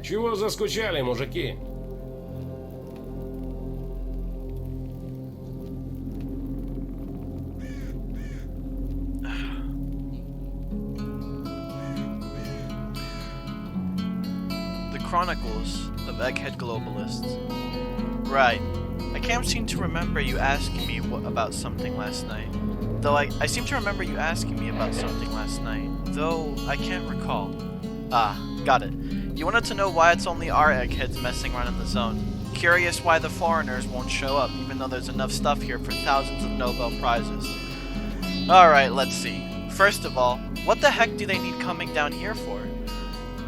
Чего заскучали, мужики? The Chronicles of Egghead Globalists. Right. I can't seem to remember you asking me about something last night. Though I seem to remember you asking me about something last night. Though I can't recall. Ah, got it. You wanted to know why it's only our eggheads messing around in the zone. Curious why the foreigners won't show up, even though there's enough stuff here for thousands of Nobel Prizes. Alright, let's see. First of all, what the heck do they need coming down here for?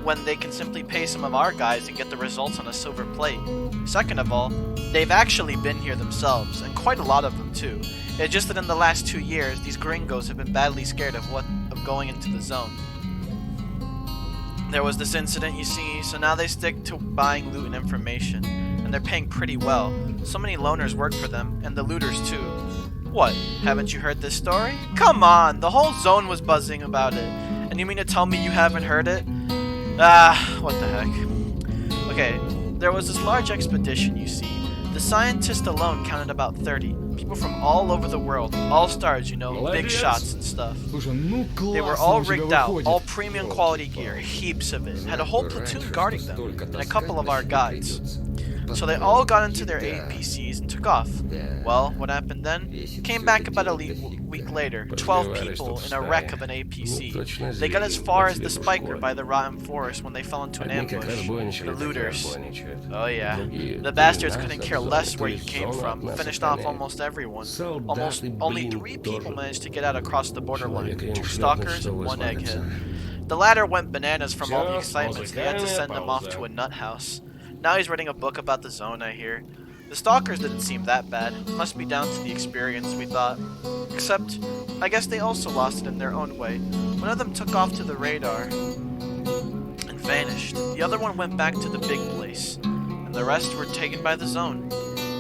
When they can simply pay some of our guys and get the results on a silver plate. Second of all, they've actually been here themselves, and quite a lot of them too. It's just that in the last 2 years, these gringos have been badly scared of going into the zone. There was this incident, you see, so now they stick to buying loot and information, and they're paying pretty well. So many loners work for them, and the looters too. What, haven't you heard this story? Come on, the whole zone was buzzing about it, and you mean to tell me you haven't heard it? Ah, what the heck. Okay, there was this large expedition, you see. The scientists alone counted about 30. People from all over the world. All stars, you know, big shots and stuff. They were all rigged out, all premium quality gear, heaps of it. Had a whole platoon guarding them, and a couple of our guides. So they all got into their APCs and took off. Well, what happened then? Came back about a week later, 12 people in a wreck of an APC. They got as far as the Spiker by the rotten forest when they fell into an ambush. The looters. Oh yeah. The bastards couldn't care less where you came from. Finished off almost everyone. Almost only 3 people managed to get out across the borderline. 2 stalkers and 1 egghead. The latter went bananas from all the excitement, so they had to send him off to a nut house. Now he's writing a book about the zone, I hear. The stalkers didn't seem that bad. Must be down to the experience, we thought. Except, I guess they also lost it in their own way. One of them took off to the radar and vanished. The other one went back to the big place. And the rest were taken by the zone.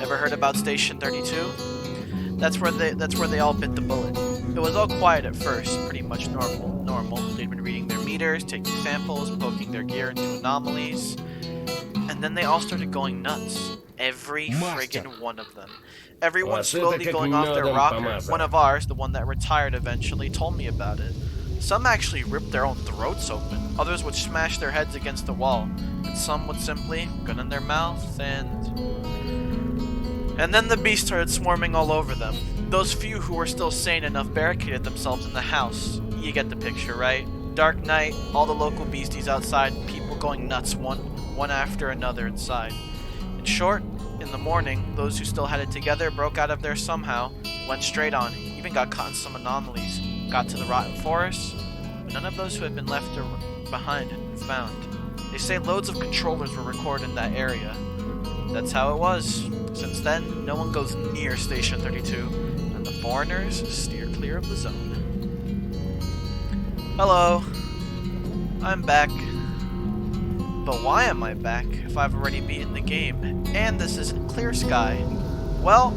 Ever heard about Station 32? That's where they all bit the bullet. It was all quiet at first, pretty much normal. They'd been reading their meters, taking samples, poking their gear into anomalies. And then they all started going nuts. Every friggin' one of them. Everyone slowly going off their rocker. One of ours, the one that retired eventually, told me about it. Some actually ripped their own throats open. Others would smash their heads against the wall. And some would simply gun in their mouth and then the beast started swarming all over them. Those few who were still sane enough barricaded themselves in the house. You get the picture, right? Dark night, all the local beasties outside, people going nuts one after another inside. In short, in the morning, those who still had it together broke out of there somehow, went straight on, even got caught in some anomalies, got to the rotten forest, but none of those who had been left behind had been found. They say loads of controllers were recorded in that area. That's how it was. Since then, no one goes near Station 32, and the foreigners steer clear of the zone. Hello. I'm back. But why am I back if I've already beaten the game, and this isn't clear sky? Well,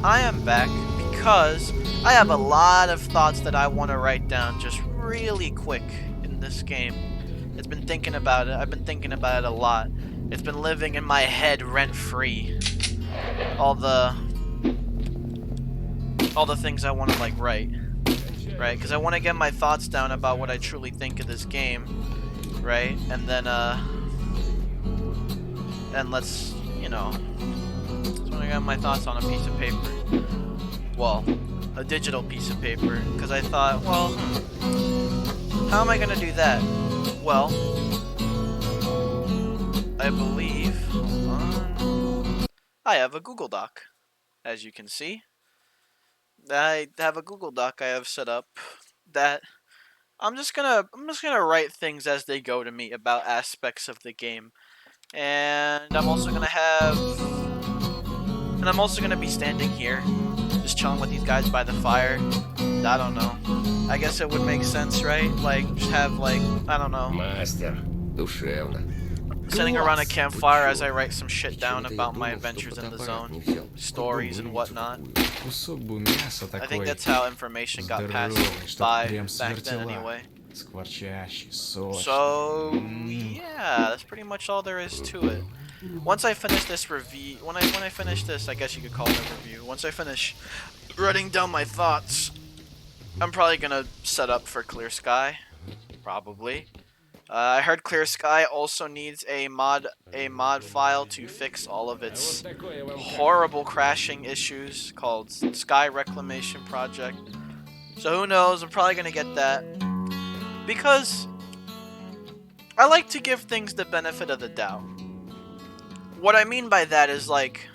I am back because I have a lot of thoughts that I want to write down just really quick in this game. It's been thinking about it. I've been thinking about it a lot. It's been living in my head rent-free. All the things I want to like write, right? Because I want to get my thoughts down about what I truly think of this game, right? And then and let's, you know, just want to get my thoughts on a piece of paper. Well, a digital piece of paper, because I thought, well, how am I gonna do that? Well, I believe I have a Google Doc, as you can see. I have a Google Doc I have set up that I'm just gonna write things as they go to me about aspects of the game, and I'm also gonna be standing here, just chilling with these guys by the fire. I don't know. I guess it would make sense, right? Like, just have, like, I don't know. Sitting around a campfire as I write some shit down about my adventures in the zone, stories and whatnot. I think that's how information got passed by back then anyway. Скворчащий, сочный. So yeah, that's pretty much all there is to it. Once I finish this review, when I finish this, I guess you could call it a review. Once I finish writing down my thoughts, I'm probably gonna set up for Clear Sky, probably. I heard Clear Sky also needs a mod file to fix all of А вот its такое вам как? horrible crashing issues called Sky Reclamation Project. So who knows? I'm probably gonna get that because I like to give things the benefit of the doubt. What I mean by that is like,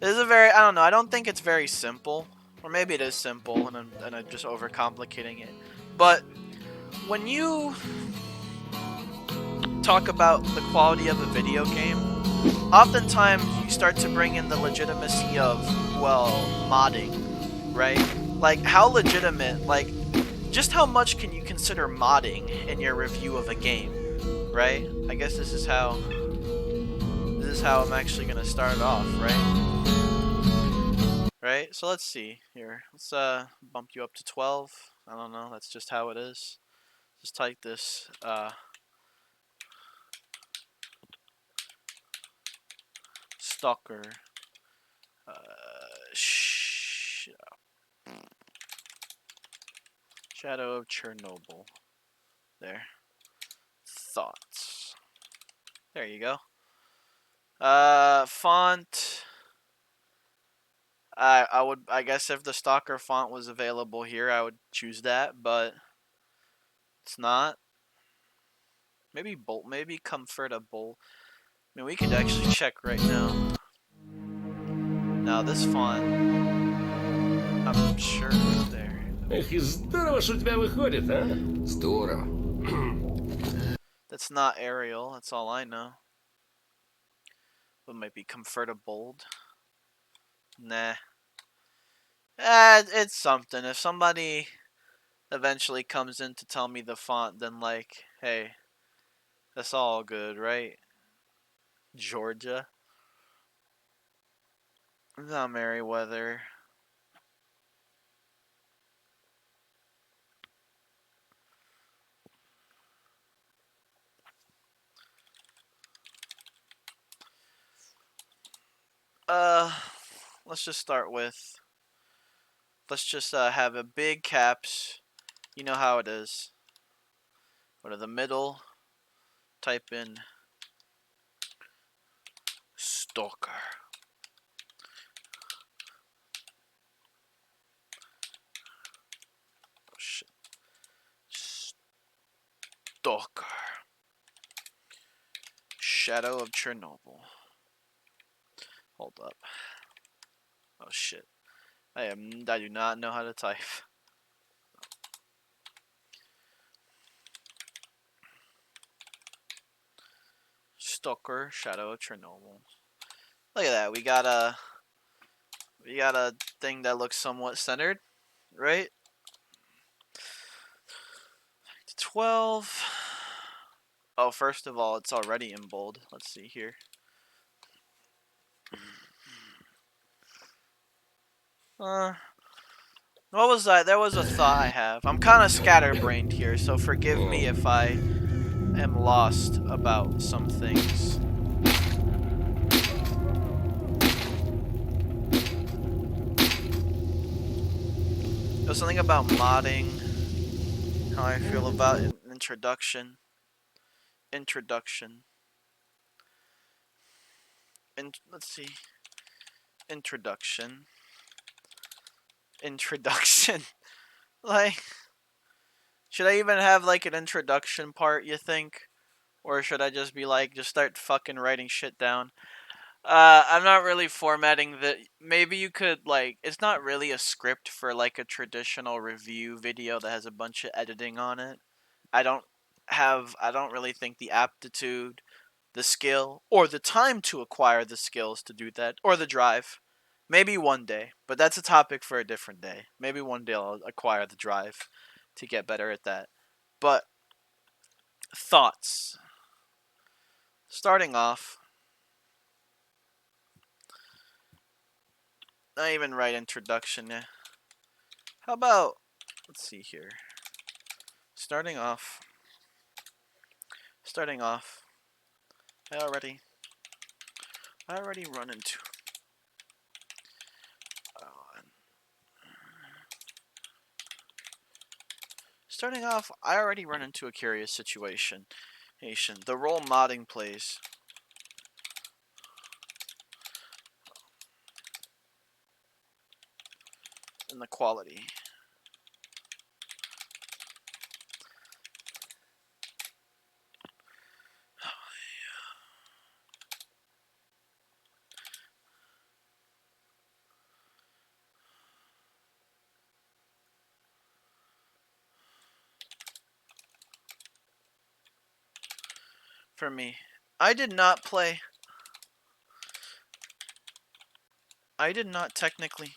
this is a very, I don't know, I don't think it's very simple, or maybe it is simple and I'm just overcomplicating it. But when you talk about the quality of a video game, oftentimes you start to bring in the legitimacy of, well, modding, right? Like, how legitimate, like, just how much can you consider modding in your review of a game, right? I guess this is how I'm actually gonna start it off, right? So let's see here. Let's bump you up to 12. I don't know. That's just how it is. Just type this stalker. Shadow of Chernobyl. There. Thoughts. There you go. Font. I guess if the Stalker font was available here, I would choose that, but it's not. Maybe bold. Maybe comfortable. I mean, we could actually check right now. Now this font, I'm sure is there. Эх, и здорово, что у тебя выходит, а? Здорово. That's not Arial. That's all I know. What might be comfortable? Nah. It's something. If somebody eventually comes in to tell me the font, then like, hey, that's all good, right? Georgia. Not Merriweather. Let's just start with. Let's just have a big caps. You know how it is. Go to the middle. Type in Stalker. Oh shit. Stalker. Shadow of Chernobyl. Hold up. Oh shit. I do not know how to type. Stalker, Shadow of Chernobyl. Look at that. We got a thing that looks somewhat centered, right? 12. Oh, first of all, it's already in bold. Let's see here. What was that? There was a thought I have. I'm kind of scatterbrained here, so forgive me if I am lost about some things. There was something about modding. How I feel about an introduction. Let's see. Introduction. Like, should I even have like an introduction part, you think? Or should I just be like, just start fucking writing shit down? I'm not really formatting the. Maybe you could like. It's not really a script for like a traditional review video that has a bunch of editing on it. I don't I don't really think the aptitude, the skill, or the time to acquire the skills to do that, or the drive. Maybe one day, but that's a topic for a different day. Maybe one day I'll acquire the drive to get better at that. But thoughts. Starting off, not even write introduction. How about, let's see here. Let's starting off. I already run into. Starting off, I already run into a curious situation. The role modding plays. And the quality. For me, I did not technically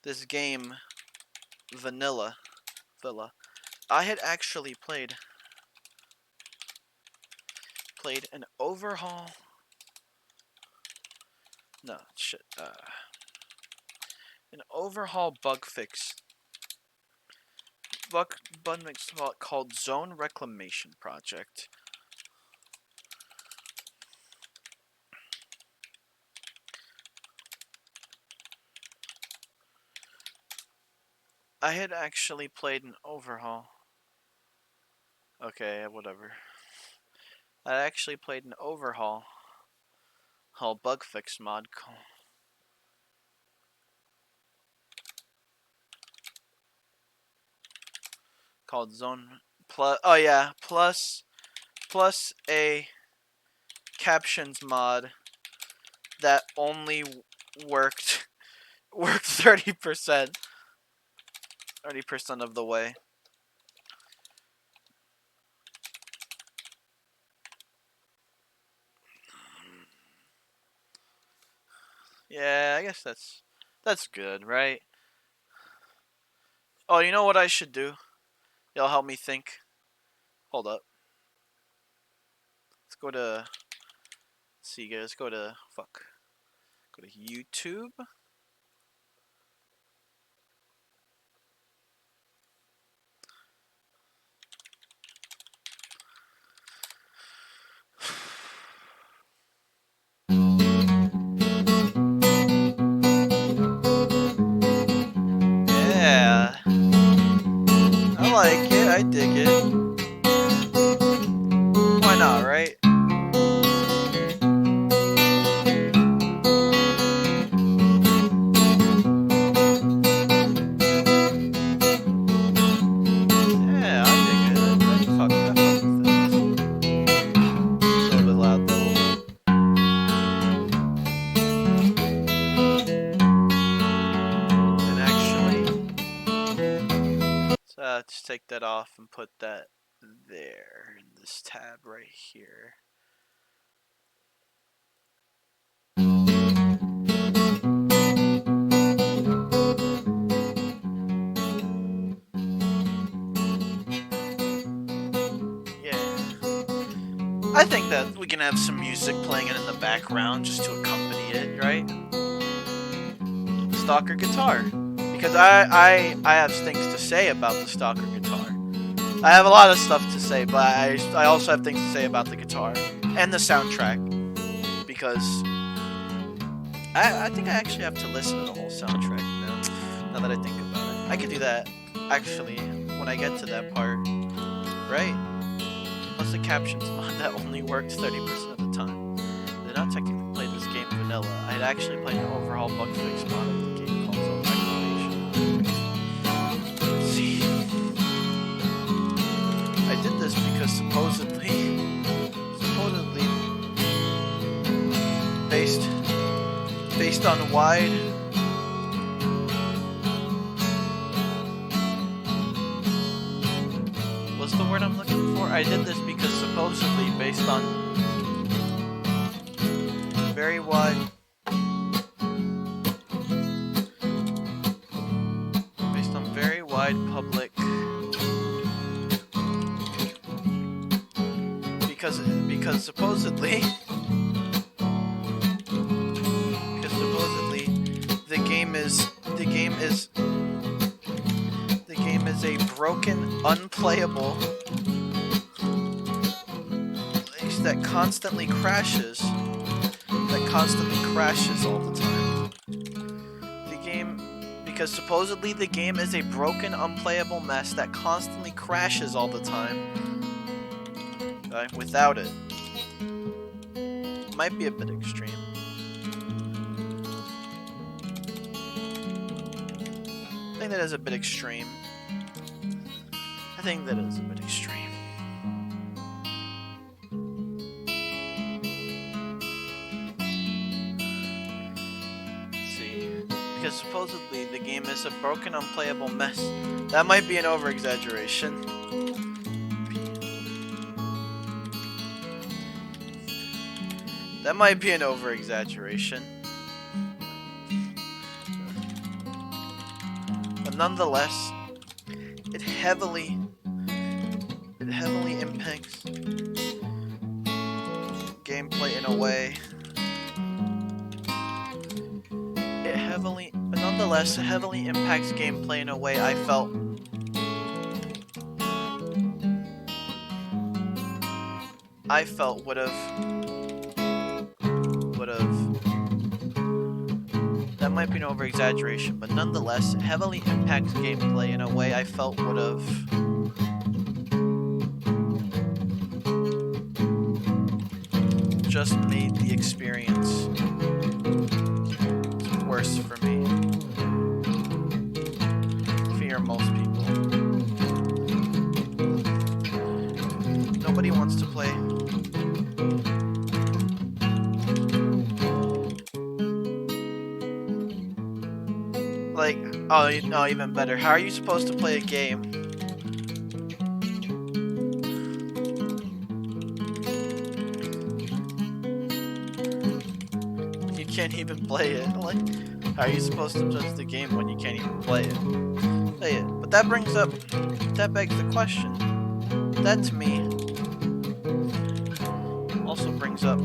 this game vanilla. I had actually played an overhaul. No, shit. An overhaul bug fix called Zone Reclamation Project. I had actually played an overhaul. Okay, whatever. I actually played an overhaul bug fix mod called Zone plus. Oh yeah, plus a captions mod that only worked 30% of the way. Yeah, I guess that's good, right? Oh, you know what I should do? It'll help me think. Hold up. Let's go to. Let's see, guys. Go to YouTube. Yeah. I like it. I dig it. Why not, right? Yeah, I dig it. I fuck with this. A little bit loud though. And actually, so just take that off and put that there in this tab right here. I think that we can have some music playing in the background just to accompany it, right? S.T.A.L.K.E.R guitar. Because I have things to say about the S.T.A.L.K.E.R guitar. I have a lot of stuff to say, but I also have things to say about the guitar and the soundtrack. Because I think I actually have to listen to the whole soundtrack now that I think about it. I could do that, actually, when I get to that part. Right? Plus the captions mod that only works 30% of the time. I did not technically play this game vanilla. I had actually played an overhaul bug fix mod of the game called Zone Reclamation. Let's see. I did this because supposedly based on wide what's the word I'm looking for? I did this because supposedly based on very wide public because supposedly the game is is a broken, unplayable place that constantly crashes. That constantly crashes all the time. The game, because supposedly the game is a broken, unplayable mess that constantly crashes all the time. Without it. Might be a bit extreme. I think that is a bit extreme. Let's see. Because supposedly the game is a broken, unplayable mess. That might be an over-exaggeration. That might be an over-exaggeration. But nonetheless, it heavily impacts gameplay in a way. But nonetheless, it heavily impacts gameplay in a way I felt would have. That might be an over-exaggeration, but nonetheless, it heavily impacts gameplay in a way I felt would have just made the experience worse for me. For most people. Nobody wants to play. Like, oh no, even better. How are you supposed to play a game? You can't even play it. Like, how are you supposed to judge the game when you can't even play it? But that begs the question. That to me also brings up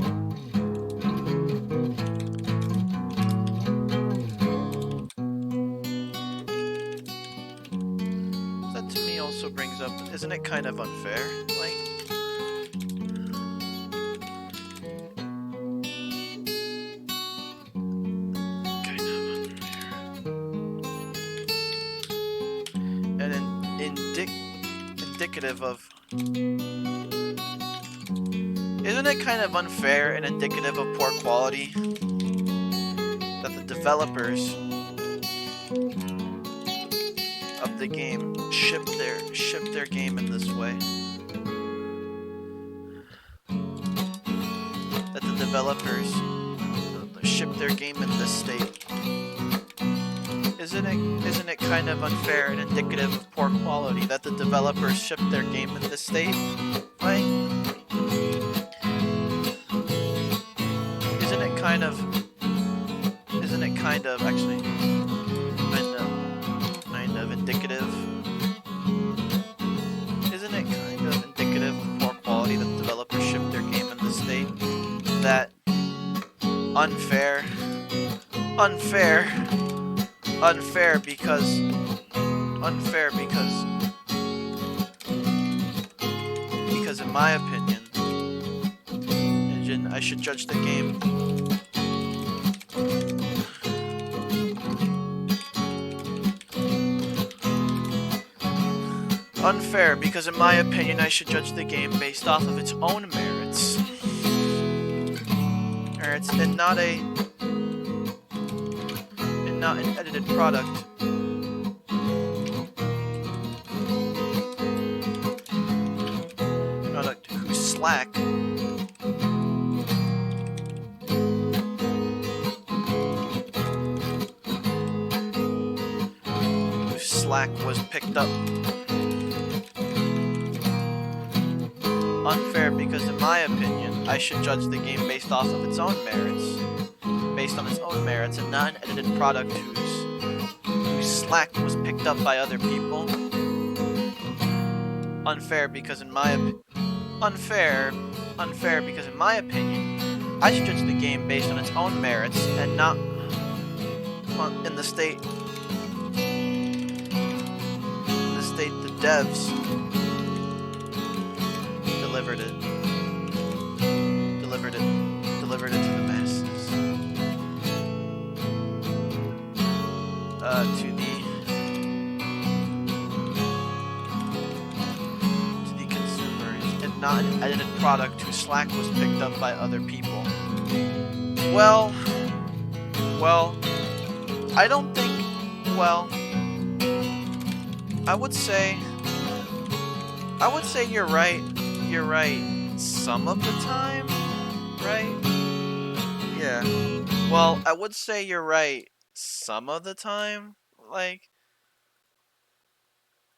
isn't it kind of unfair? Like, kind of unfair. And indicative of. Isn't it kind of unfair and indicative of poor quality that the developers of the game ship their game in this way? That the developers ship their game in this state. Isn't it kind of unfair and indicative of poor quality that the developers ship their game in this state? Right? Isn't it kind of actually kind of indicative? Isn't it kind of indicative of poor quality that the developers ship their game in this state? That unfair because in my opinion, I should judge the game unfair because in my opinion I should judge the game based off of its own merits. And not an edited product. Whose slack was picked up. Unfair because in my opinion I should judge the game based off of its own merits. Based on its own merits and not an edited product whose slack was picked up by other people. Unfair because in my opinion I should judge the game based on its own merits and not in the state state the devs delivered it to the masses. To the consumers, and not an edited product whose slack was picked up by other people. Well, I don't think, I would say you're right some of the time, right? Yeah. Well, I would say you're right some of the time. Like,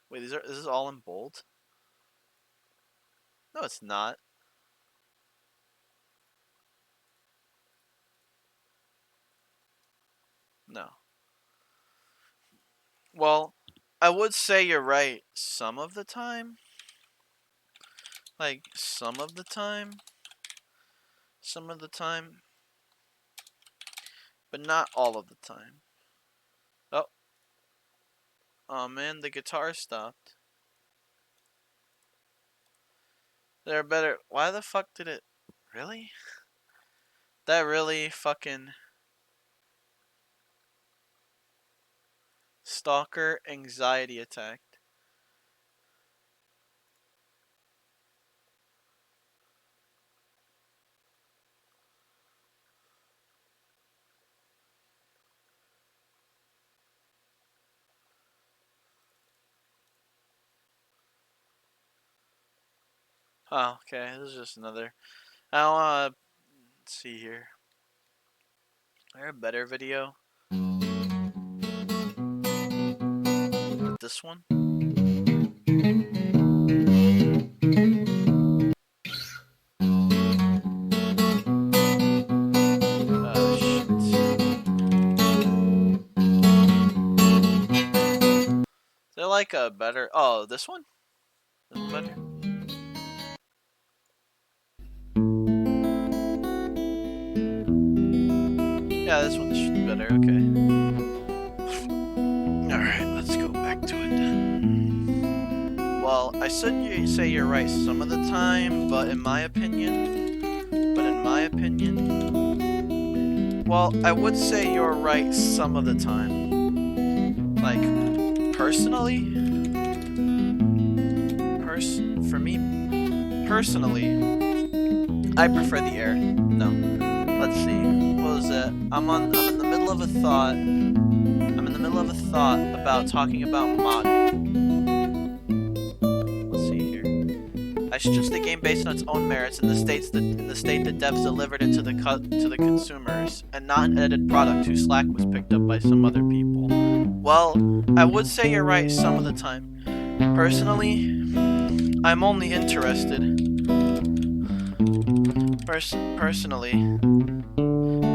wait, this is all in bold? No, it's not. No. Well, I would say you're right some of the time. Like, some of the time. But not all of the time. Oh. Oh man, the guitar stopped. They're better. Why the fuck did it? Really? That really fucking. Stalker anxiety attacked. Oh, okay. This is just another. I don't wanna see here. Is there a better video? This one? Shit. Is there like a better? Oh, this one? This one better? Yeah, this one's better. Okay. Alright, let's go back to it. Well, I said you say you're right some of the time, but in my opinion, well, I would say you're right some of the time. Like, personally, for me, personally, I prefer the air. No. Let's see. What was it? I'm in the middle of a thought. About talking about modding. Let's see here. I suggest the game based on its own merits in the state that devs delivered it to the consumers, and not an edited product whose slack was picked up by some other people. Well, I would say you're right some of the time. Personally, I'm only interested.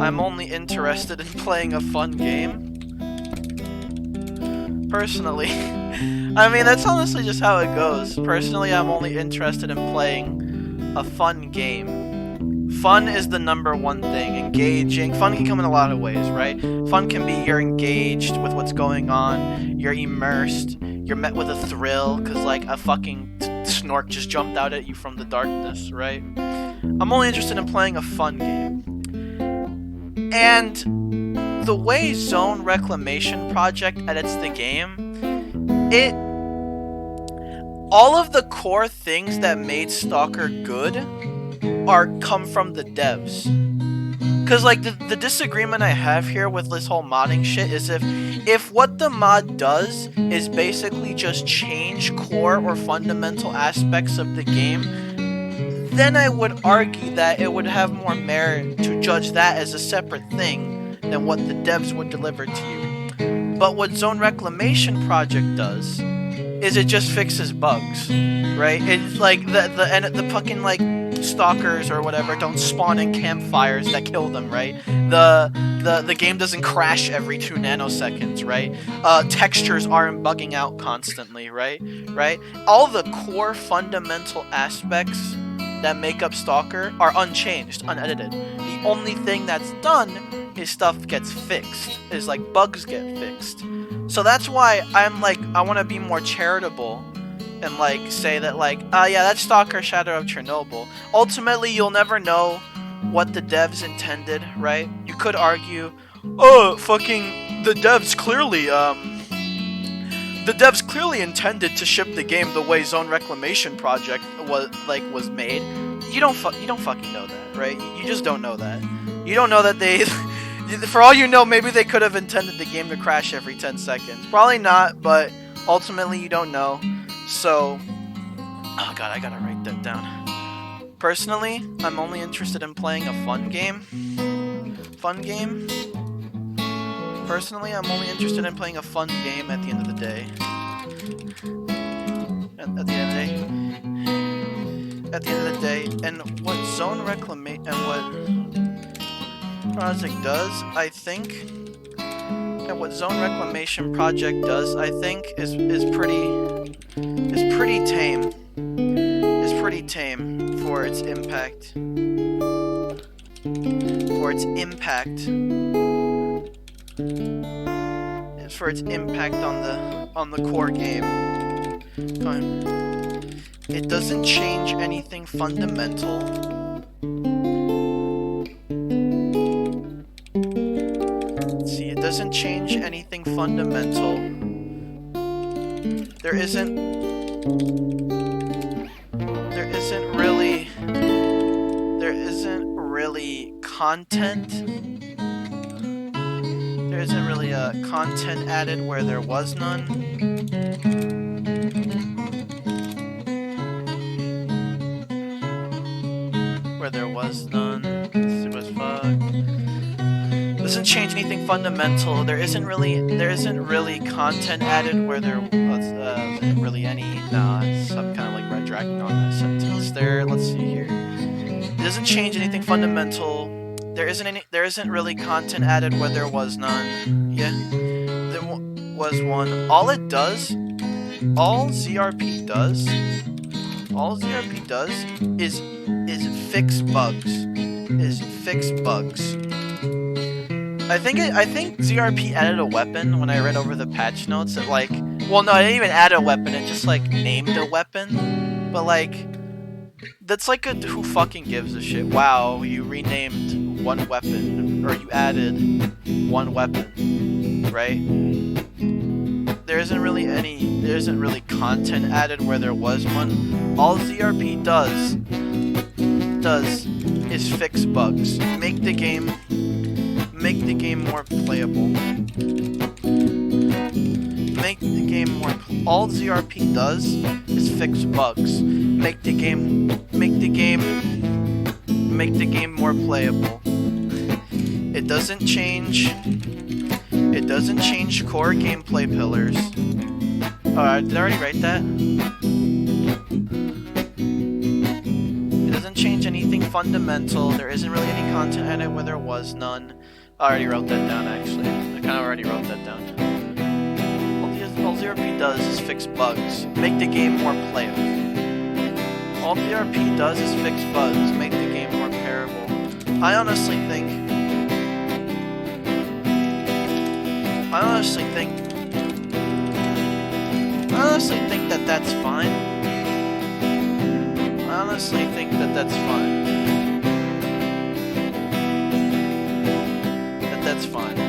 I'm only interested in playing a fun game. Personally, I mean, that's honestly just how it goes. Personally, I'm only interested in playing a fun game. Fun is the #1 thing. Engaging. Fun can come in a lot of ways, right? Fun can be you're engaged with what's going on, you're immersed, you're met with a thrill, because like a fucking snork just jumped out at you from the darkness, right? I'm only interested in playing a fun game. And the way Zone Reclamation Project edits the game, all of the core things that made S.T.A.L.K.E.R good come from the devs. Cause like the disagreement I have here with this whole modding shit is if what the mod does is basically just change core or fundamental aspects of the game, then I would argue that it would have more merit to judge that as a separate thing than what the devs would deliver to you. But what Zone Reclamation Project does is it just fixes bugs, right? It's like the fucking like stalkers or whatever don't spawn in campfires that kill them, right? The game doesn't crash every 2 nanoseconds, right? Textures aren't bugging out constantly, right? All the core fundamental aspects that make up S.T.A.L.K.E.R are unchanged, unedited. The only thing that's done is stuff gets fixed, is like bugs get fixed. So that's why I'm like, I want to be more charitable and like say that like, yeah, that's Stalker Shadow of Chernobyl. Ultimately, you'll never know what the devs intended, right? You could argue, oh, fucking the devs clearly intended to ship the game the way Zone Reclamation Project was made. You don't fucking know that, right? You just don't know that. You don't know that they for all you know, maybe they could have intended the game to crash every 10 seconds. Probably not, but ultimately you don't know. So, oh god, I gotta write that down. Personally, I'm only interested in playing a fun game. Personally, I'm only interested in playing a fun game at the end of the day. At the end of the day, and what Zone Reclamation and what Project does, I think, and what Zone Reclamation Project does, I think, is pretty tame. Is pretty tame for its impact. For its impact on the core game. It doesn't change anything fundamental. See, it doesn't change anything fundamental. There isn't really content. There isn't really a content added where there was none. Where there was none. It was fuck. Doesn't change anything fundamental. There isn't really content added where there was really any. Nah, I'm kind of like red-dragging on that sentence there. Let's see here. It doesn't change anything fundamental. There isn't really content added where there was none. Yeah, there was one. All ZRP does is fix bugs. I think ZRP added a weapon when I read over the patch notes. It like, well, no, it didn't even add a weapon. It just like named a weapon. But like, that's like a who fucking gives a shit. Wow, you renamed one weapon, or you added one weapon, right? There isn't really content added where there was one. All ZRP does is fix bugs, make the game more playable. All ZRP does is fix bugs, make the game more playable. It doesn't change core gameplay pillars. Alright, did I already write that? It doesn't change anything fundamental. There isn't really any content added where there was none. I already wrote that down, actually. I kind of already wrote that down. All ZRP does is fix bugs, make the game more playable. All ZRP does is fix bugs, make the game more playable. I honestly think that that's fine. I honestly think that that's fine. That's fine.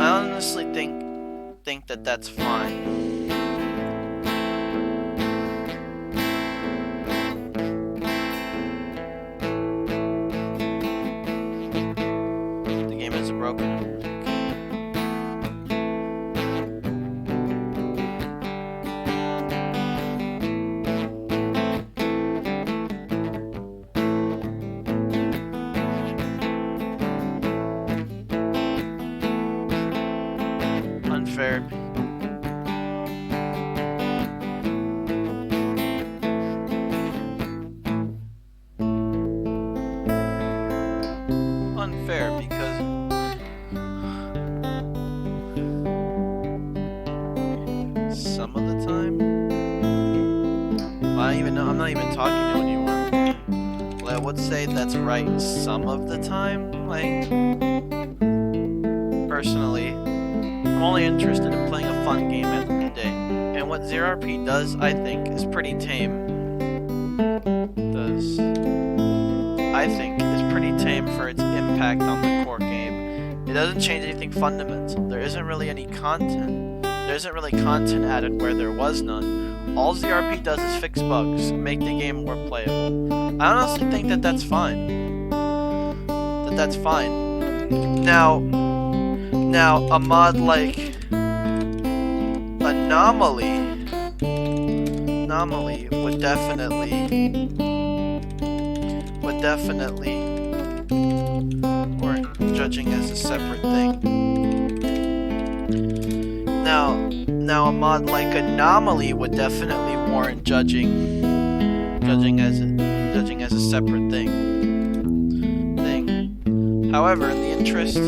I honestly think that that's fine. The game isn't broken. Unfair. Unfair because some of the time I'm not even talking to anyone. I would say that's right some of the time. Like, personally, I'm only interested in playing a fun game at the end of the day. And what ZRP does, I think, is pretty tame. Is pretty tame for its impact on the core game. It doesn't change anything fundamental. There isn't really any content. There isn't really content added where there was none. All ZRP does is fix bugs, make the game more playable. I honestly think that that's fine. That's fine. Now, a mod like Anomaly would definitely, or judging as a separate thing. Now a mod like Anomaly would definitely warrant judging as a separate thing. However, in the interest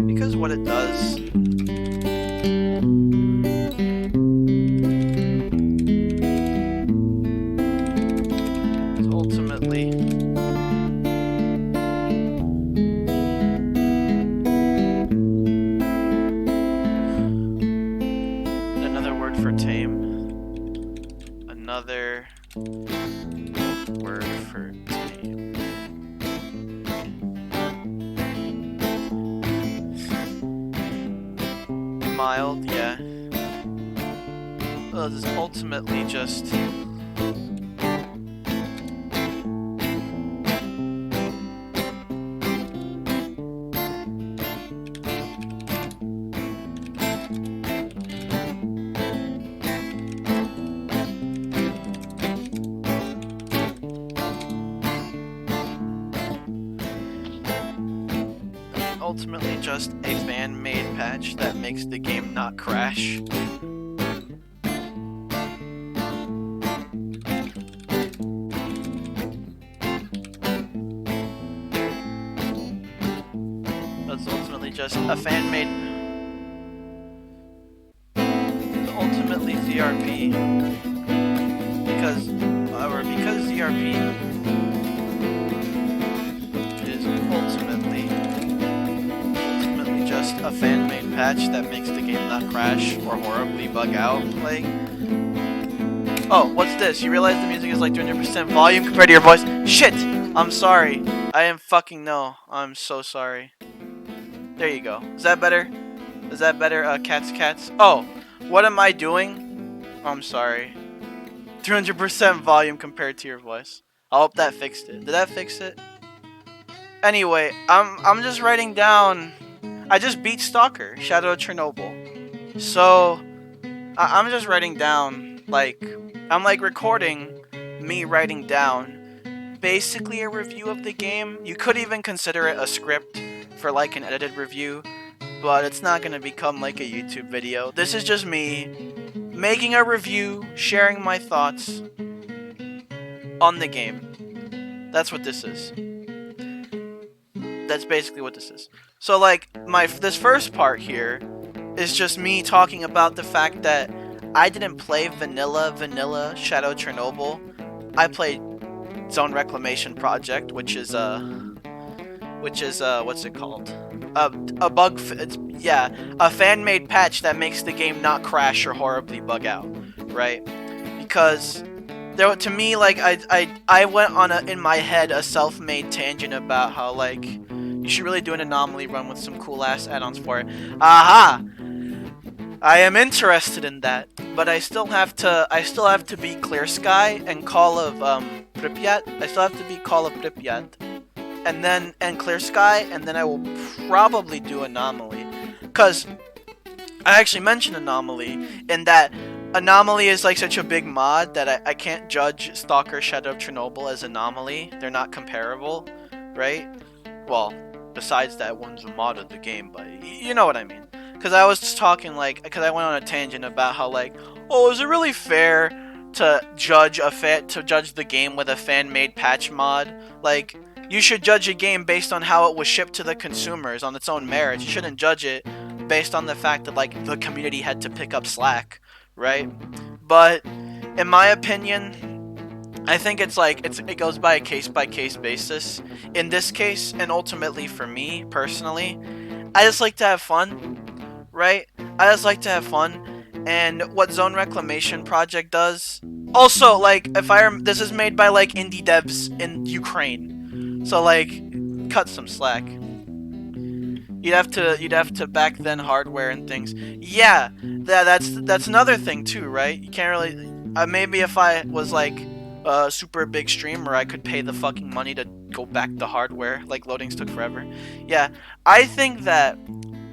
because what it does is ultimately another word for tame. Another word for tame. Mild, yeah. Well, this is ultimately just a fan-made patch that makes the game not crash. That's ultimately just a fan-made. Ultimately ZRP, because ZRP is ultimately just a fan-made patch that makes the game not crash or horribly bug out. Like, oh, what's this? You realize the music is like 300% volume compared to your voice? Shit! I'm sorry. I am fucking no. I'm so sorry. There you go. Is that better? Is that better? Cats. Oh, what am I doing? I'm sorry. 300% volume compared to your voice. I hope that fixed it. Did that fix it? Anyway, I'm just writing down. I just beat S.T.A.L.K.E.R, Shadow of Chernobyl. So I'm just writing down, like, I'm like recording me writing down basically a review of the game. You could even consider it a script for like an edited review, but it's not gonna become like a YouTube video. This is just me making a review, sharing my thoughts on the game. That's what this is. That's basically what this is. So like this first part here is just me talking about the fact that I didn't play vanilla Shadow Chernobyl. I played Zone Reclamation Project, which is what's it called? A fan-made patch that makes the game not crash or horribly bug out, right? Because to me, like I went on in my head a self-made tangent about how like you should really do an anomaly run with some cool ass add-ons for it. Aha! I am interested in that, but I still have to beat Clear Sky and Call of Pripyat. I still have to beat Call of Pripyat, and Clear Sky, and then I will probably do Anomaly. Cause I actually mentioned Anomaly in that Anomaly is like such a big mod that I can't judge S.T.A.L.K.E.R Shadow of Chernobyl as Anomaly. They're not comparable, right? Well, besides that one's a mod of the game, but you know what I mean. Because I was just talking because I went on a tangent about how like, oh, is it really fair to judge the game with a fan-made patch mod? Like, you should judge a game based on how it was shipped to the consumers on its own merits. You shouldn't judge it based on the fact that like the community had to pick up slack, right? But in my opinion, I think it's like it goes by a case basis. In this case, and ultimately for me personally, I just like to have fun, right? I just like to have fun, and what Zone Reclamation Project does. Also, like this is made by like indie devs in Ukraine, so like cut some slack. You'd have to back then hardware and things. Yeah, that's another thing too, right? You can't really. Maybe if I was like a super big streamer, I could pay the fucking money to go back the hardware. Like loadings took forever. Yeah, I think that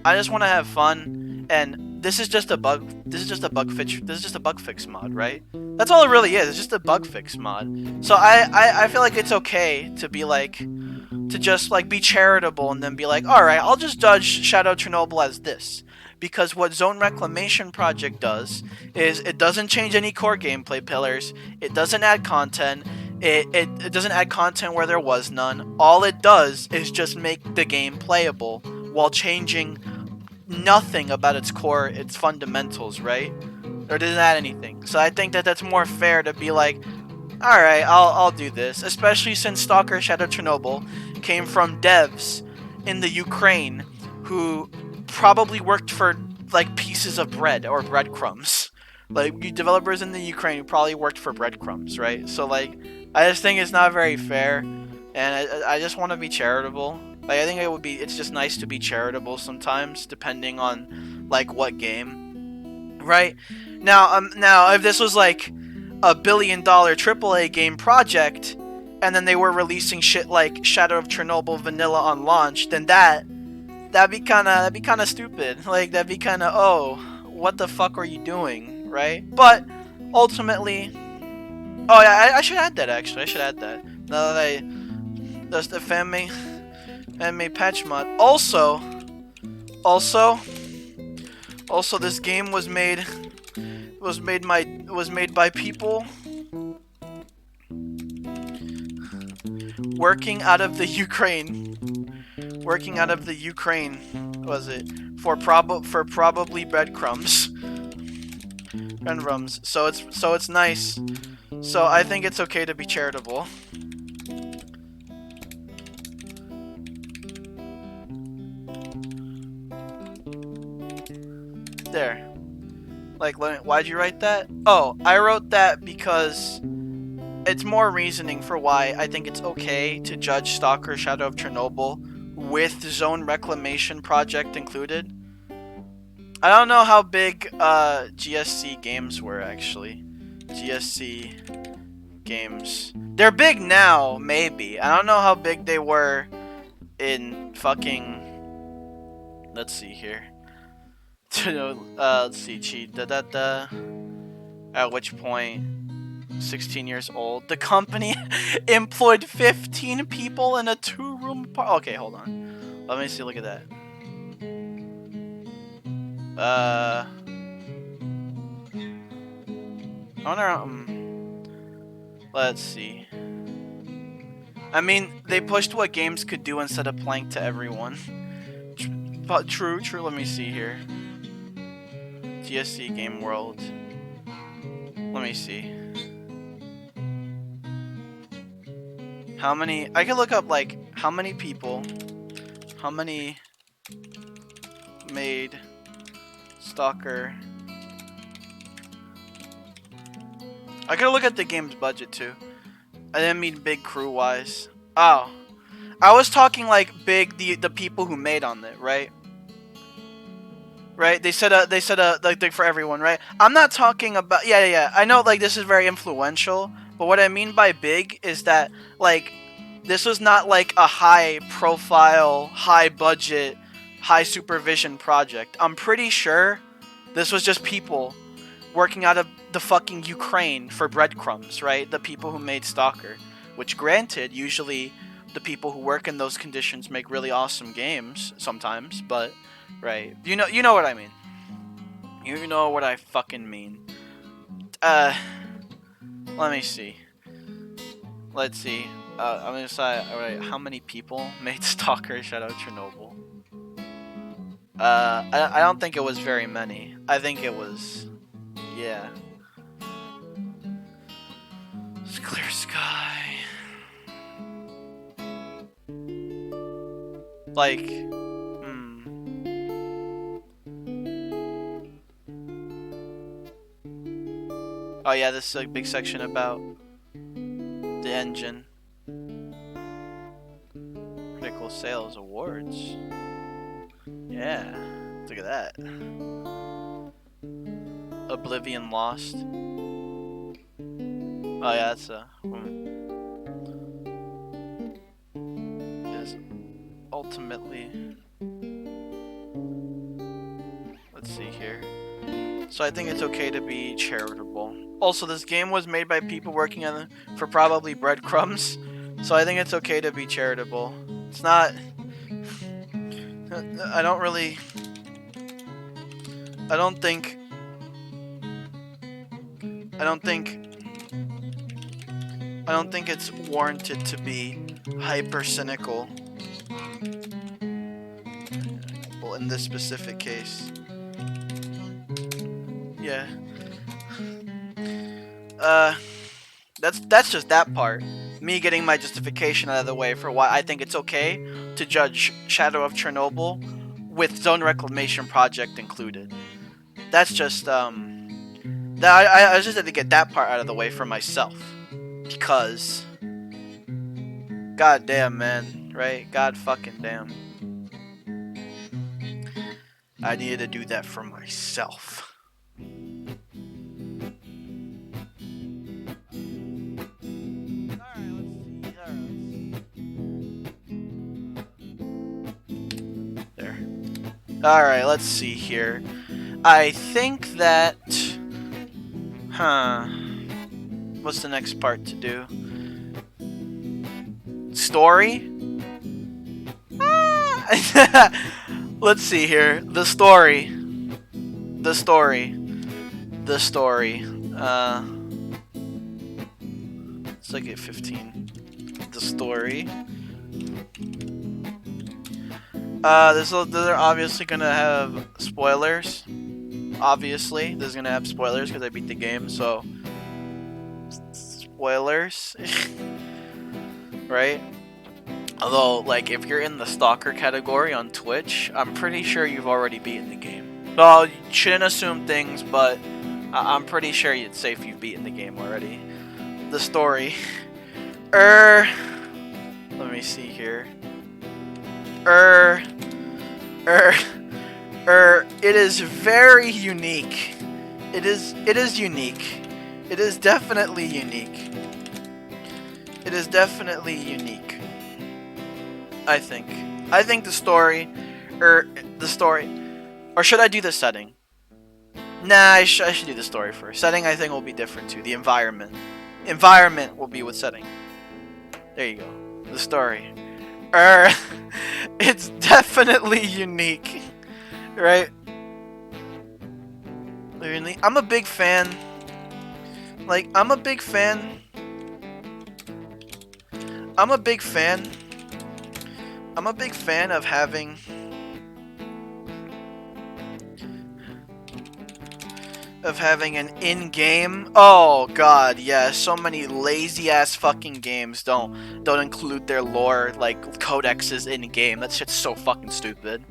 I just want to have fun, and this is just a bug. This is just a bug fix. This is just a bug fix mod, right? That's all it really is. It's just a bug fix mod. So I feel like it's okay to be like, to just like be charitable and then be like, all right, I'll just judge Shadow Chernobyl as this. Because what Zone Reclamation Project does is it doesn't change any core gameplay pillars. It doesn't add content. It doesn't add content where there was none. All it does is just make the game playable while changing nothing about its core, its fundamentals, right? Or doesn't add anything. So I think that that's more fair to be like, all right, I'll do this. Especially since S.T.A.L.K.E.R Shadow Chernobyl came from devs in the Ukraine who probably worked for like pieces of bread or breadcrumbs. Like developers in the Ukraine who probably worked for breadcrumbs, right? So like, I just think it's not very fair, and I just want to be charitable. Like I think it's just nice to be charitable sometimes, depending on like what game, right? Now if this was like a $1 billion AAA game project, and then they were releasing shit like Shadow of Chernobyl Vanilla on launch, then that'd be kind of stupid. Like that'd be kind of, oh, what the fuck are you doing, right? But ultimately, oh yeah, I should add that actually. I should add that. Now that that's the anime patch mod. Also, this game was made by people working out of the Ukraine. Was it for probably breadcrumbs. So it's nice. So I think it's okay to be charitable. There. Like, why'd you write that? Oh, I wrote that because it's more reasoning for why I think it's okay to judge S.T.A.L.K.E.R Shadow of Chernobyl with Zone Reclamation Project included. I don't know how big GSC games were, actually. GSC games. They're big now, maybe. I don't know how big they were in fucking... Let's see here. Let's see, cheat. At which point, 16 years old. The company employed 15 people in a 2-room apartment. Okay, hold on. Let me see. Look at that. I wonder. Let's see. I mean, they pushed what games could do instead of playing to everyone. True. Let me see here. GSC Game World. Let me see. How many? I can look up like how many people. How many made S.T.A.L.K.E.R. I could look at the game's budget too. I didn't mean big crew wise. Oh, I was talking like big the people who made on it, right? Right? They said like for everyone, right? I'm not talking about yeah. I know like this is very influential, but what I mean by big is that like this was not like a high profile, high budget, high supervision project. I'm pretty sure this was just people working out of the fucking Ukraine for breadcrumbs, right? The people who made S.T.A.L.K.E.R. Which granted, usually the people who work in those conditions make really awesome games sometimes, but right. You know what I mean. You know what I fucking mean. Let me see. Let's see. I'm gonna say, alright, how many people made Stalker Shadow Chernobyl? I don't think it was very many. I think it was, yeah. It's clear sky. Like, Oh yeah, this is a big section about the engine. Critical Sales Awards. Yeah, look at that. Oblivion Lost. Oh yeah, that's a. Is ultimately. Let's see here. So I think it's okay to be charitable. Also, this game was made by people working on for probably breadcrumbs. So I think it's okay to be charitable. It's not. I don't really. I don't think it's warranted to be hyper cynical. Well, in this specific case. Yeah. That's just that part. Me getting my justification out of the way for why I think it's okay to judge Shadow of Chernobyl with Zone Reclamation Project included. That's just I just had to get that part out of the way for myself. Because God damn, man, right? God fucking damn. I needed to do that for myself. There. Alright, let's see here. I think that... What's the next part to do? Story? Let's see here. The story. Let's get 15. The story. These are obviously gonna have spoilers. Obviously, this is gonna have spoilers because I beat the game, so spoilers, right? Although, like, if you're in the stalker category on Twitch, I'm pretty sure you've already beaten the game. Well, you shouldn't assume things, but I'm pretty sure it's safe you've beaten the game already. The story. Let me see here. It is very unique. It is unique. It is definitely unique. It is definitely unique. I think the story, or should I do the setting? Nah, I should do the story first. Setting, I think, will be different too. The environment will be with setting. There you go. The story. It's definitely unique, right? Really, I'm a big fan. Like, I'm a big fan of having an in-game. Oh god, yeah, so many lazy ass fucking games don't include their lore like codexes in game. That shit's so fucking stupid.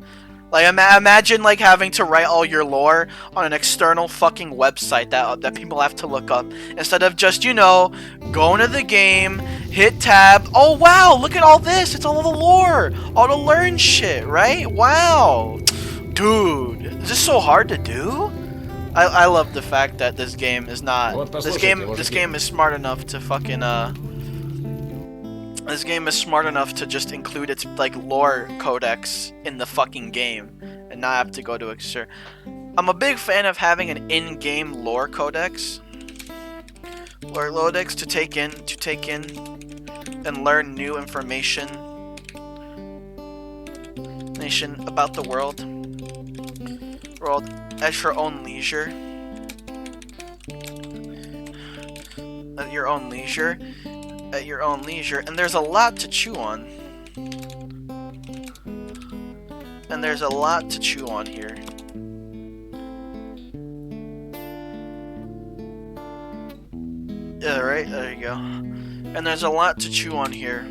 Like, imagine like having to write all your lore on an external fucking website that people have to look up instead of just, you know, go into the game, hit tab. Oh wow, look at all this. It's all the lore, all the learn shit, right? Wow, dude, is this so hard to do? I love the fact that this game is not. This game is smart enough to fucking This game is smart enough to just include its like lore codex in the fucking game and not have to go to extra. I'm a big fan of having an in-game lore codex. Lore codex to take in and learn new information about the world at your own leisure. at your own leisure, and there's a lot to chew on. And there's a lot to chew on here. Yeah, right? There you go. And there's a lot to chew on here.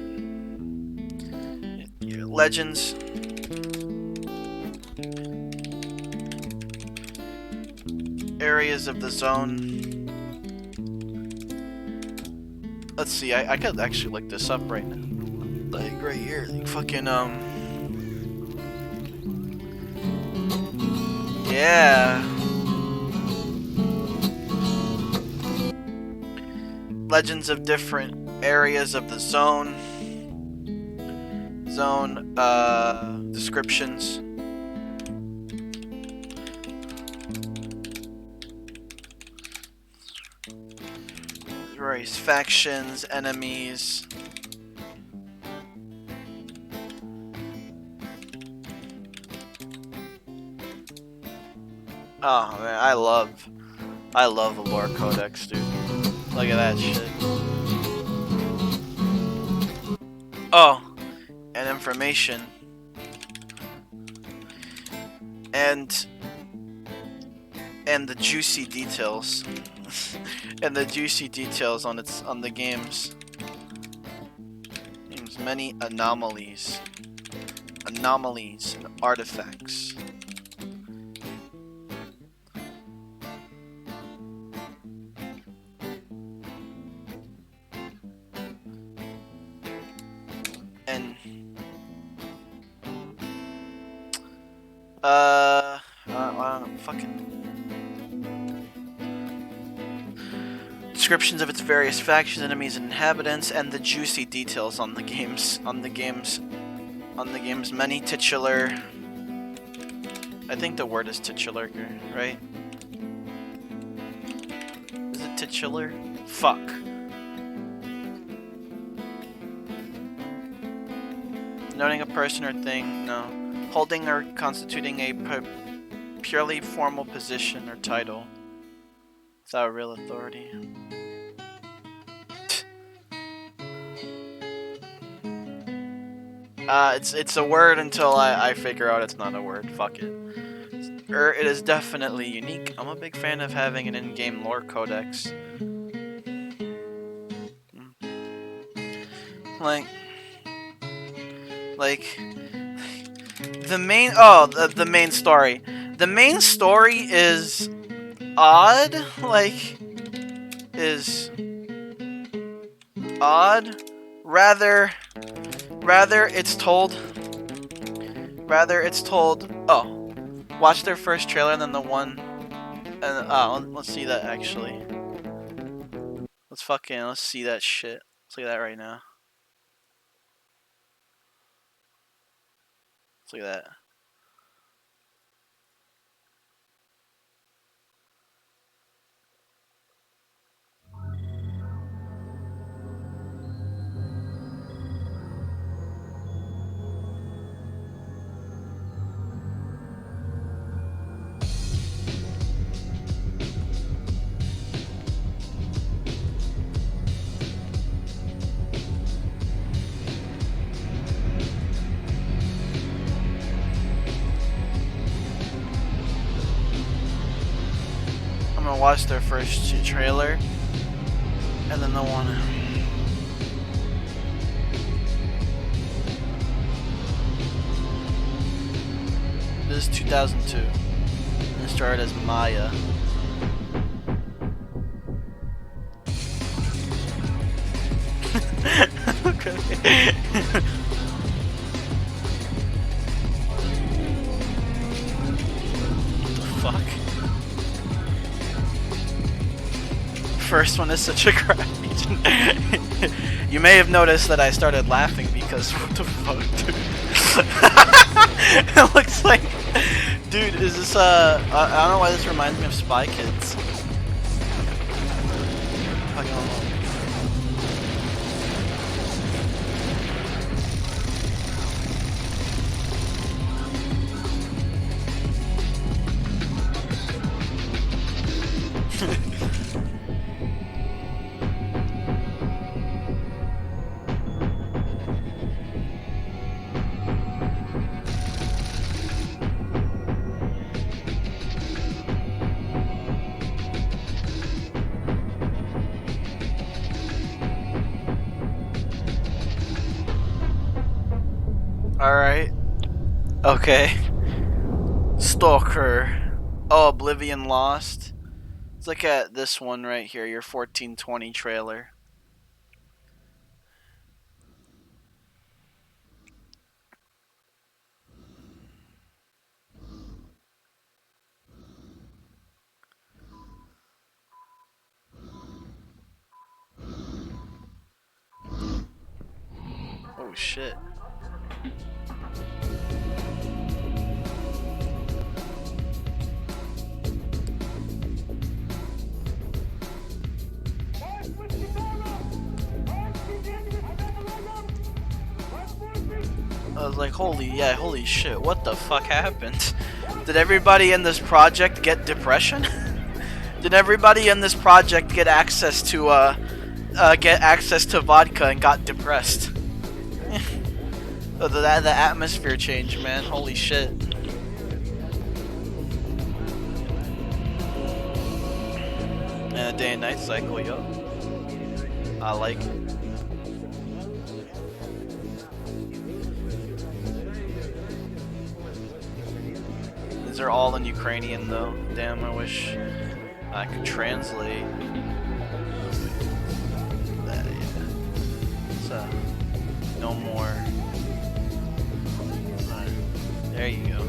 Legends. Areas of the zone. Let's see, I could actually look this up right now. Like, right here. Like, fucking, yeah. Legends of different areas of the zone. Descriptions. Various factions, enemies. Oh man, I love the lore codex, dude. Look at that shit. Oh, and information. And the juicy details. And the juicy details on the game's many anomalies and artifacts. And I don't know, fucking descriptions of its various factions, enemies, and inhabitants, and the juicy details on the game's many titular. I think the word is titular, right? Is it titular? Fuck. Noting a person or thing, no. Holding or constituting a purely formal position or title. Without real authority. It's a word until I figure out it's not a word. Fuck it. It is definitely unique. I'm a big fan of having an in-game lore codex. Like the main the main story. The main story is odd. Rather it's told. Oh, watch their first trailer and then the one. And let's see that actually. Let's see that shit. Let's look at that right now. Let's look at that. I'm gonna watch their first trailer, and then the one. This is 2002. It started as Maya. Okay. What the fuck? First one is such a crap region. You may have noticed that I started laughing because what the fuck, dude? It looks like, dude, is this I don't know why this reminds me of Spy Kids. I don't know. Alright. Okay. Stalker. Oh, Oblivion Lost. Let's look at this one right here, your 1420 trailer. Oh shit. I was like, holy shit, what the fuck happened? Did everybody in this project get depression? Did everybody in this project get access to vodka and got depressed? the atmosphere change, man. Holy shit. And a day and night cycle, yo. I like it. These are all in Ukrainian though. Damn, I wish I could translate. So, no more. There you go.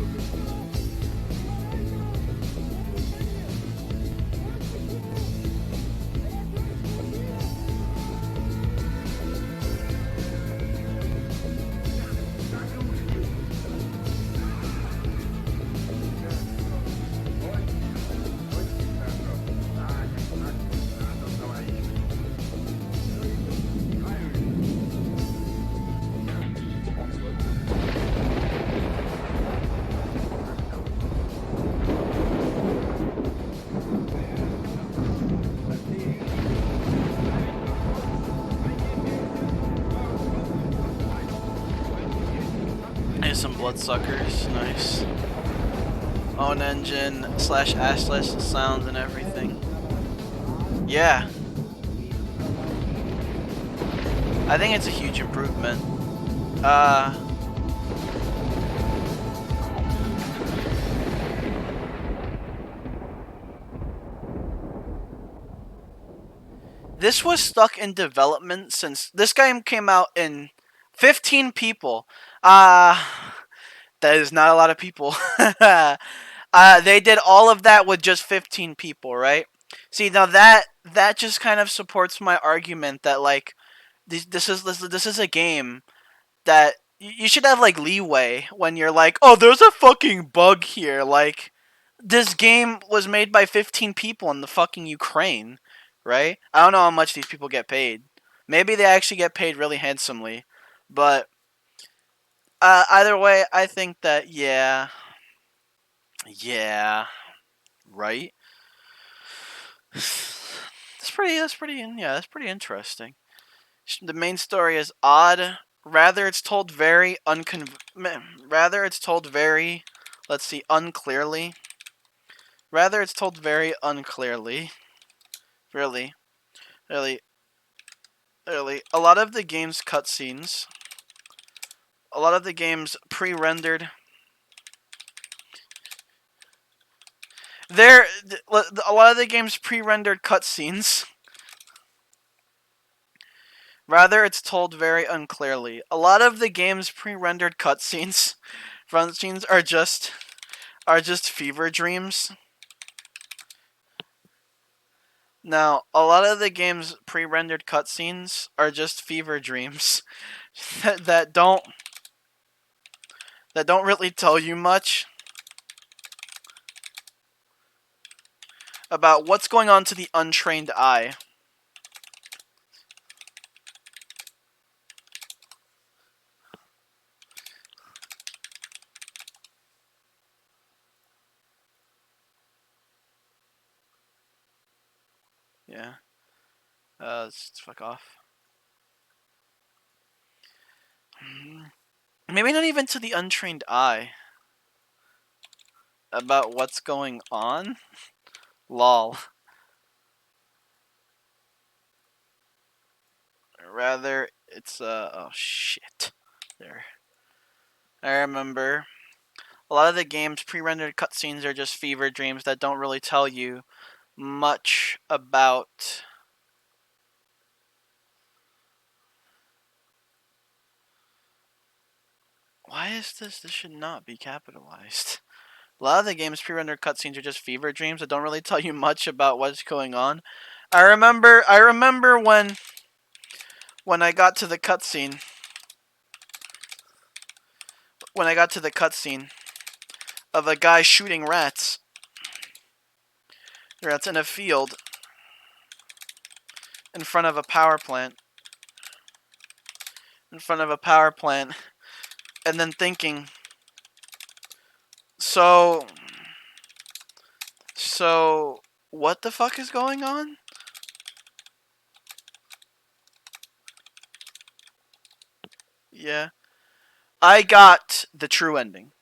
There's some bloodsuckers, nice. Own engine / ashless sounds and everything. Yeah. I think it's a huge improvement. This was stuck in development since this game came out in 15 people. That is not a lot of people. They did all of that with just 15 people, right? See, now that just kind of supports my argument that like this is a game that you should have like leeway when you're like, oh, there's a fucking bug here. Like, this game was made by 15 people in the fucking Ukraine, right? I don't know how much these people get paid. Maybe they actually get paid really handsomely, but either way, I think that yeah, right. That's pretty interesting. The main story is odd. Rather, it's told very Rather, it's told very, let's see, unclearly. Rather, it's told very unclearly. Really, really, really. A lot of the game's pre-rendered. A lot of the game's pre-rendered cutscenes. Rather, it's told very unclearly. A lot of the game's pre-rendered cutscenes, front scenes are just fever dreams. Now, a lot of the game's pre-rendered cutscenes are just fever dreams that don't really tell you much about what's going on to the untrained eye. Yeah. Let's fuck off. Maybe not even to the untrained eye. About what's going on? Lol. Rather, it's oh shit. There. I remember. A lot of the game's pre-rendered cutscenes are just fever dreams that don't really tell you much about... Why is this? This should not be capitalized. A lot of the game's pre-rendered cutscenes are just fever dreams that don't really tell you much about what's going on. I remember when I got to the cutscene. When I got to the cutscene of a guy shooting rats. Rats in a field in front of a power plant. In front of a power plant. And then thinking, so what the fuck is going on? Yeah. I got the true ending.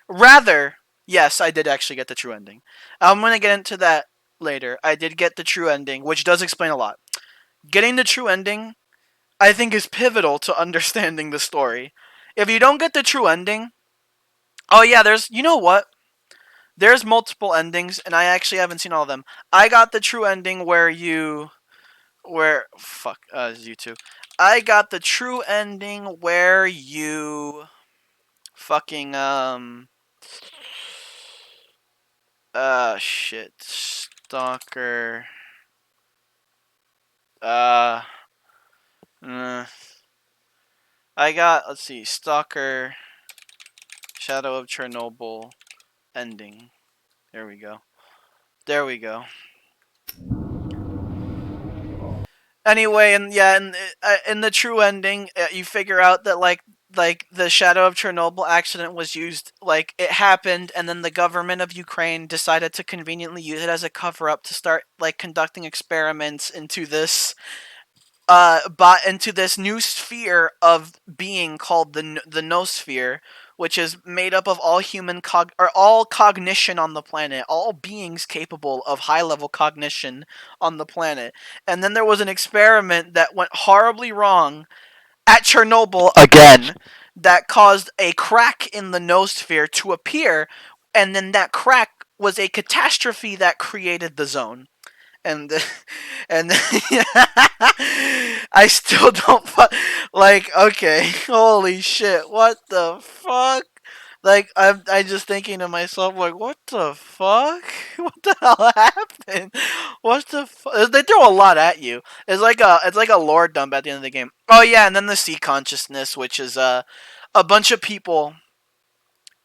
Rather, yes, I did actually get the true ending. I'm going to get into that later. I did get the true ending, which does explain a lot. Getting the true ending, I think, is pivotal to understanding the story. If you don't get the true ending... Oh, yeah, there's... You know what? There's multiple endings, and I actually haven't seen all of them. I got the true ending where you... Fuck, you two. I got the true ending where you... Fucking, shit. Stalker... I got, let's see, Stalker... Shadow of Chernobyl ending. There we go. There we go. Anyway, and yeah, in the true ending, you figure out that like the Shadow of Chernobyl accident was used, like it happened, and then the government of Ukraine decided to conveniently use it as a cover-up to start like conducting experiments into this into this new sphere of being called the Noosphere, which is made up of all all cognition on the planet, all beings capable of high-level cognition on the planet. And then there was an experiment that went horribly wrong at Chernobyl again that caused a crack in the Noosphere to appear, and then that crack was a catastrophe that created the zone. And I still don't like, okay, holy shit, what the fuck? Like, I'm just thinking to myself, like, what the fuck? What the hell happened? What the fuck? They throw a lot at you. It's like a lore dump at the end of the game. Oh yeah, and then the sea consciousness, which is a bunch of people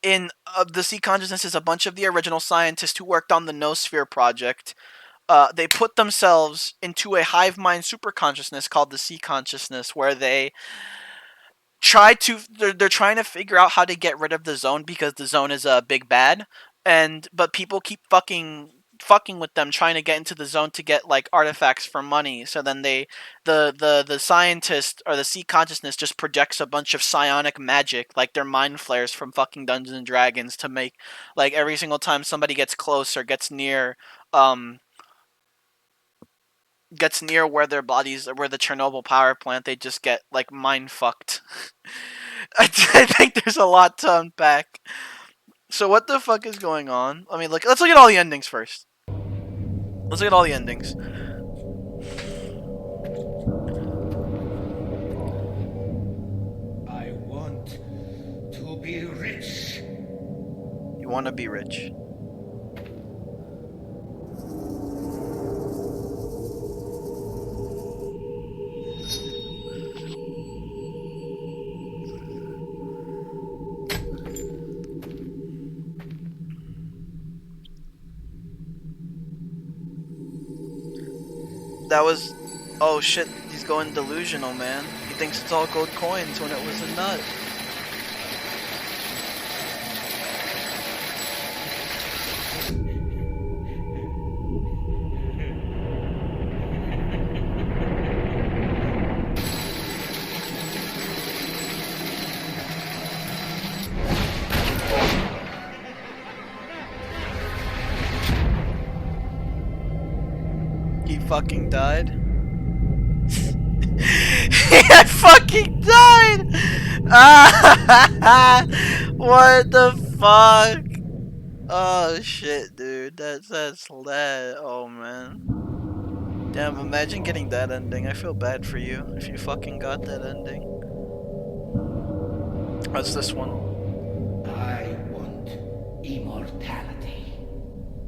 in the sea consciousness is a bunch of the original scientists who worked on the Noosphere project. They put themselves into a hive mind superconsciousness called the sea consciousness, where they they're trying to figure out how to get rid of the zone because the zone is a big bad, but people keep fucking with them, trying to get into the zone to get like artifacts for money. So then the scientist or the sea consciousness just projects a bunch of psionic magic, like their mind flares from fucking Dungeons and Dragons, to make like every single time somebody gets close or gets near where their bodies, where the Chernobyl power plant, they just get like mind fucked. I think there's a lot to unpack. So what the fuck is going on? I mean, let's look at all the endings first. Let's look at all the endings. I want to be rich. You want to be rich. That was... Oh shit, he's going delusional, man. He thinks it's all gold coins when it was a nut. He fucking died. He fucking died! What the fuck? Oh shit, dude. That's that. Oh man. Damn, imagine getting that ending. I feel bad for you if you fucking got that ending. What's this one? I want immortality.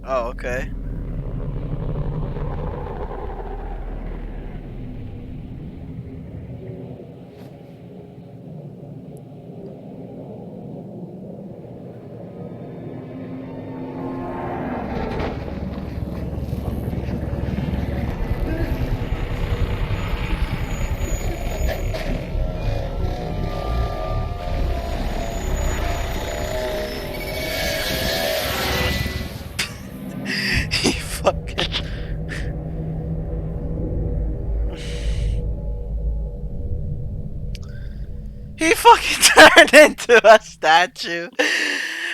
Oh, okay. He fucking. He fucking turned into a statue.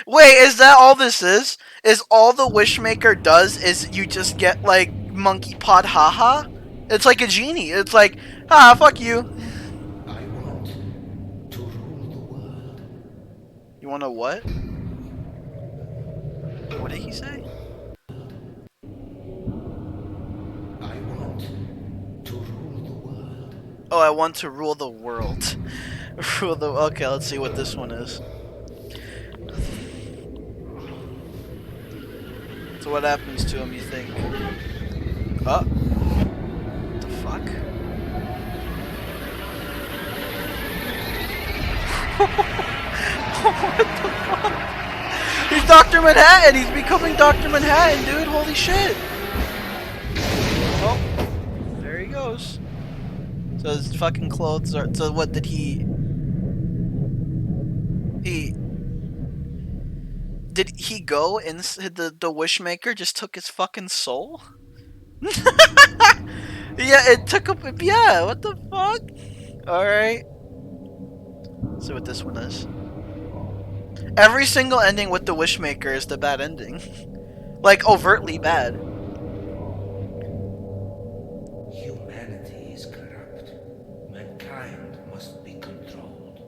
Wait, is that all this is? Is all the Wishmaker does is you just get like monkey pod haha? It's like a genie. It's like, fuck you. I want to rule the world. You wanna what? What did he say? I want to rule the world. Oh, I want to rule the world. Rule the. Okay, let's see what this one is. So what happens to him? You think? Oh, what the fuck? What the fuck? He's Dr. Manhattan. He's becoming Dr. Manhattan, dude. Holy shit. Oh, there he goes. So his fucking clothes are. So what did he? Did he go and the Wishmaker just took his fucking soul? Yeah, it took him. Yeah, what the fuck? Alright. See what this one is. Every single ending with the Wishmaker is the bad ending. Like, overtly bad. Humanity is corrupt. Mankind must be controlled.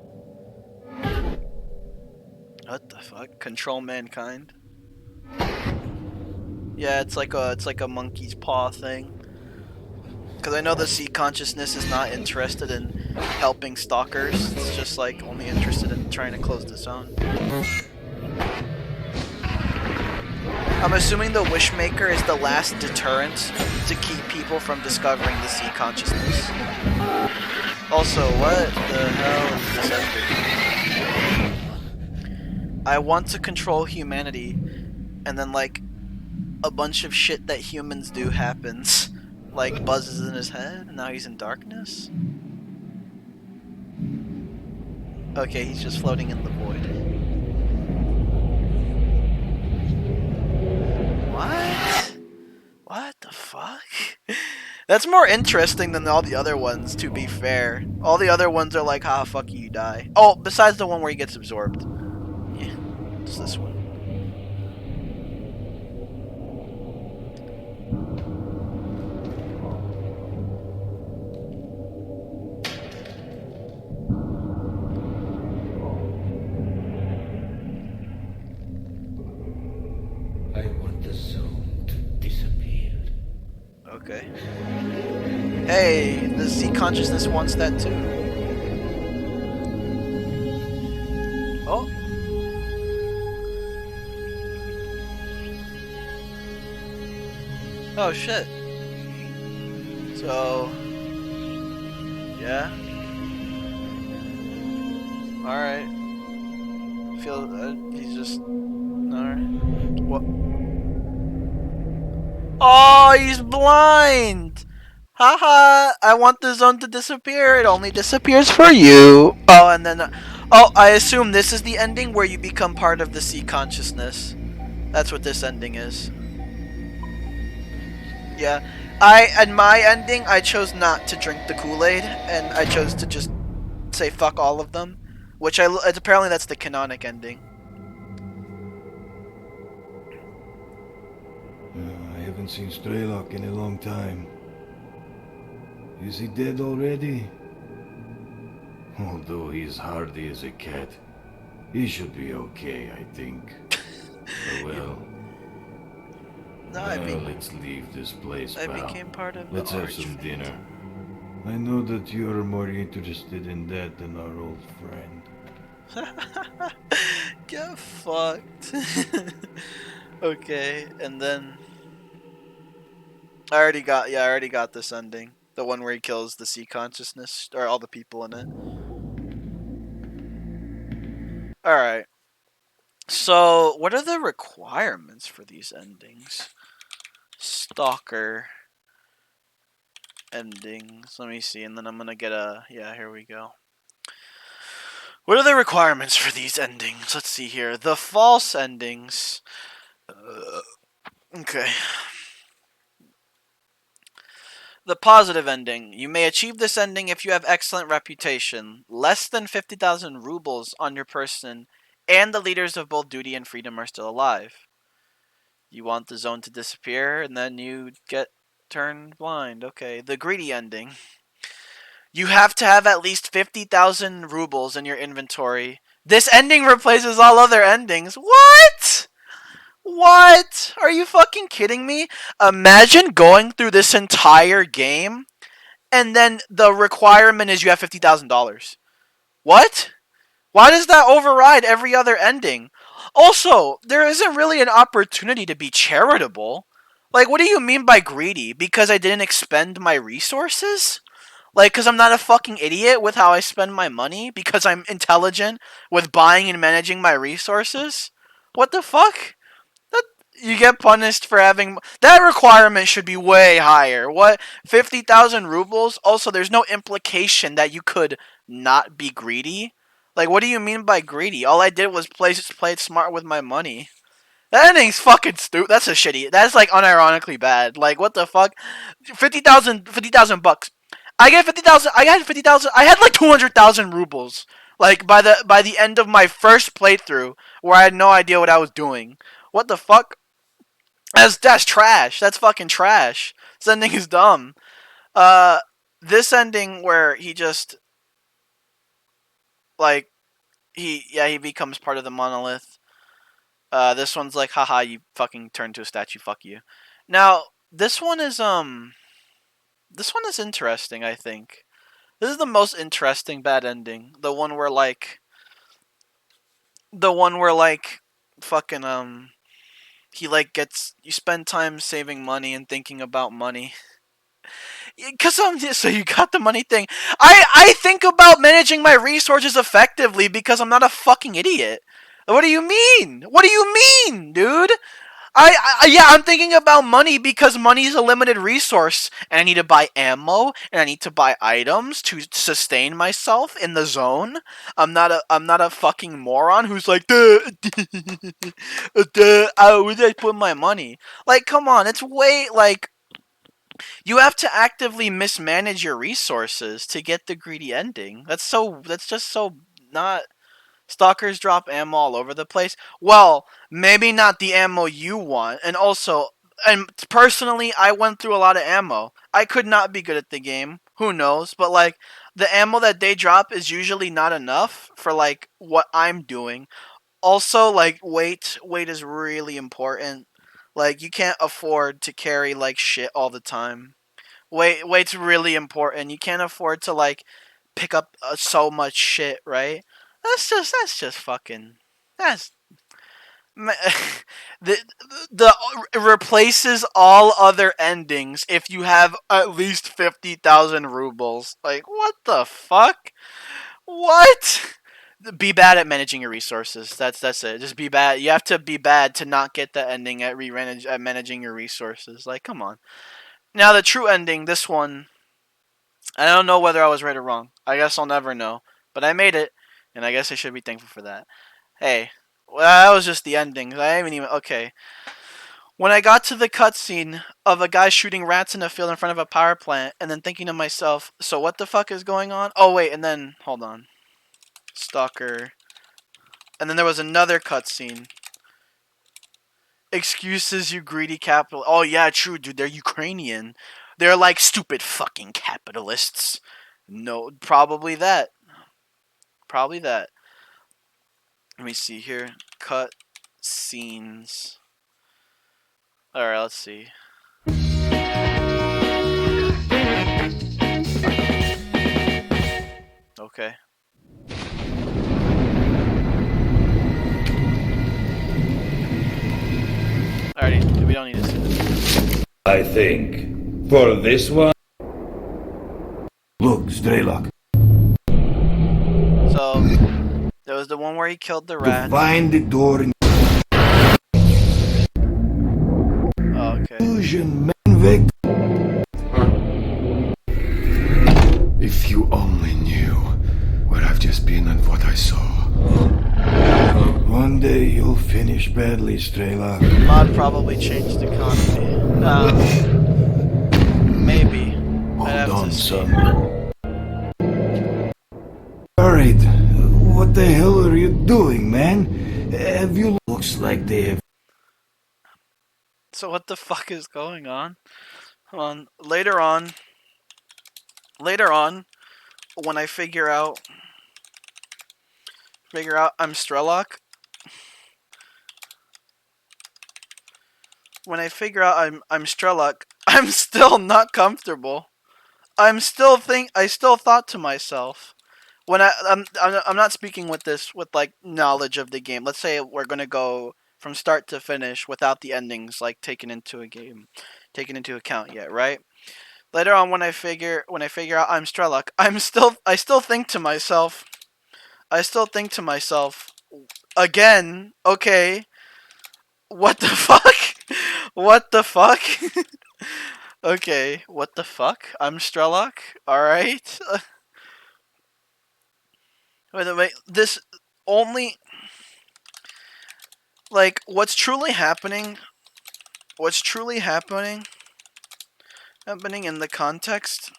What the fuck? Control mankind. Yeah, it's like a monkey's paw thing. Because I know the sea consciousness is not interested in helping stalkers. It's just like only interested in trying to close the zone. I'm assuming the Wishmaker is the last deterrent to keep people from discovering the sea consciousness. Also, what the hell is this ending? I want to control humanity, and then like a bunch of shit that humans do happens. Like buzzes in his head, and now he's in darkness. Okay, he's just floating in the void. What? What the fuck? That's more interesting than all the other ones, to be fair. All the other ones are like, fuck you, die. Oh, besides the one where he gets absorbed. Yeah, it's this one. I want the zone to disappear. Okay. Hey, the sea consciousness wants that too. Oh. Oh shit. So. Yeah. Alright. He's just. Alright. What? Oh, he's blind! Haha, I want the zone to disappear. It only disappears for you. Oh, and then. Oh, I assume this is the ending where you become part of the sea consciousness. That's what this ending is. Yeah. In my ending, I chose not to drink the Kool-Aid, and I chose to just say fuck all of them. Which apparently that's the canonic ending. I haven't seen Strelok in a long time. Is he dead already? Although he's hardy as a cat. He should be okay, I think. Well, No, let's leave this place, I pal. became part of the Let's have Arch some dinner. Phantom. I know that you're more interested in that than our old friend. Get fucked. Okay, and then I already got this ending. The one where he kills the sea consciousness or all the people in it. All right. So, what are the requirements for these endings? Stalker endings. Let me see, and then I'm gonna get a yeah. Here we go. What are the requirements for these endings? Let's see here. The false endings. Okay. The positive ending. You may achieve this ending if you have excellent reputation, less than 50,000 rubles on your person, and the leaders of both duty and freedom are still alive. You want the zone to disappear, and then you get turned blind. Okay. The greedy ending. You have to have at least 50,000 rubles in your inventory. This ending replaces all other endings. What? What? Are you fucking kidding me? Imagine going through this entire game and then the requirement is you have $50,000. What? Why does that override every other ending? Also, there isn't really an opportunity to be charitable. Like, what do you mean by greedy? Because I didn't expend my resources? Like, because I'm not a fucking idiot with how I spend my money? Because I'm intelligent with buying and managing my resources? What the fuck? That you get punished for having that requirement should be way higher. What 50,000 rubles? Also, there's no implication that you could not be greedy. Like, what do you mean by greedy? All I did was play it smart with my money. That ending's fucking stupid. That's a shitty. That's like unironically bad. Like, what the fuck? 50,000 bucks. I get 50,000. I had 50,000. I had like 200,000 rubles. Like by the end of my first playthrough, where I had no idea what I was doing. What the fuck? That's trash. That's fucking trash. This ending is dumb. Uh, this ending where he just like he becomes part of the monolith. This one's like, haha, you fucking turned to a statue. Fuck you. Now this one is interesting. I think this is the most interesting bad ending. The one where like fucking he like gets you spend time saving money and thinking about money. Cause so you got the money thing. I think about managing my resources effectively because I'm not a fucking idiot. What do you mean? What do you mean, dude? Yeah, I'm thinking about money because money is a limited resource, and I need to buy ammo and I need to buy items to sustain myself in the zone. I'm not a fucking moron who's like, duh, where did I put my money? Like, come on, it's way like you have to actively mismanage your resources to get the greedy ending. That's just so not. Stalkers drop ammo all over the place. Well, maybe not the ammo you want. And personally, I went through a lot of ammo. I could not be good at the game. Who knows? But like the ammo that they drop is usually not enough for like what I'm doing. Also, like weight is really important. Like you can't afford to carry like shit all the time. Weight's really important. You can't afford to like pick up so much shit, right? That's just fucking that's the the replaces all other endings if you have at least 50,000 rubles. Like what the fuck? What? Be bad at managing your resources. That's it. Just be bad. You have to be bad to not get the ending at at managing your resources. Like come on. Now the true ending, this one, I don't know whether I was right or wrong. I guess I'll never know. But I made it, and I guess I should be thankful for that. Hey, well, that was just the ending. I haven't even. Okay. When I got to the cutscene of a guy shooting rats in a field in front of a power plant, and then thinking to myself, so what the fuck is going on? Oh, wait, and then. Hold on. Stalker. And then there was another cutscene. Excuses, you greedy capital. Oh, yeah, true, dude. They're Ukrainian. They're like stupid fucking capitalists. No, probably that. Probably that. Let me see here. Cut scenes. Alright, let's see. Okay. Alrighty, we don't need to see this. I think for this one. Look, S.T.A.L.K.E.R. So, there was the one where he killed the To rats. find the door in Oh, okay. illusion, man, Vic. If you only knew where I've just been and what I saw. One day you'll finish badly, S.T.A.L.K.E.R. Mod probably changed the economy. Maybe. I'd have Hold on, to see. son. Alright, what the hell are you doing, man? Have you... Looks like they have... So what the fuck is going on? Hold on. Later on, when I figure out I'm S.T.A.L.K.E.R. When I figure out I'm S.T.A.L.K.E.R., I'm still not comfortable. I still thought to myself when I'm not speaking with like knowledge of the game. Let's say we're gonna go from start to finish without the endings like taken into account yet, right? Later on when I figure out I'm S.T.A.L.K.E.R., I still think to myself again, okay, what the fuck? What the fuck? Okay, what the fuck? I'm S.T.A.L.K.E.R. Alright. Wait, this only... Like, what's truly happening in the context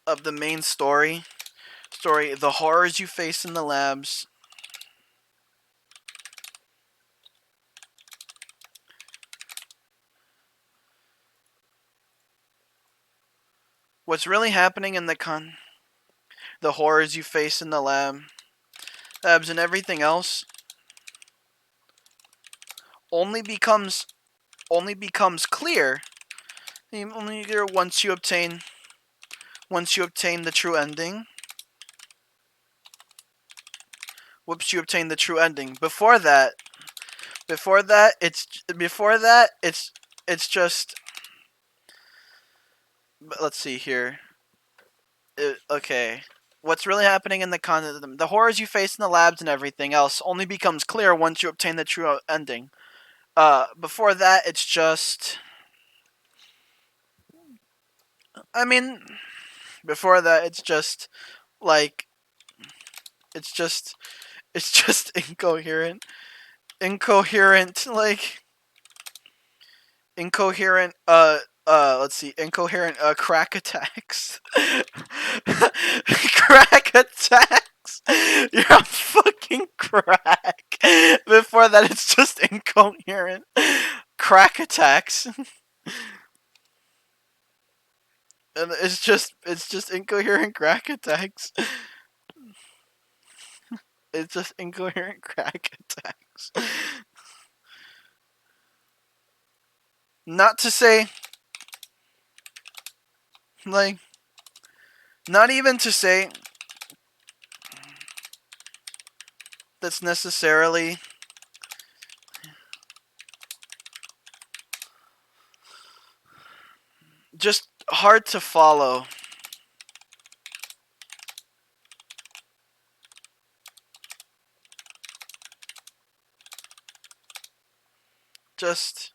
of the main story, the horrors you face in the labs, what's really happening in the horrors you face in the labs and everything else only becomes clear once you obtain the true ending. You obtain the true ending. Before that, it's just... Let's see here. Okay. What's really happening in the horrors you face in the labs and everything else only becomes clear once you obtain the true ending. Before that, it's just... I mean, before that, it's just like it's just incoherent, like incoherent. Let's see, incoherent. Crack attacks. Crack attacks. You're on fucking crack. Before that, it's just incoherent. Crack attacks. And it's just incoherent crack attacks. It's just incoherent crack attacks. Not to say, like, not even to say that's necessarily just hard to follow. Just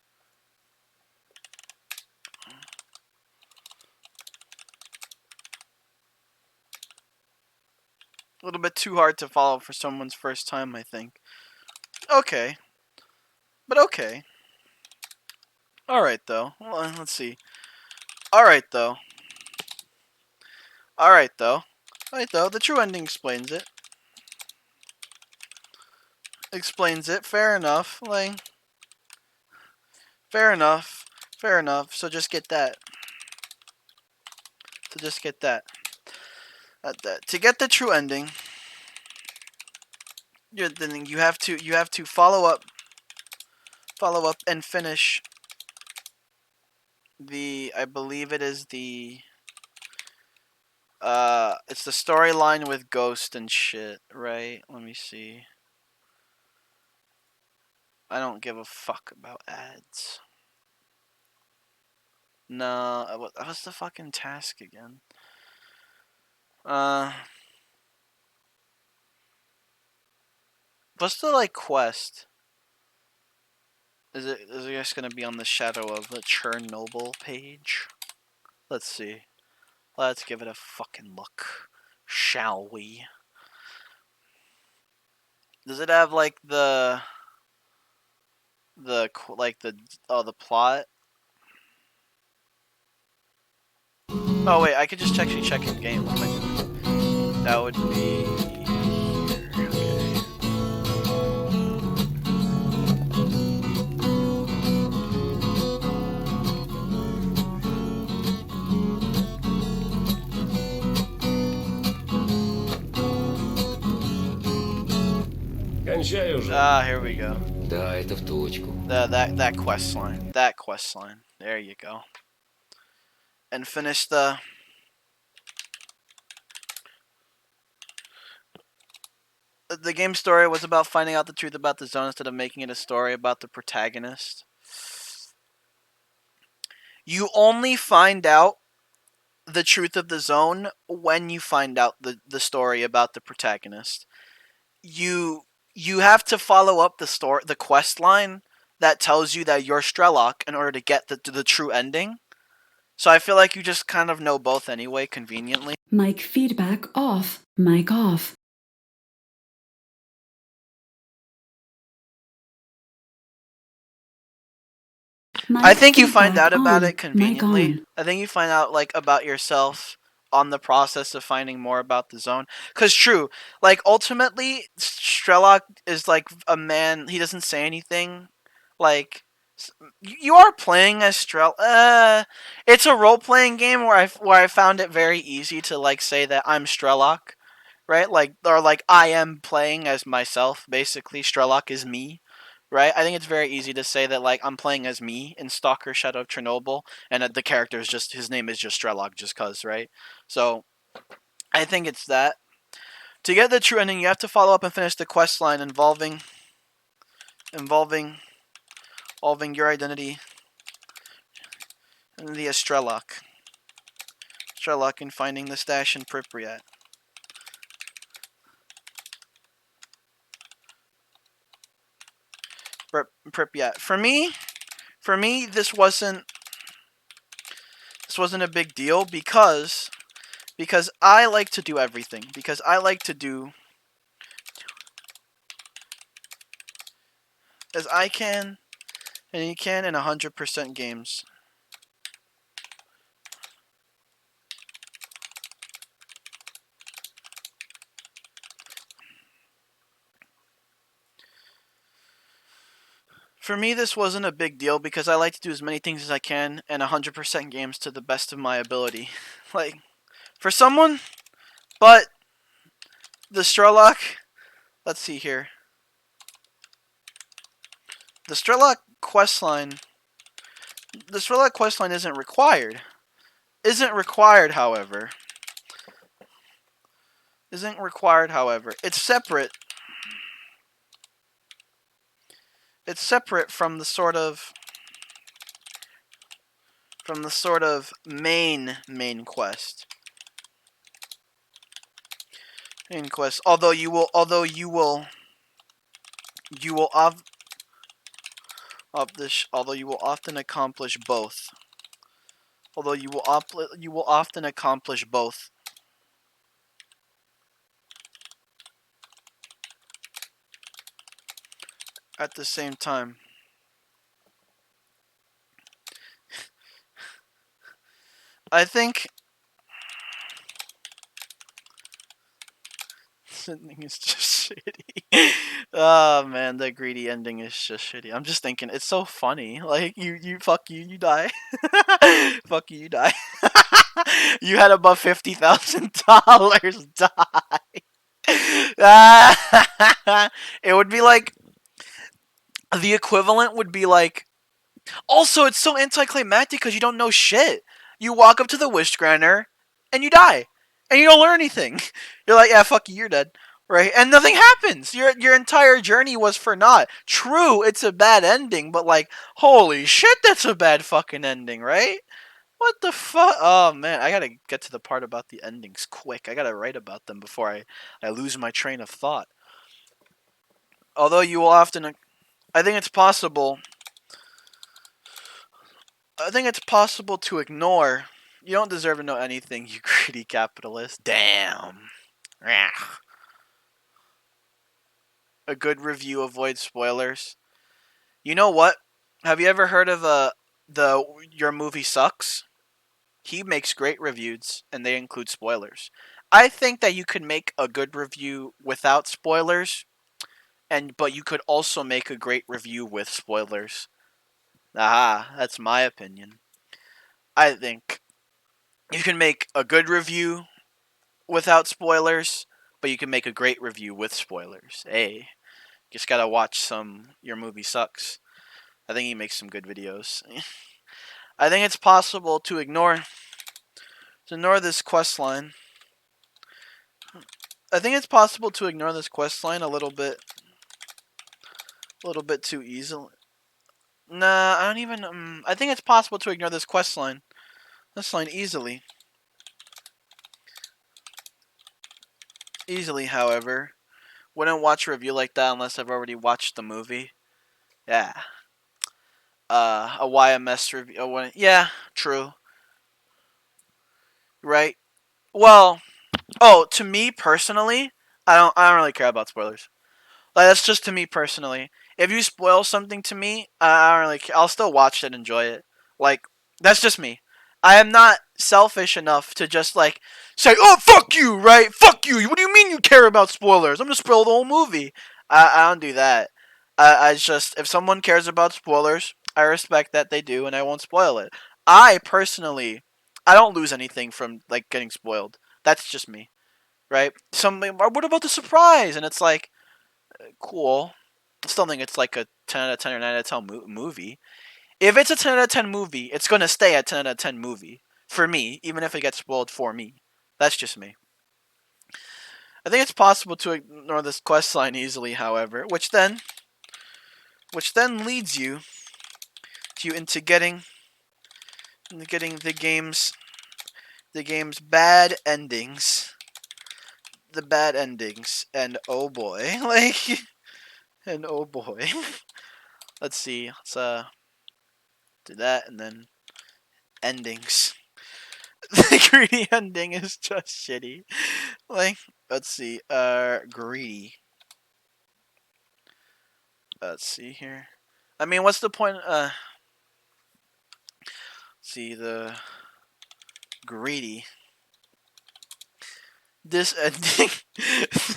a little bit too hard to follow for someone's first time, I think. Okay. But okay. Alright, though. Well, let's see. Alright, though. Alright, though. Alright, though. The true ending explains it. Fair enough. Like, fair enough. Fair enough. So just get that. To get the true ending, Then you have to follow up and finish the, I believe it is the it's the storyline with Ghost and shit, right? Let me see. I don't give a fuck about ads. No, what's the fucking task again? What's the like quest? Is it just gonna be on the Shadow of the Chernobyl page? Let's see. Let's give it a fucking look, shall we? Does it have like the plot? Oh wait, I could just actually check in game. That would be here. Okay. Кончай уже. Here we go. Да, это в точку. That quest line. That quest line. There you go. And finish the. The game story was about finding out the truth about the zone instead of making it a story about the protagonist. You only find out the truth of the zone when you find out the story about the protagonist. You have to follow up the quest line that tells you that you're S.T.A.L.K.E.R in order to get the true ending. So I feel like you just kind of know both anyway, conveniently. Mic feedback off. Mic off. I think you find feedback out about on. it conveniently. Mic on. I think you find out like about yourself on the process of finding more about the zone. Cause true, like ultimately, S.T.A.L.K.E.R is like a man. He doesn't say anything. Like you are playing as S.T.A.L.K.E.R. It's a role playing game where I found it very easy to like say that I'm S.T.A.L.K.E.R. Right? Like or like I am playing as myself. Basically, S.T.A.L.K.E.R is me. Right? I think it's very easy to say that like I'm playing as me in Stalker Shadow of Chernobyl, and the character is just his name is just S.T.A.L.K.E.R just cause, right? So I think it's that. To get the true ending, you have to follow up and finish the quest line involving your identity and the S.T.A.L.K.E.R. S.T.A.L.K.E.R in finding the stash in Pripyat. Pripyat. For me, this wasn't a big deal because I like to do everything. Because I like to do as I can and you can in 100% games. For me, this wasn't a big deal because I like to do as many things as I can in 100% games to the best of my ability. Like, for someone, but the S.T.A.L.K.E.R, let's see here. The S.T.A.L.K.E.R questline, isn't required. However. It's separate. It's separate from the sort of main quest. Although you will often accomplish both. At the same time. I think this ending is just shitty. Oh man, the greedy ending is just shitty. I'm just thinking, it's so funny. Like you die. Fuck you die. You had above $50,000 die. It would be like the equivalent would be like. Also, it's so anticlimactic because you don't know shit. You walk up to the wish granter and you die, and you don't learn anything. You're like, yeah, fuck you, you're dead, right? And nothing happens. Your entire journey was for naught. True, it's a bad ending, but like, holy shit, that's a bad fucking ending, right? What the fuck? Oh man, I gotta get to the part about the endings quick. I gotta write about them before I lose my train of thought. Although you will often, I think it's possible. I think it's possible to ignore. You don't deserve to know anything, you greedy capitalist. Damn. A good review avoids spoilers. You know what? Have you ever heard of the Your Movie Sucks? He makes great reviews, and they include spoilers. I think that you could make a good review without spoilers, but you could also make a great review with spoilers. Aha, that's my opinion. I think you can make a good review without spoilers, but you can make a great review with spoilers. Hey, just gotta watch some Your Movie Sucks. I think he makes some good videos. I think it's possible to ignore this quest line. I think it's possible to ignore this quest line a little bit too easily. Nah, I don't even. I think it's possible to ignore this quest line. This line easily. Easily, however. Wouldn't watch a review like that unless I've already watched the movie. Yeah. A YMS review. Yeah, true. Right. Well, to me personally, I don't really care about spoilers. Like, that's just to me personally. If you spoil something to me, I don't really care. I'll still watch it and enjoy it. Like, that's just me. I am not selfish enough to just, like, say, oh, fuck you, right? Fuck you. What do you mean you care about spoilers? I'm going to spoil the whole movie. I don't do that. I just, if someone cares about spoilers, I respect that they do, and I won't spoil it. I, personally, I don't lose anything from, like, getting spoiled. That's just me, right? What about the surprise? And it's like, cool. I still think it's like a 10 out of 10 or 9 out of 10 movie. If it's a 10 out of 10 movie, it's going to stay at 10 out of 10 movie. For me, even if it gets spoiled for me. That's just me. I think it's possible to ignore this quest line easily, however, which then leads you into getting the game's bad endings. The bad endings. And oh boy, like, and oh boy. Let's see. Let's do that, and then endings. The greedy ending is just shitty. Like, let's see. Greedy. Let's see here. I mean, what's the point? See the greedy. This ending.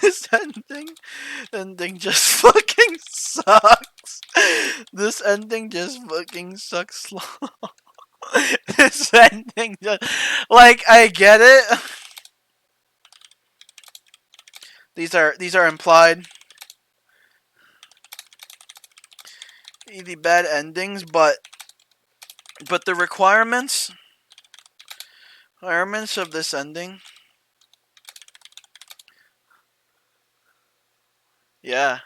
This ending just fucking sucks. This ending just fucking sucks. This ending just, like, I get it. These are implied. The bad endings, but the requirements of this ending. Yeah.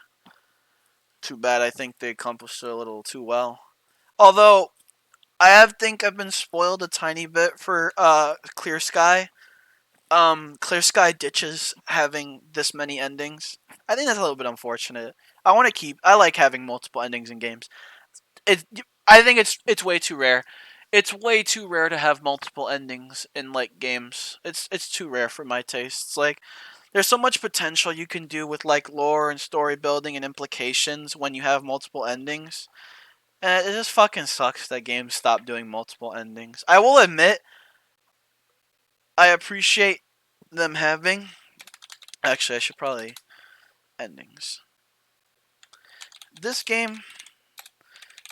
Too bad. I think they accomplished it a little too well. Although I've been spoiled a tiny bit for Clear Sky. Clear Sky ditches having this many endings. I think that's a little bit unfortunate. I like having multiple endings in games. I think it's way too rare. It's way too rare to have multiple endings in, like, games. It's too rare for my tastes. Like, there's so much potential you can do with, like, lore and story building and implications when you have multiple endings. And it just fucking sucks that games stop doing multiple endings. I will admit, I appreciate them having. Actually, I should probably endings. This game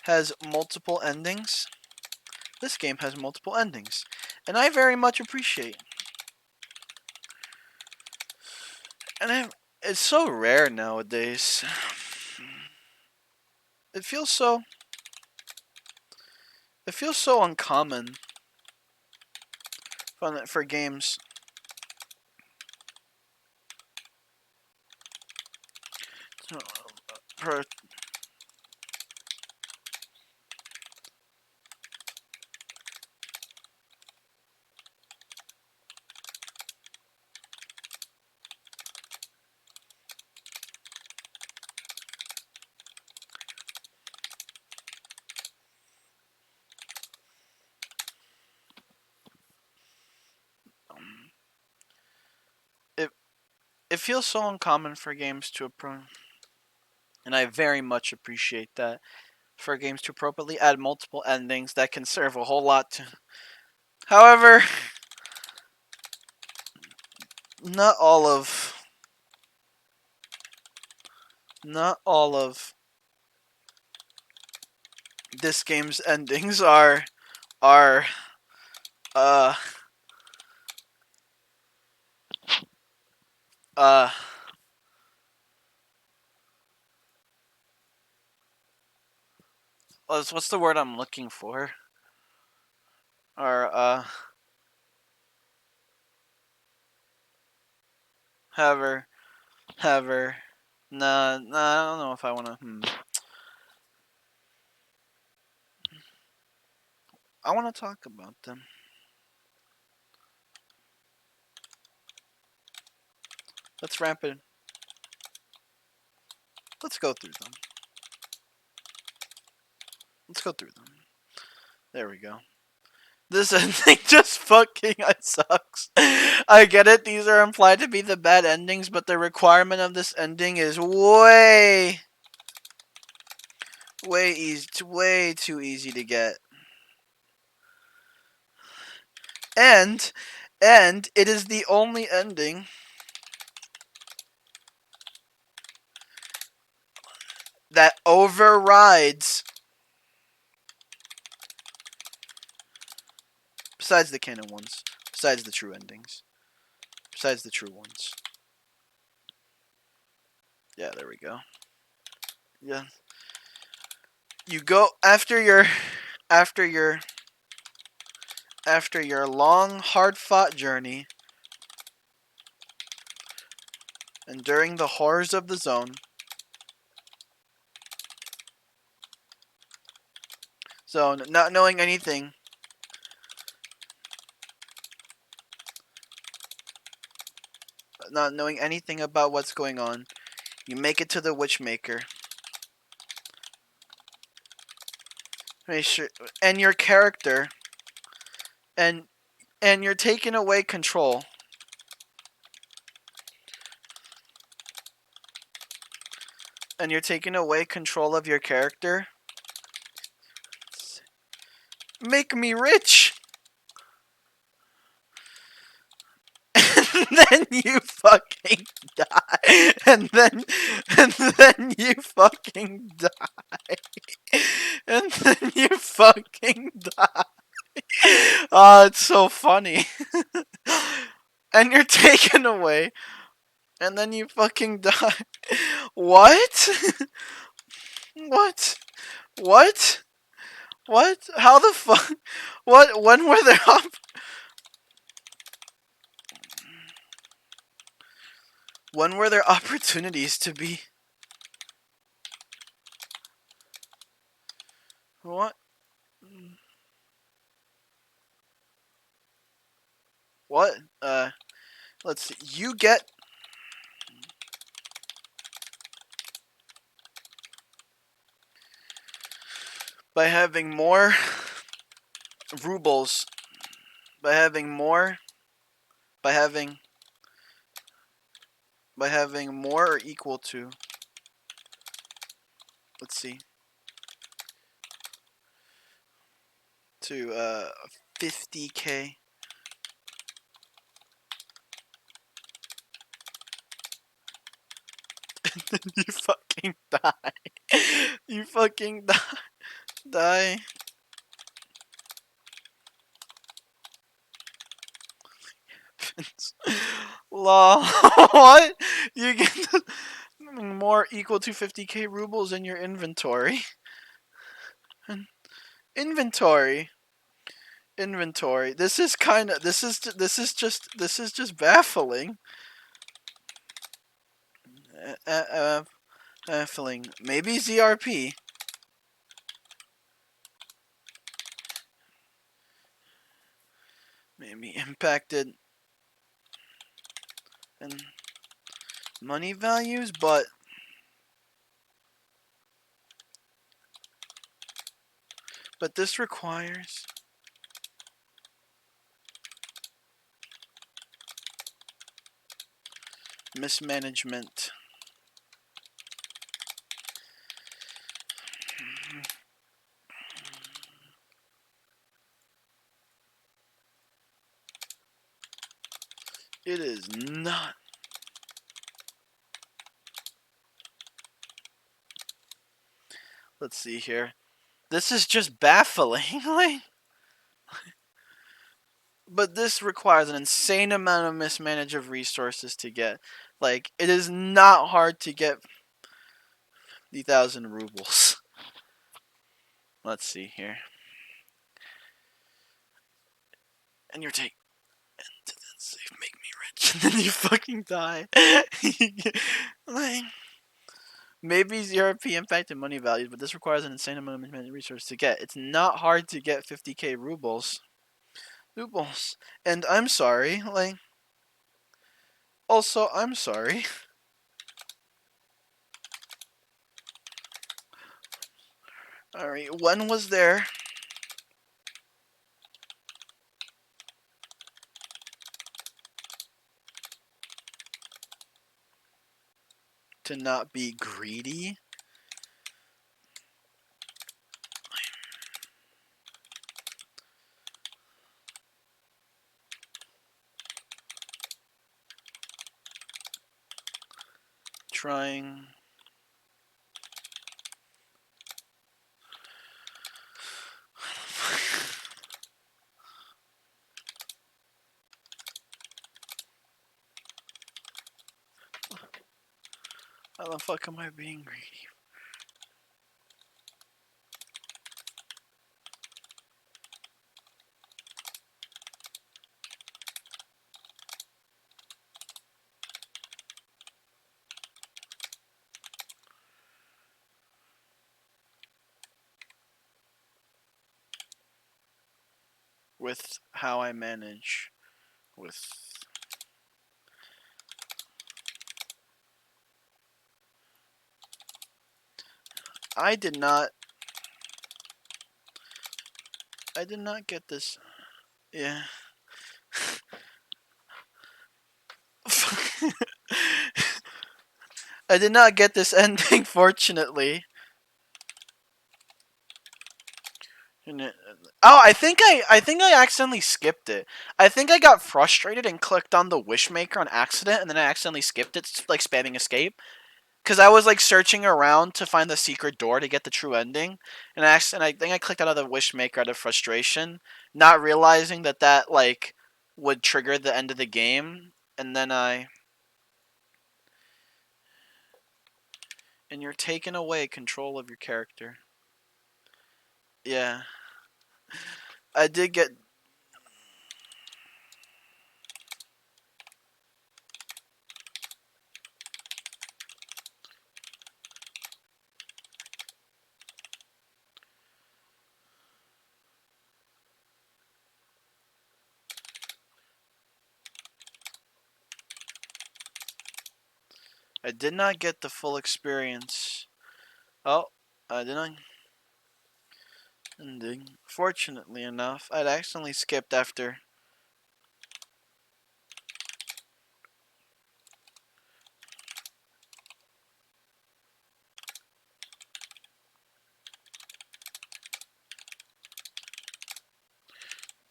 has multiple endings. This game has multiple endings, and I very much appreciate. And It's so rare nowadays. It feels so uncommon for games. For it it feels so uncommon for games to approach, and I very much appreciate that. For games to appropriately add multiple endings that can serve a whole lot to. However, not all of this game's endings are uh uh what's the word I'm looking for? Are however however nah, I don't know if I wanna I wanna talk about them. Let's ramp it. Let's go through them. Let's go through them. There we go. This ending just fucking sucks. I get it, these are implied to be the bad endings, but the requirement of this ending is way too easy to get. And it is the only ending that overrides, besides the canon ones, besides the true endings, besides the true ones. Yeah, there we go. Yeah. You go after your long, hard-fought journey, and during the horrors of the zone. So, not knowing anything about what's going on, you make it to the Witchmaker. And your character, and you're taking away control. And you're taking away control of your character. Make me rich! And then you fucking die. And then you fucking die. And then you fucking die. Oh, it's so funny. And you're taken away. And then you fucking die. What? What? What? What? How the fuck? What? When were there when were there opportunities to be? What? What? Let's see. You get by having more rubles, by having more or equal to, let's see, to 50k. And then you fucking die. You fucking die. Lol. What? You get more equal to 50k rubles in your inventory. Inventory. Inventory. This is just baffling. Baffling. Maybe ZRP. Maybe impacted and money values, but this requires mismanagement. It is not. Let's see here. This is just baffling. Like, but this requires an insane amount of mismanage of resources to get. Like, it is not hard to get 50,000 rubles. Let's see here. And you're taking. And then save, make me rich. And then you fucking die. Like, maybe ZRP impacted money values, but this requires an insane amount of mismanaged resources to get. It's not hard to get 50k rubles. Rubles. And I'm sorry. Like, also, I'm sorry. Alright, when was there to not be greedy? Trying. How the fuck am I being greedy? With how I manage with I did not get this. Yeah. I did not get this ending, fortunately. Oh, I think I accidentally skipped it. I think I got frustrated and clicked on the Wishmaker on accident, and then I accidentally skipped it, like spamming escape. Because I was like searching around to find the secret door to get the true ending, and I think I clicked out of the Wishmaker out of frustration, not realizing that like would trigger the end of the game, and then and you're taking away control of your character. Yeah, I did get. I did not get the full experience. Oh, I did not. Ending. Fortunately enough, I'd accidentally skipped after.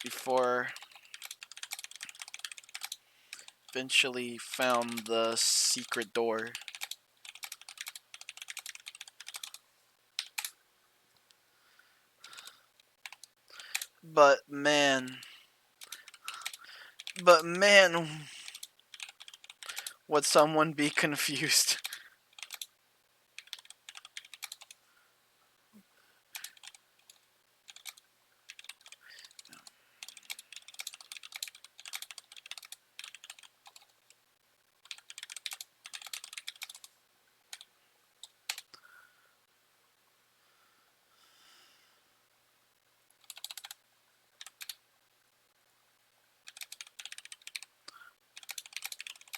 Before eventually found the secret door. But man, Would someone be confused?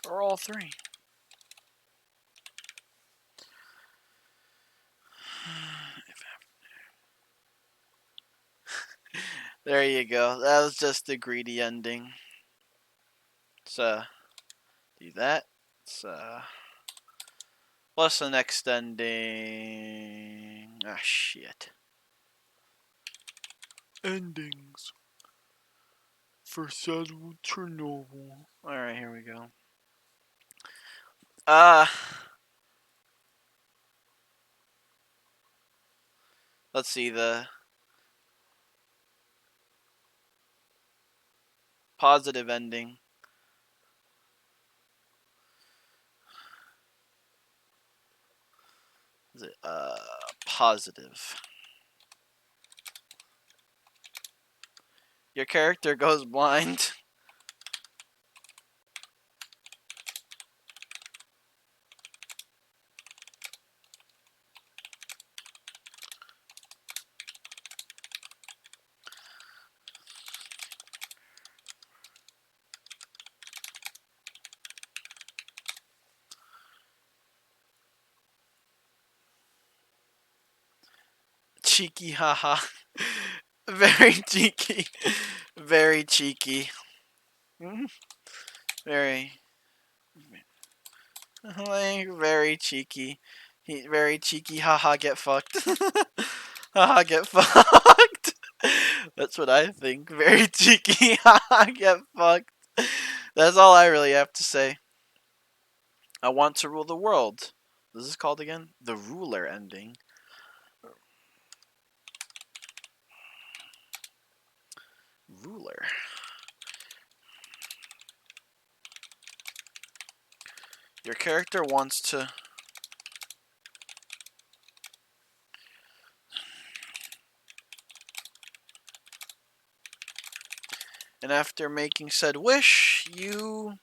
Or all three? There you go. That was just the greedy ending. So, do that. So, what's the next ending? Ah, shit. Endings for Chernobyl. Alright, here we go. Let's see, the positive ending. Is it, positive? Your character goes blind. Cheeky, haha. Very cheeky. Very cheeky. Very. Like, very cheeky. Very cheeky, haha, get fucked. Haha, get fucked. That's what I think. Very cheeky, haha, get fucked. That's all I really have to say. I want to rule the world. This is called again? The ruler ending. Ruler. Your character wants to... And after making said wish, you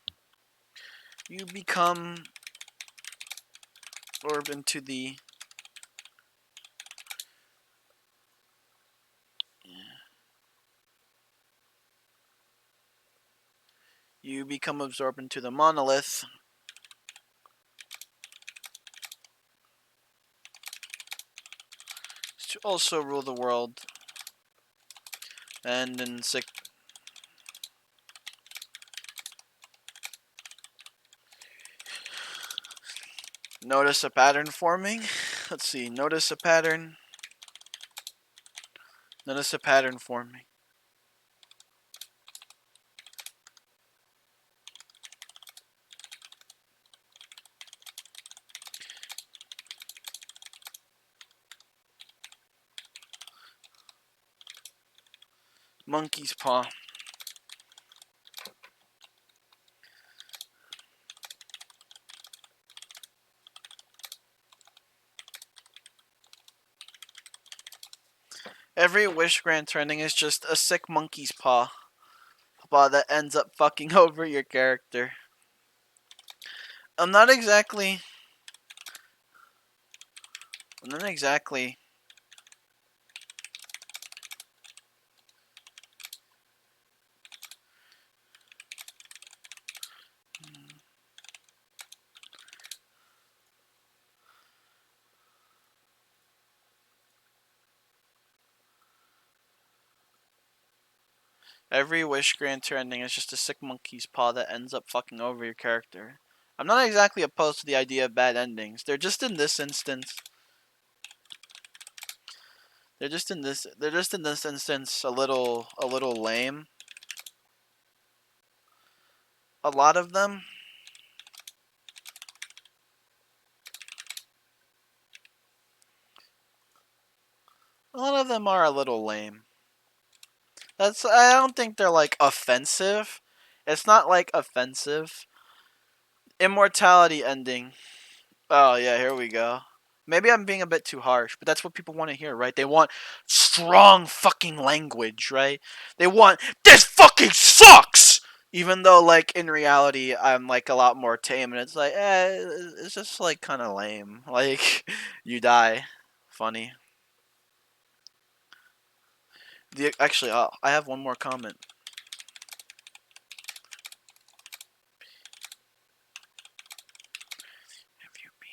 become absorbed into the... You become absorbed into the monolith. To also rule the world. And in sick... Notice a pattern forming. Let's see. Notice a pattern. Notice a pattern forming. Monkey's paw. Every wish grant ending is just a sick monkey's paw. Paw that ends up fucking over your character. I'm not exactly... Every wish granter ending is just a sick monkey's paw that ends up fucking over your character. I'm not exactly opposed to the idea of bad endings. They're just in this instance. They're just in this instance a little lame. A lot of them. A lot of them are a little lame. I don't think they're like offensive. It's not like offensive. Immortality ending. Oh yeah, here we go. Maybe I'm being a bit too harsh, but that's what people want to hear, right? They want strong fucking language, right? They want this fucking sucks. Even though, like, in reality, I'm like a lot more tame, and it's like, it's just like kind of lame. Like, you die, funny. Actually, I have one more comment. Have you been?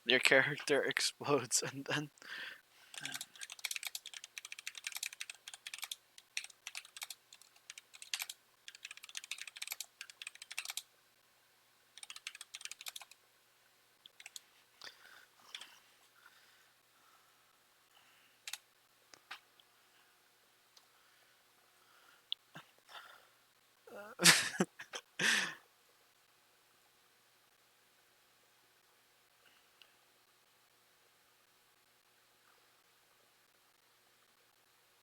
Your character explodes, and then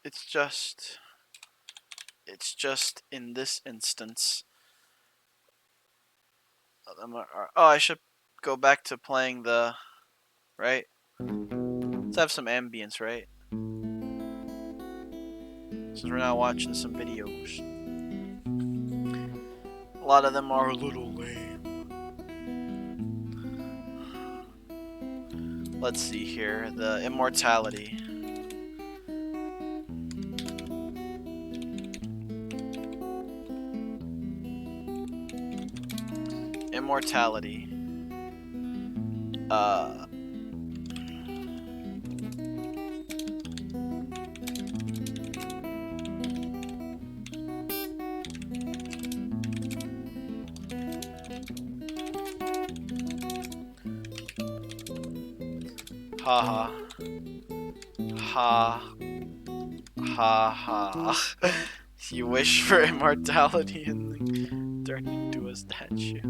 it's just in this instance. Oh, I should go back to playing the right. Let's have some ambience, right? Since we're now watching some videos. A lot of them are a little lame. Let's see here. The immortality. Immortality. Ha ha. Ha ha. You wish for immortality and then turn into a statue.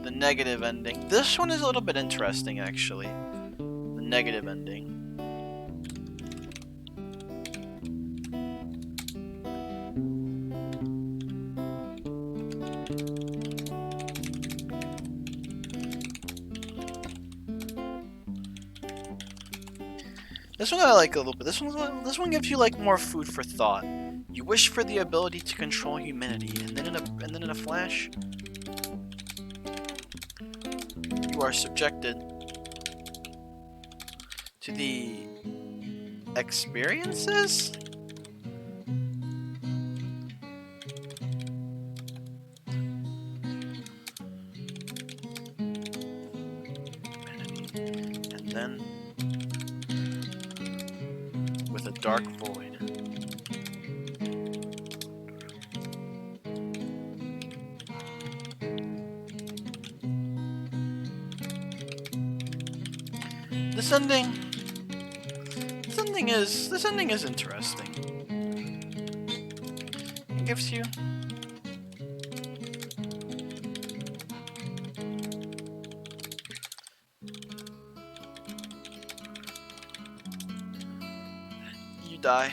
The negative ending. This one is a little bit interesting, actually. The negative ending. This one I like a little bit. This one gives you like more food for thought. You wish for the ability to control humanity, and then in a flash, you are subjected to the experiences? And then with a dark void. This ending is interesting. It gives you die.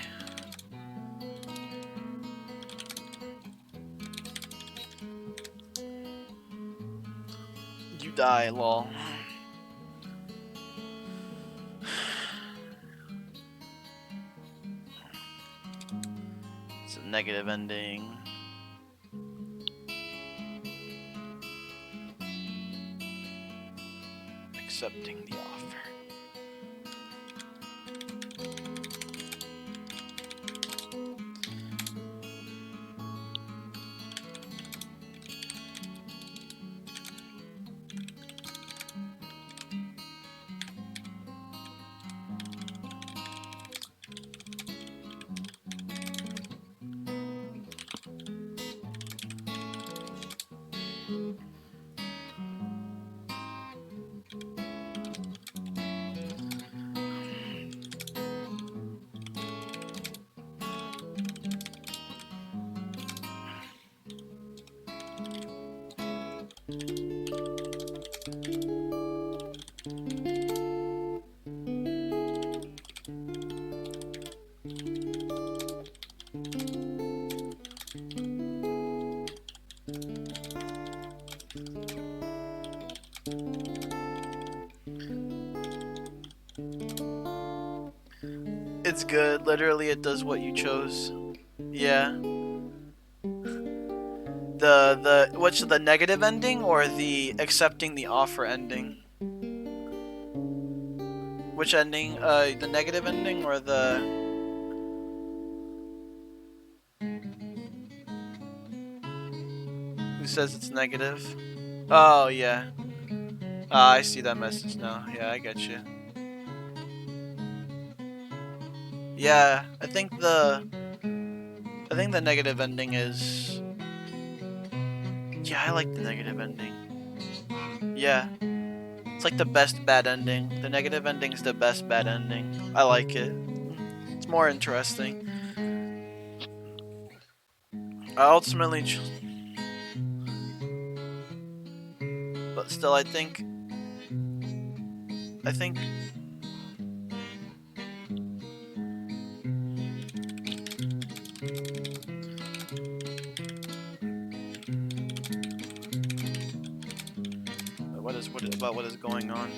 You die, lol. It's a negative ending. Accepting the offer. It's good. Literally, it does what you chose. Yeah. What's the negative ending or the accepting the offer ending? Which ending? The negative ending or the? Who says it's negative? Oh yeah. I see that message now. Yeah, I get you. Yeah, I think the negative ending is. Yeah, I like the negative ending. Yeah. It's like the best bad ending. The negative ending's the best bad ending. I like it. It's more interesting. I ultimately but still I think what is going on?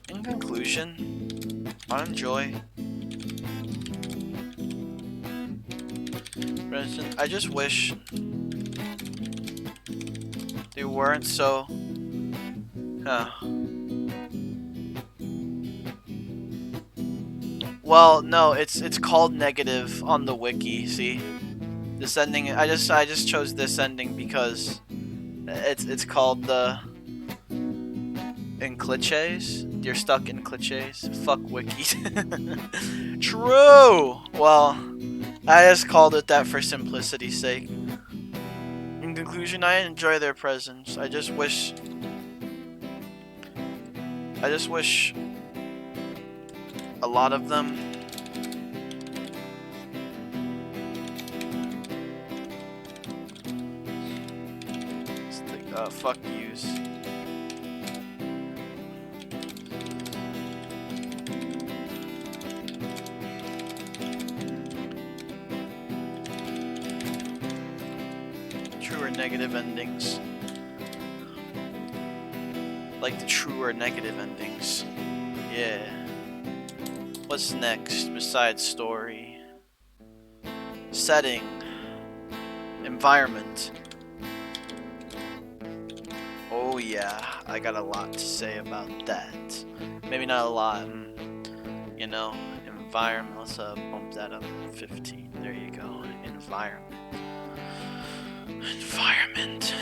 In conclusion, I enjoy. For instance, I just wish they weren't so. Well, no, it's called negative on the wiki. See, this ending. I just chose this ending because it's called the. In cliches? You're stuck in cliches? Fuck wiki. True! Well, I just called it that for simplicity's sake. In conclusion, I enjoy their presence. I just wish a lot of them fuck yous. True or negative endings. Like the true or negative endings. Yeah. What's next besides story? Setting. Environment. Oh yeah, I got a lot to say about that. Maybe not a lot, you know, environment. Let's bump that up to 15. There you go. Environment. Environment.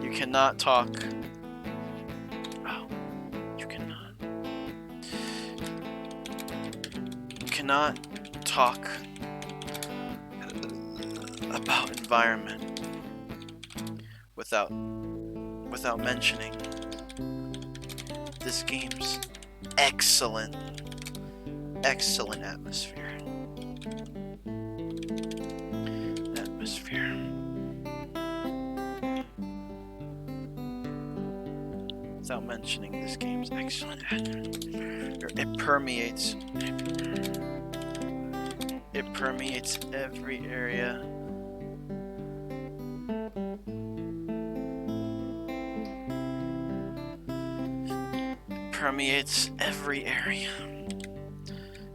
You cannot talk. Oh, you cannot. You cannot talk about environment without mentioning this game's excellent atmosphere. Without mentioning this game's excellent atmosphere. It permeates every area. Permeates every area.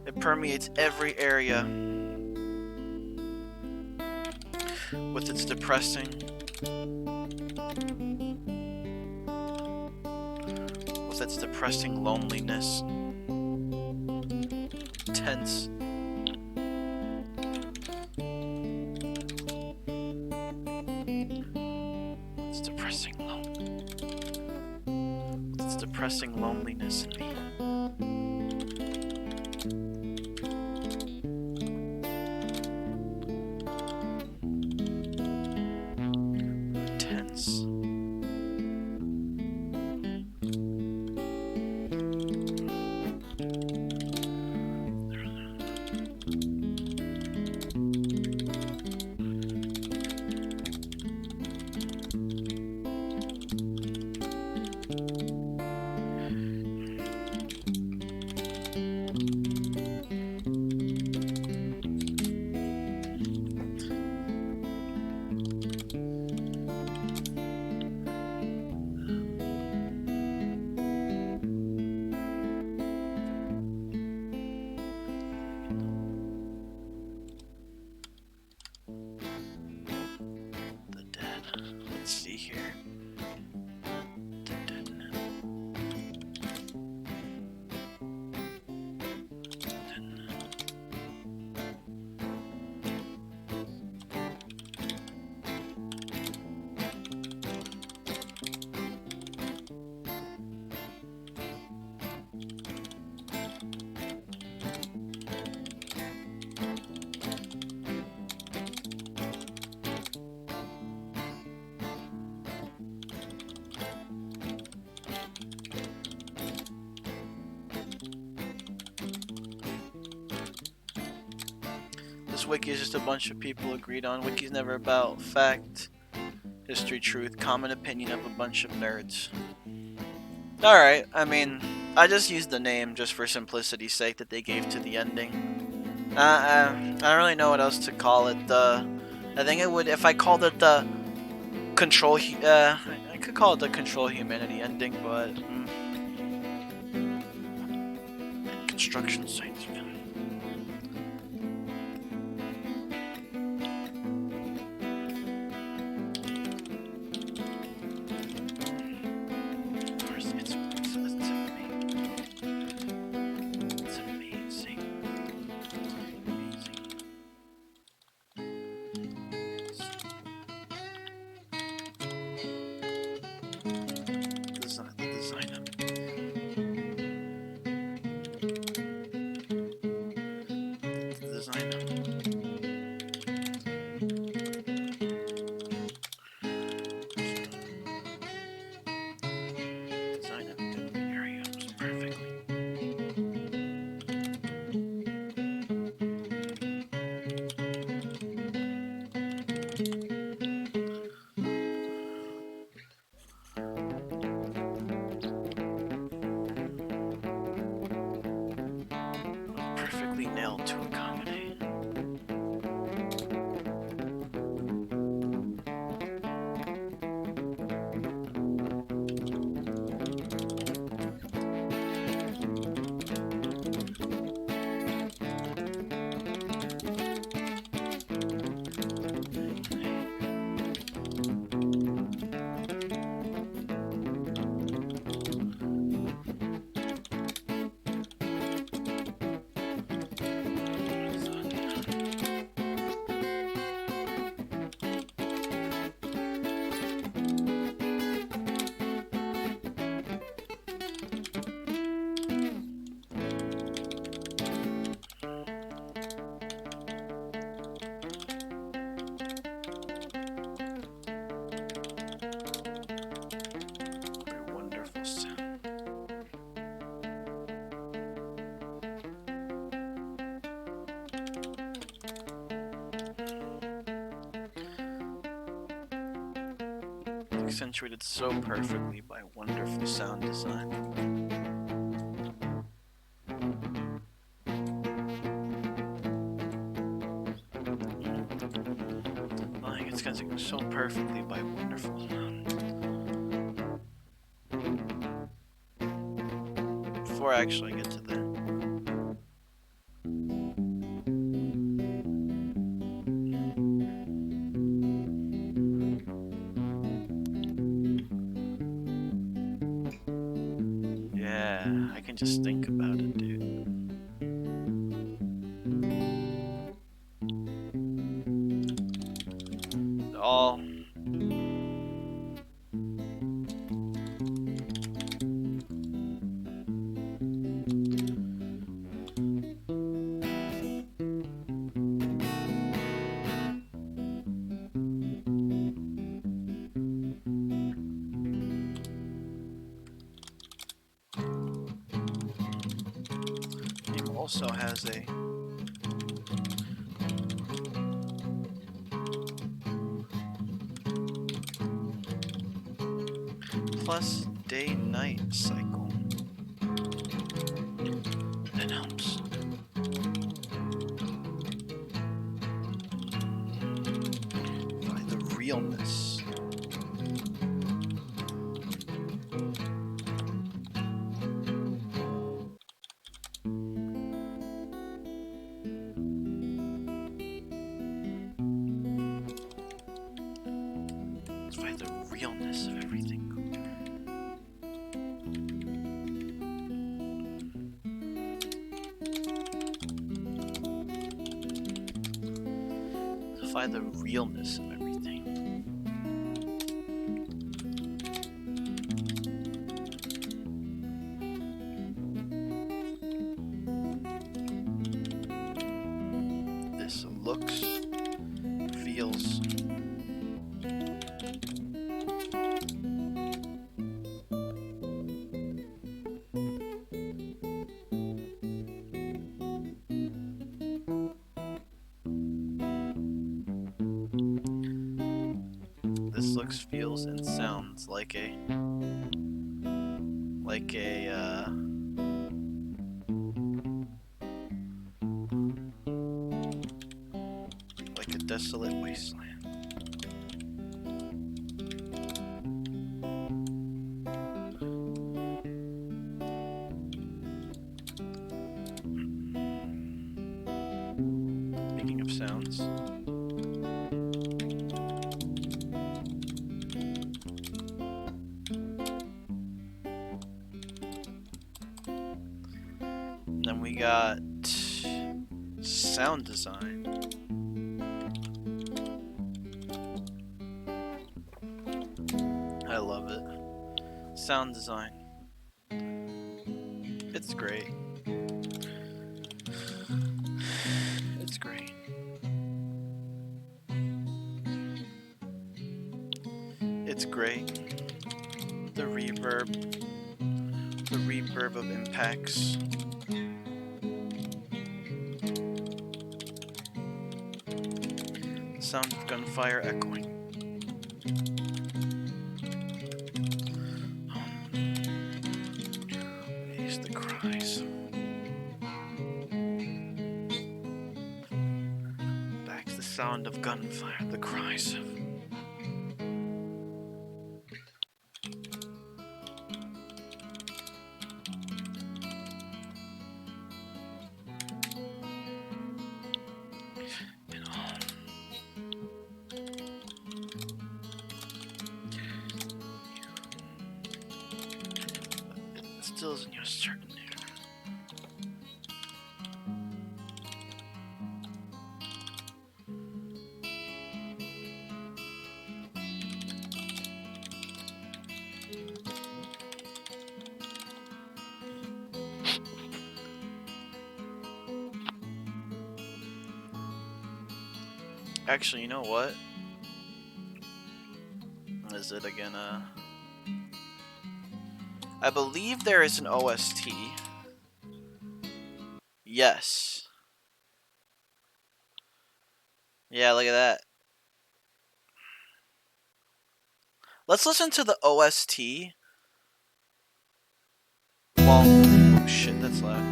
It permeates every area with its depressing loneliness. Tense. It's depressing loneliness in me. Tense. This wiki is just a bunch of people agreed on. Wiki's never about fact, history, truth, common opinion of a bunch of nerds. Alright, I mean, I just used the name just for simplicity's sake that they gave to the ending. I don't really know what else to call it. I think it would, if I called it the control, I could call it the control humanity ending, but construction sites. It's amazing. The design of it. The design of it. Design of the area was perfectly. Perfectly nailed to accommodate. Very wonderful sound. Accentuated so perfectly by wonderful sound design. Like it's accentuated so perfectly by wonderful sound. Before I actually get to that. Yeah, I can just think about it, dude. All game also has a plus day-night cycle. That helps. Find the realness. Find the realness of everything. Find the realness of everything. This looks, feels. looks, feels, and sounds like a desolate wasteland. Speaking of sounds. Then we got sound design. I love it. Sound design. It's great. It's great. It's great. The reverb of impacts. Sound of gunfire echoing. These the cries. Back to the sound of gunfire, the cries of. Still isn't your certain. Actually, you know what? Is it again? I believe there is an OST. Yes. Yeah, look at that. Let's listen to the OST. Well, oh shit, that's loud.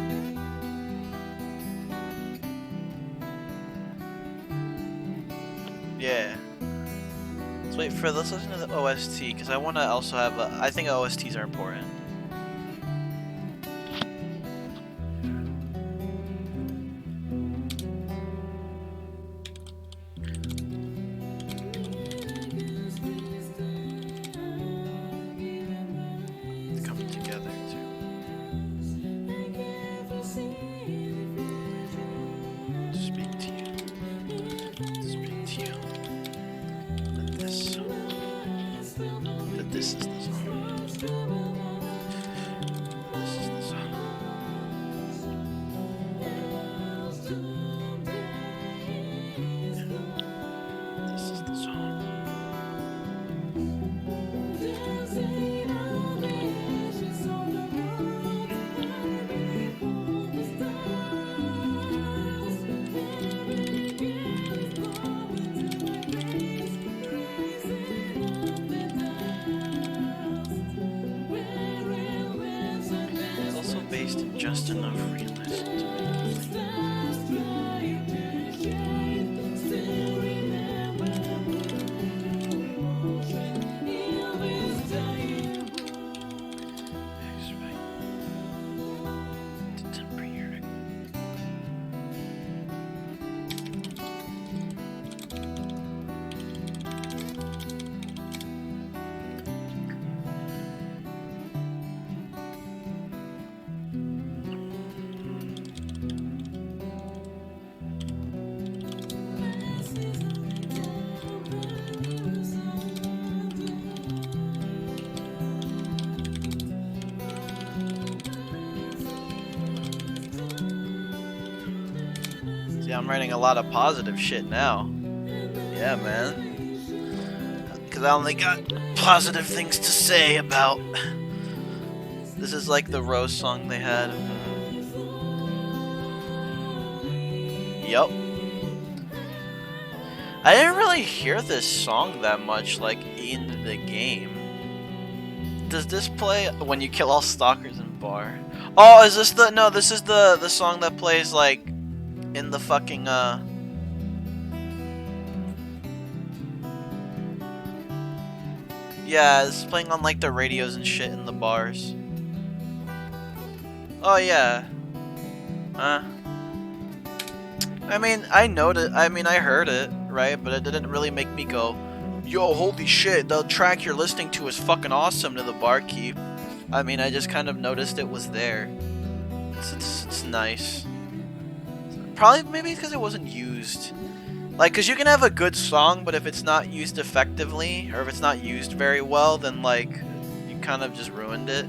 Yeah. Let's listen to the OST, because I want to also have I think OSTs are important. Coming together too. Speak to you. Speak to you. That this is the song. This is the song. This is the song. Based in just enough realism to See, I'm writing a lot of positive shit now. Yeah, man. Because I only got positive things to say about. This is like the Rose song they had. Yup. I didn't really hear this song that much, like, in the game. Does this play when you kill all stalkers in bar? Oh, is this the... No, this is the song that plays, like, in the fucking, Yeah, it's playing on, like, the radios and shit in the bars. Oh, yeah. I mean, I heard it, right? But it didn't really make me go, yo, holy shit, the track you're listening to is fucking awesome to the barkeep. I mean, I just kind of noticed it was there. It's nice. Probably, maybe because it wasn't used. Like, because you can have a good song, but if it's not used effectively, or if it's not used very well, then, like, you kind of just ruined it.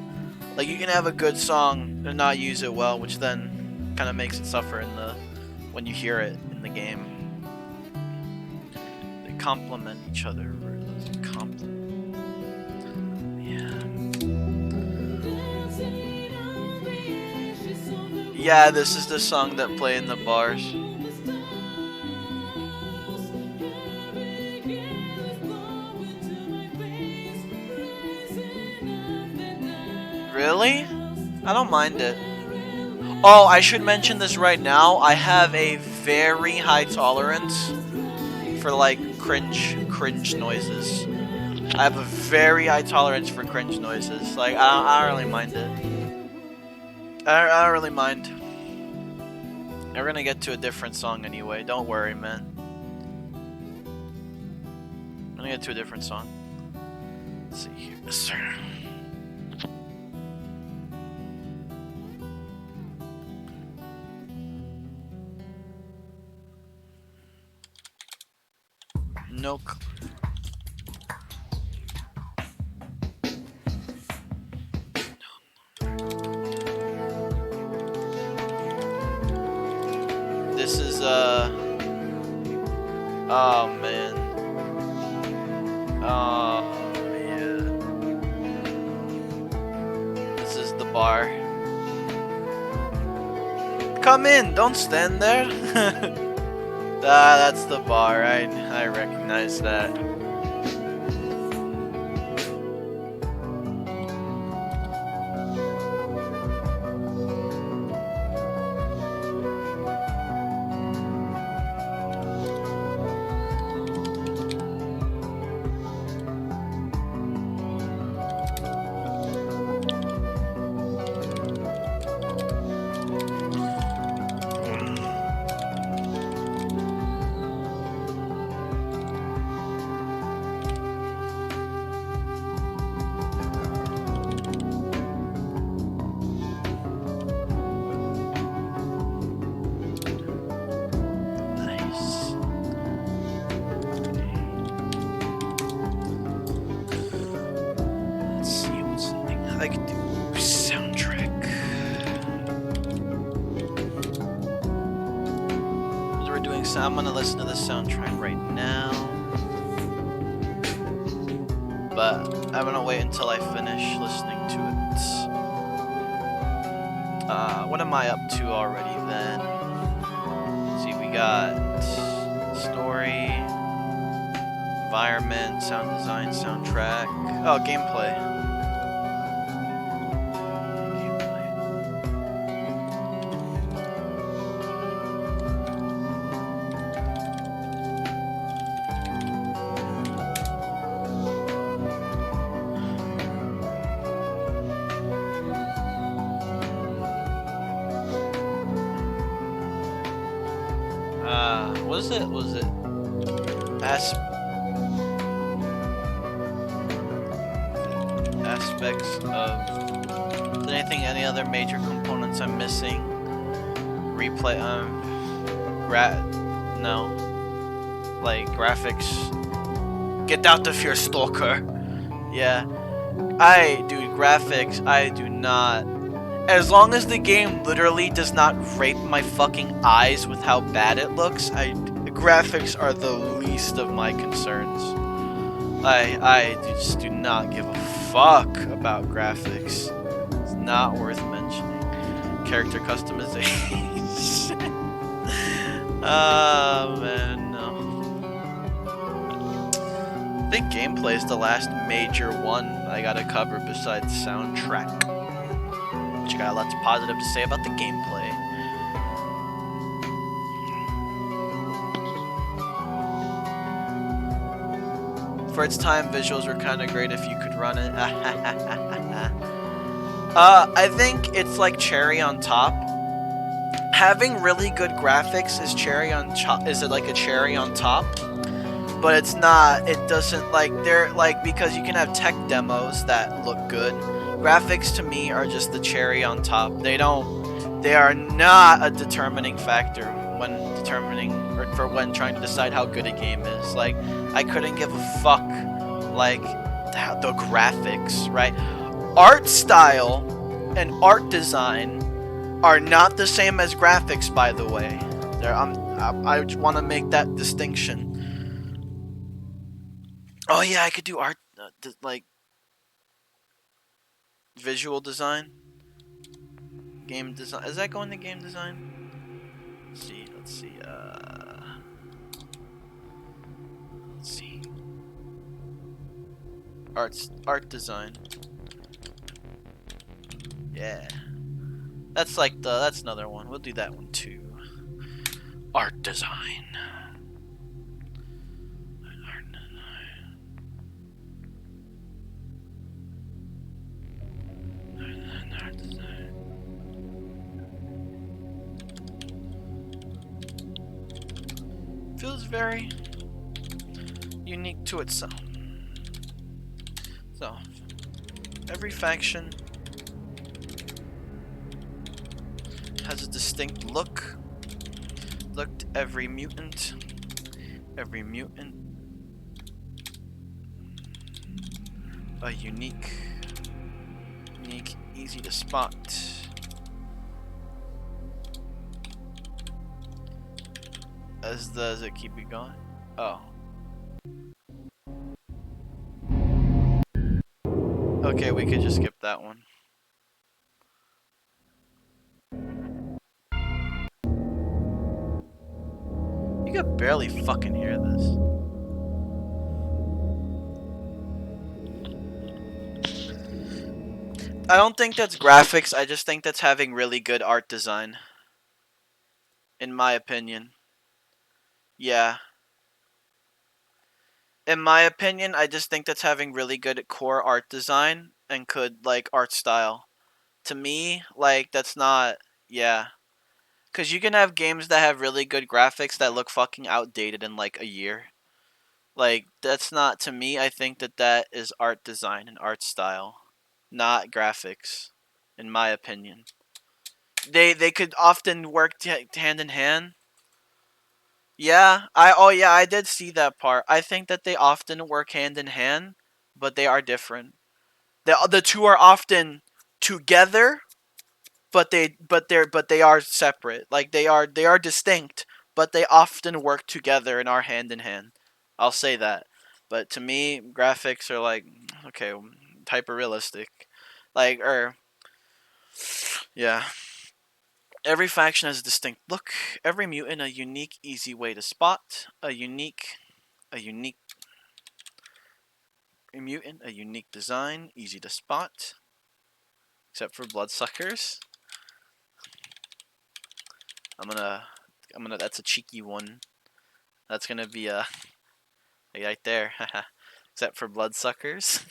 Like, you can have a good song and not use it well, which then kind of makes it suffer in the... when you hear it in the game. They complement each other. Yeah, this is the song that play in the bars. Really? I don't mind it. Oh, I should mention this right now. I have a very high tolerance for, like, cringe noises. I have a very high tolerance for cringe noises. Like, I don't really mind it. I don't really mind. We're gonna get to a different song anyway. Don't worry, man. I'm gonna get to a different song. Let's see here. Yes, sir. No clue. This is oh man. Oh man. This is the bar. Come in, don't stand there. That's the bar, I recognize that. I could do soundtrack. So we're doing. I'm gonna listen to the soundtrack right now, but I'm gonna wait until I finish listening to it. What am I up to already then? Let's see, we got story, environment, sound design, soundtrack. Oh, gameplay. Was it aspects of any other major components I'm missing? Replay no. Like graphics. Get out of here, stalker. Yeah. Graphics, I do not. As long as the game literally does not rape my fucking eyes with how bad it looks, graphics are the least of my concerns. I just do not give a fuck about graphics. It's not worth mentioning. Character customization. Oh man, no. think gameplay is the last major one I gotta cover besides soundtrack. But you got lots of positive to say about the gameplay. For its time, visuals were kind of great if you could run it. I think it's like cherry on top. Having really good graphics is cherry on top. Is it like a cherry on top? But it's not. It doesn't like they're like because you can have tech demos that look good. Graphics to me are just the cherry on top. They are not a determining factor when determining or for when trying to decide how good a game is. Like I couldn't give a fuck like the graphics, right? Art style and art design are not the same as graphics, by the way. I want to make that distinction. Oh yeah, I could do art, like visual design, game design. Is that going to game design? Let's see. Let's see. Let's see. Art design. Yeah, that's another one. We'll do that one too. Art design. Art design. Feels very unique to itself. So, every faction has a distinct look. Every mutant a unique, easy to spot. Does it keep it going? Oh. Okay, we could just skip that one. You could barely fucking hear this. I don't think that's graphics, I just think that's having really good art design. In my opinion. Yeah. In my opinion, I just think that's having really good core art design and could, like, art style. To me, like, that's not... Yeah. Because you can have games that have really good graphics that look fucking outdated in, like, a year. Like, that's not... To me, I think that is art design and art style. Not graphics. In my opinion. They could often work hand in hand. Yeah, I did see that part. I think that they often work hand in hand, but they are different. The two are often together, but they are separate. Like they are distinct, but they often work together and are hand in hand. I'll say that. But to me, graphics are like okay, hyper realistic. Like yeah. Every faction has a distinct look. Every mutant a unique, easy way to spot. A mutant, a unique design, easy to spot. Except for bloodsuckers. I'm gonna that's a cheeky one. That's gonna be right there. Except for bloodsuckers.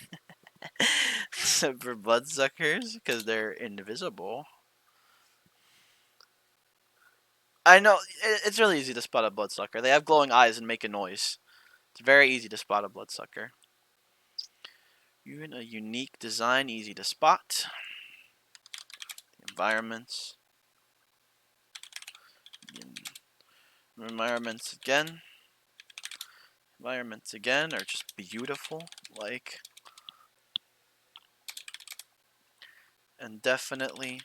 Except for bloodsuckers, because they're invisible. I know, it's really easy to spot a bloodsucker. They have glowing eyes and make a noise. It's very easy to spot a bloodsucker. Even a unique design, easy to spot. Environments. Environments again. Environments again are just beautiful. Like, and definitely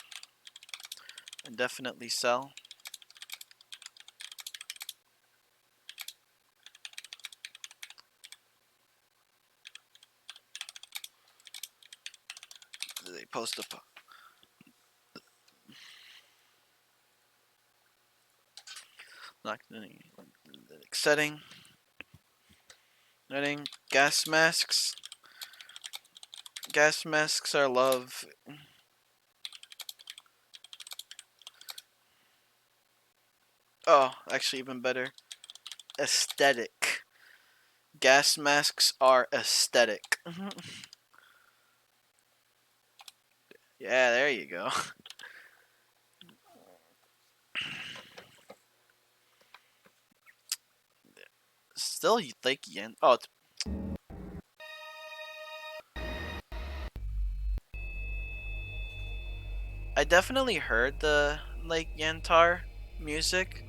sell. They post up. Not setting. Letting gas masks. Gas masks are love. Oh, actually even better. Aesthetic. Gas masks are aesthetic. Yeah, there you go. Still, you think yen? Oh, I definitely heard the Lake Yantar music.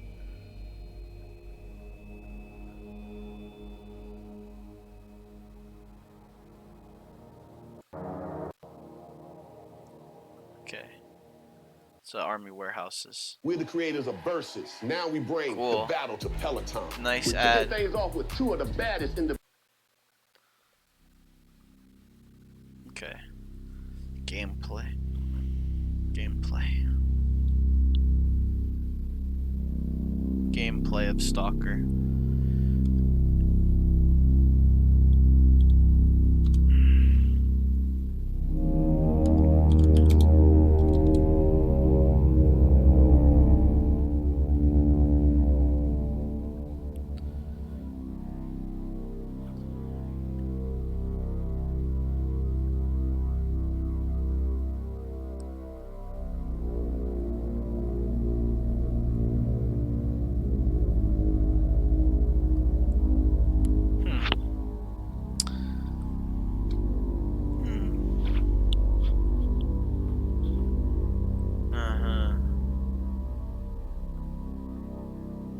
Okay. So army warehouses. We're the creators of Versus. Now we bring Cool. the battle to Peloton. Nice We're ad. kicking things off with two of the baddest in the Okay. Gameplay. Gameplay. Gameplay of S.T.A.L.K.E.R.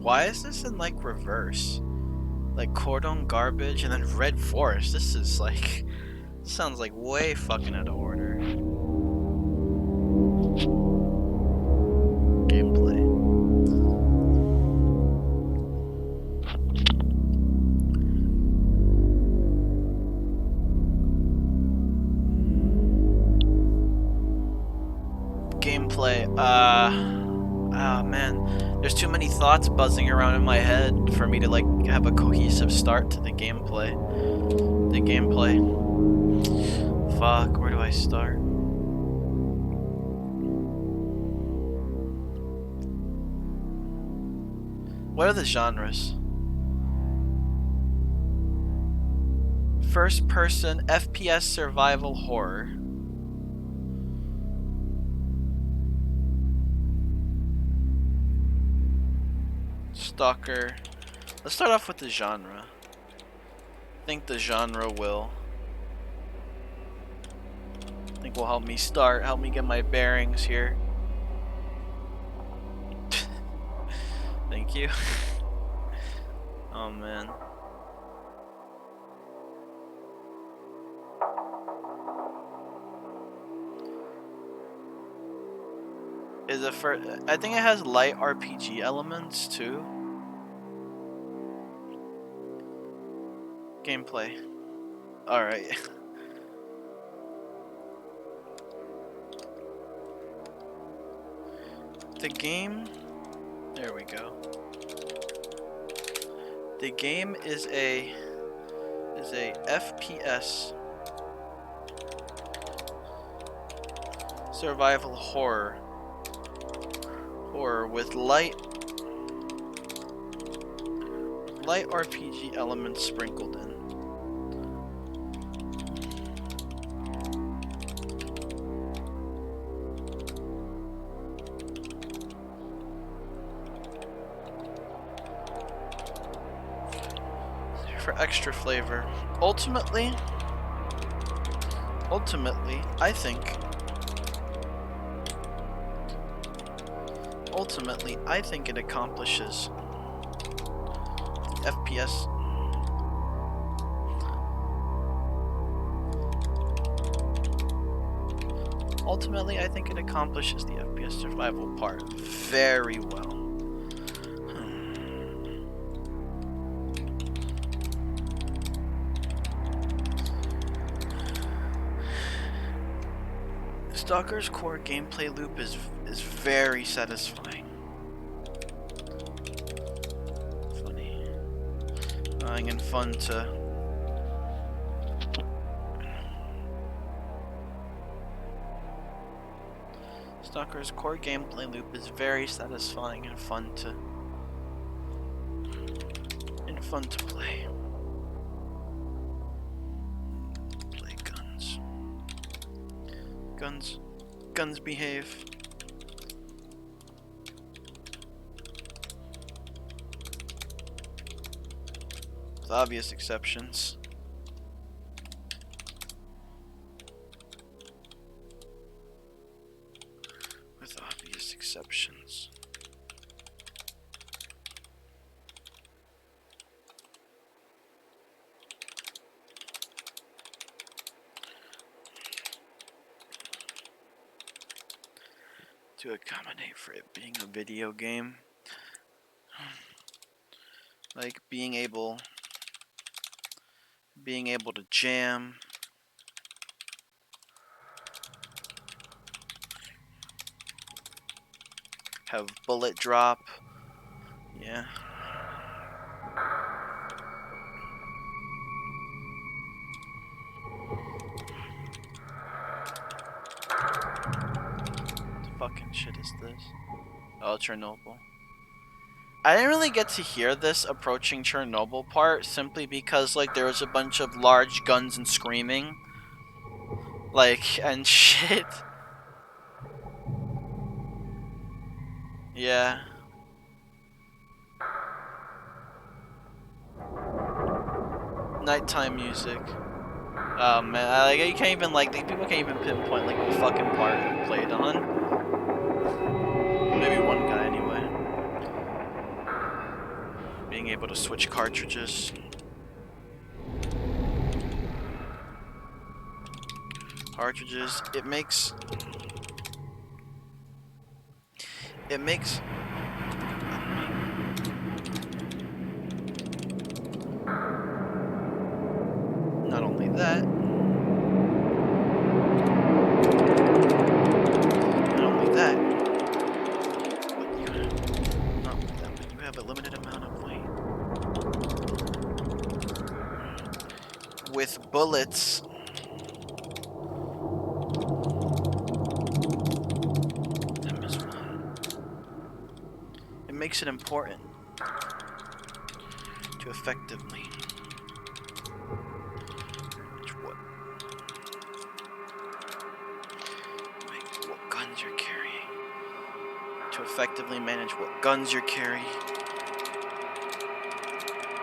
Why is this in like reverse? Like cordon garbage and then red forest. This is like sounds like way fucking out of order. Gameplay. Gameplay. Oh man, there's too many thoughts buzzing around in my head for me to like have a cohesive start to the gameplay. Fuck, where do I start? What are the genres? First person FPS survival horror. S.T.A.L.K.E.R. Let's start off with the genre. I think the genre will help me help me get my bearings here. Thank you. Oh man. Is it for? I think it has light RPG elements too. Gameplay. All right. The game. There we go. The game is a FPS survival horror with light RPG elements sprinkled in. For extra flavor. Ultimately, I think it accomplishes FPS. Ultimately, I think it accomplishes the FPS survival part very well. S.T.A.L.K.E.R.'s core gameplay loop is very satisfying. Funny. And fun to S.T.A.L.K.E.R's core gameplay loop is very satisfying and fun to play. Play guns. Guns behave. With obvious exceptions. With obvious exceptions. To accommodate for it being a video game. Like being able to jam. Have bullet drop. Yeah. What the fucking shit is this? Oh, Chernobyl. I didn't really get to hear this approaching Chernobyl part simply because like there was a bunch of large guns and screaming. Like and shit. Yeah. Nighttime music. Oh man, like you can't even like people can't even pinpoint like what fucking part it played on. Maybe one guy anyway. Being able to switch cartridges. Cartridges. It makes. Not only that. But you have a limited amount of weight. With bullets. It makes it important to effectively what guns you're carrying. To effectively manage what guns you're carrying.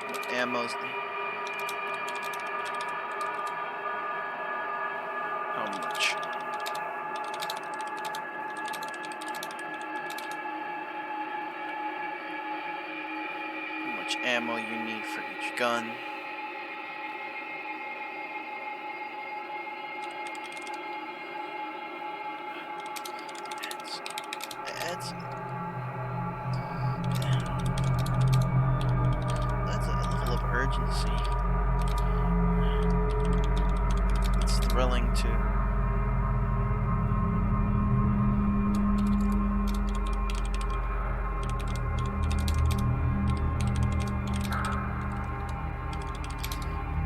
What ammos how much. How much ammo you need for each gun. That's a level of urgency. It's thrilling too.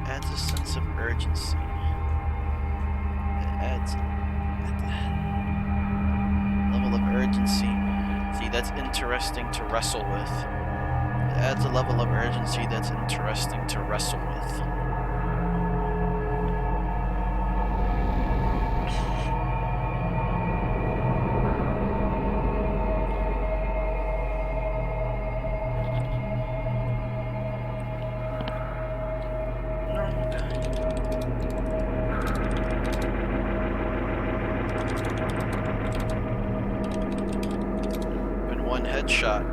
Adds a sense of urgency. It adds a level of urgency. See, that's interesting to wrestle with. It adds a level of urgency that's interesting to wrestle with. One headshot.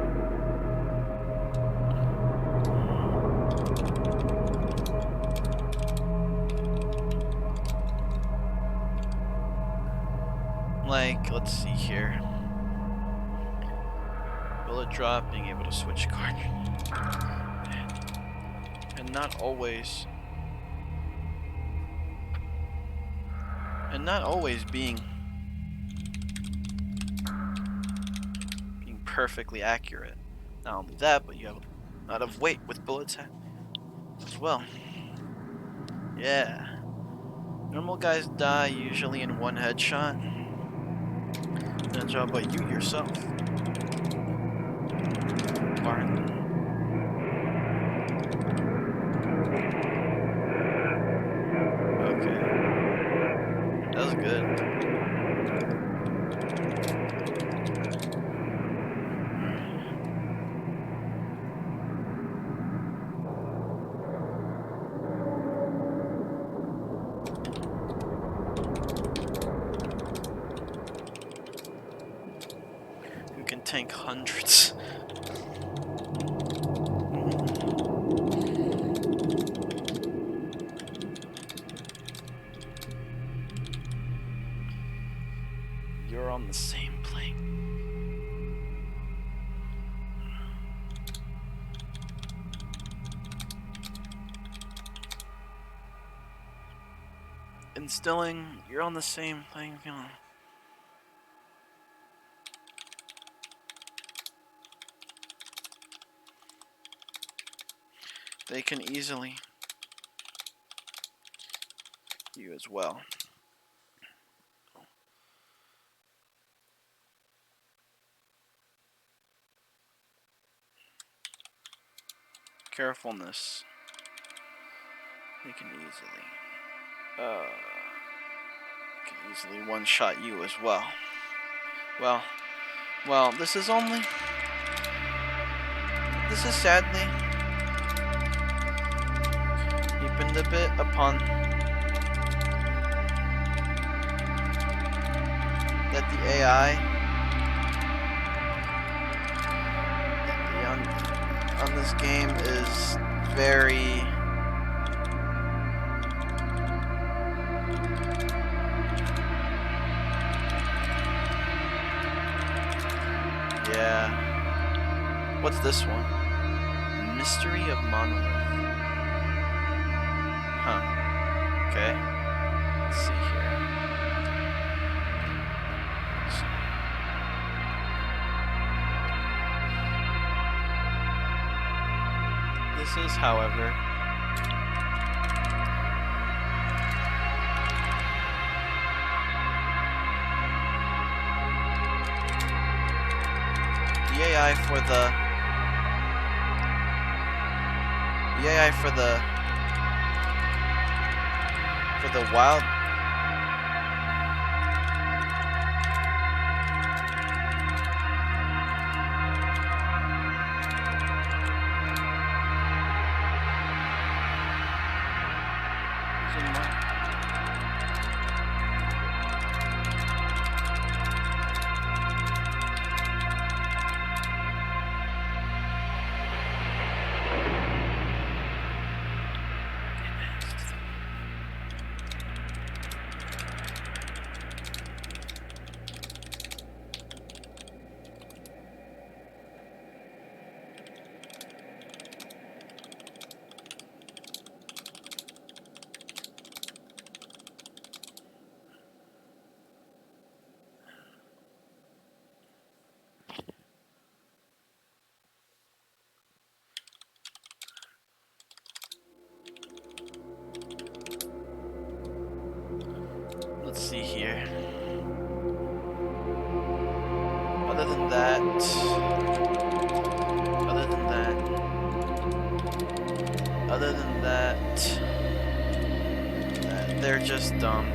Like, let's see here. Bullet drop, being able to switch cartridge. And not always being perfectly accurate. Not only that, but you have a lot of weight with bullets as well. Yeah. Normal guys die usually in one headshot. Good job by you yourself, Lauren. Okay. That was good. Who can tank hundreds? You're on the same plane. Instilling, you're on the same playing field. They can easily. You as well. Carefulness. They can easily. Can easily one-shot you as well. Well, this is sadly deepened a bit upon that the AI on this game is very What's this one? Mystery of Monolith. Huh. Okay. Let's see here. This is, however, the AI for the wild Let's see here. Other than that, they're just dumb.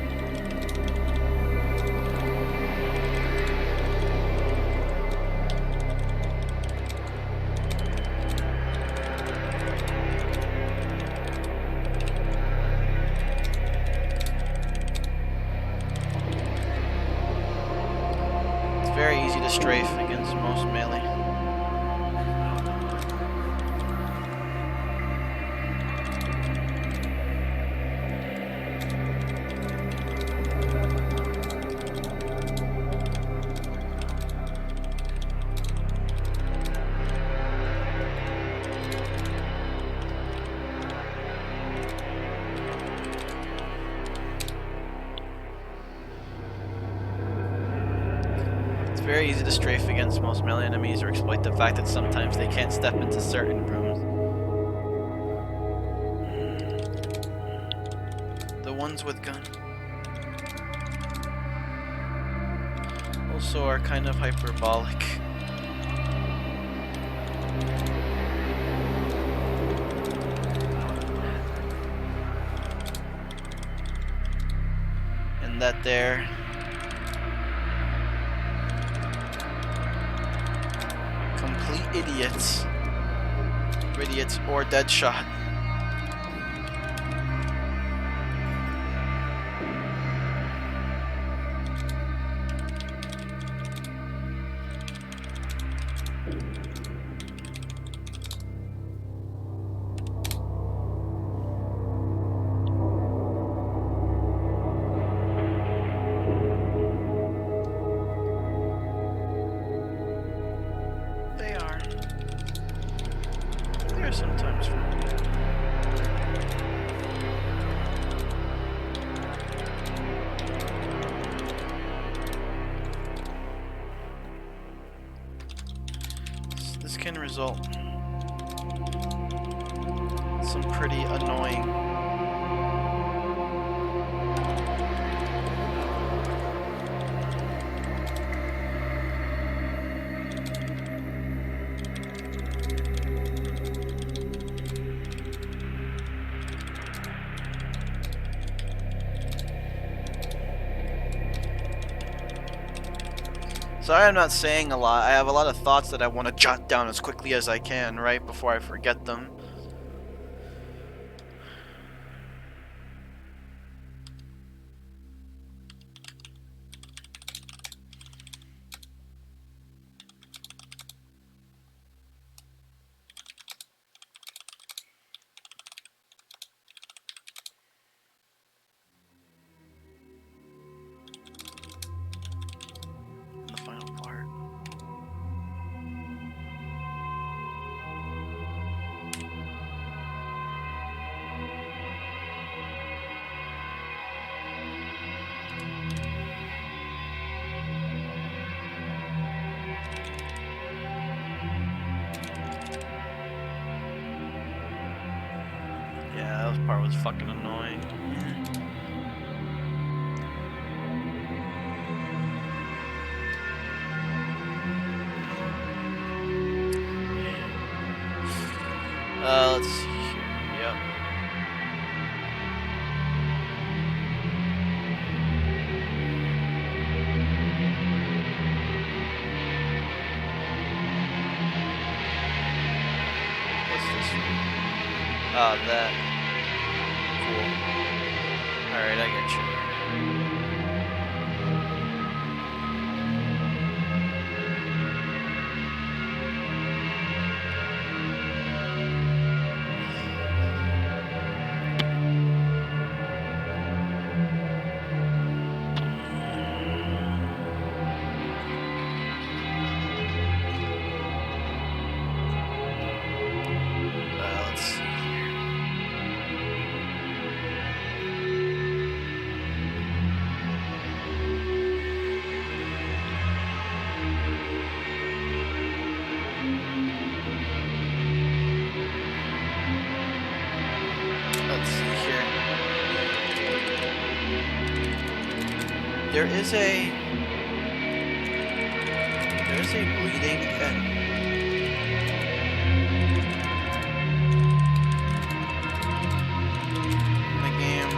Very easy to strafe against most melee. Very easy to strafe against most melee enemies or exploit the fact that sometimes they can't step into certain rooms. The ones with gun. also are kind of hyperbolic. And that they're complete idiots. Idiots or Deadshot. They are. They are sometimes fun. This can result in some pretty annoying Sorry I'm not saying a lot. I have a lot of thoughts that I want to jot down as quickly as I can, right before I forget them. The final part. Yeah, that part was fucking annoying. Let's see here. Yep. What's this? Ah, that. Cool. Alright, I get you. Let's see here. Let's see here. There is a bleeding and the game.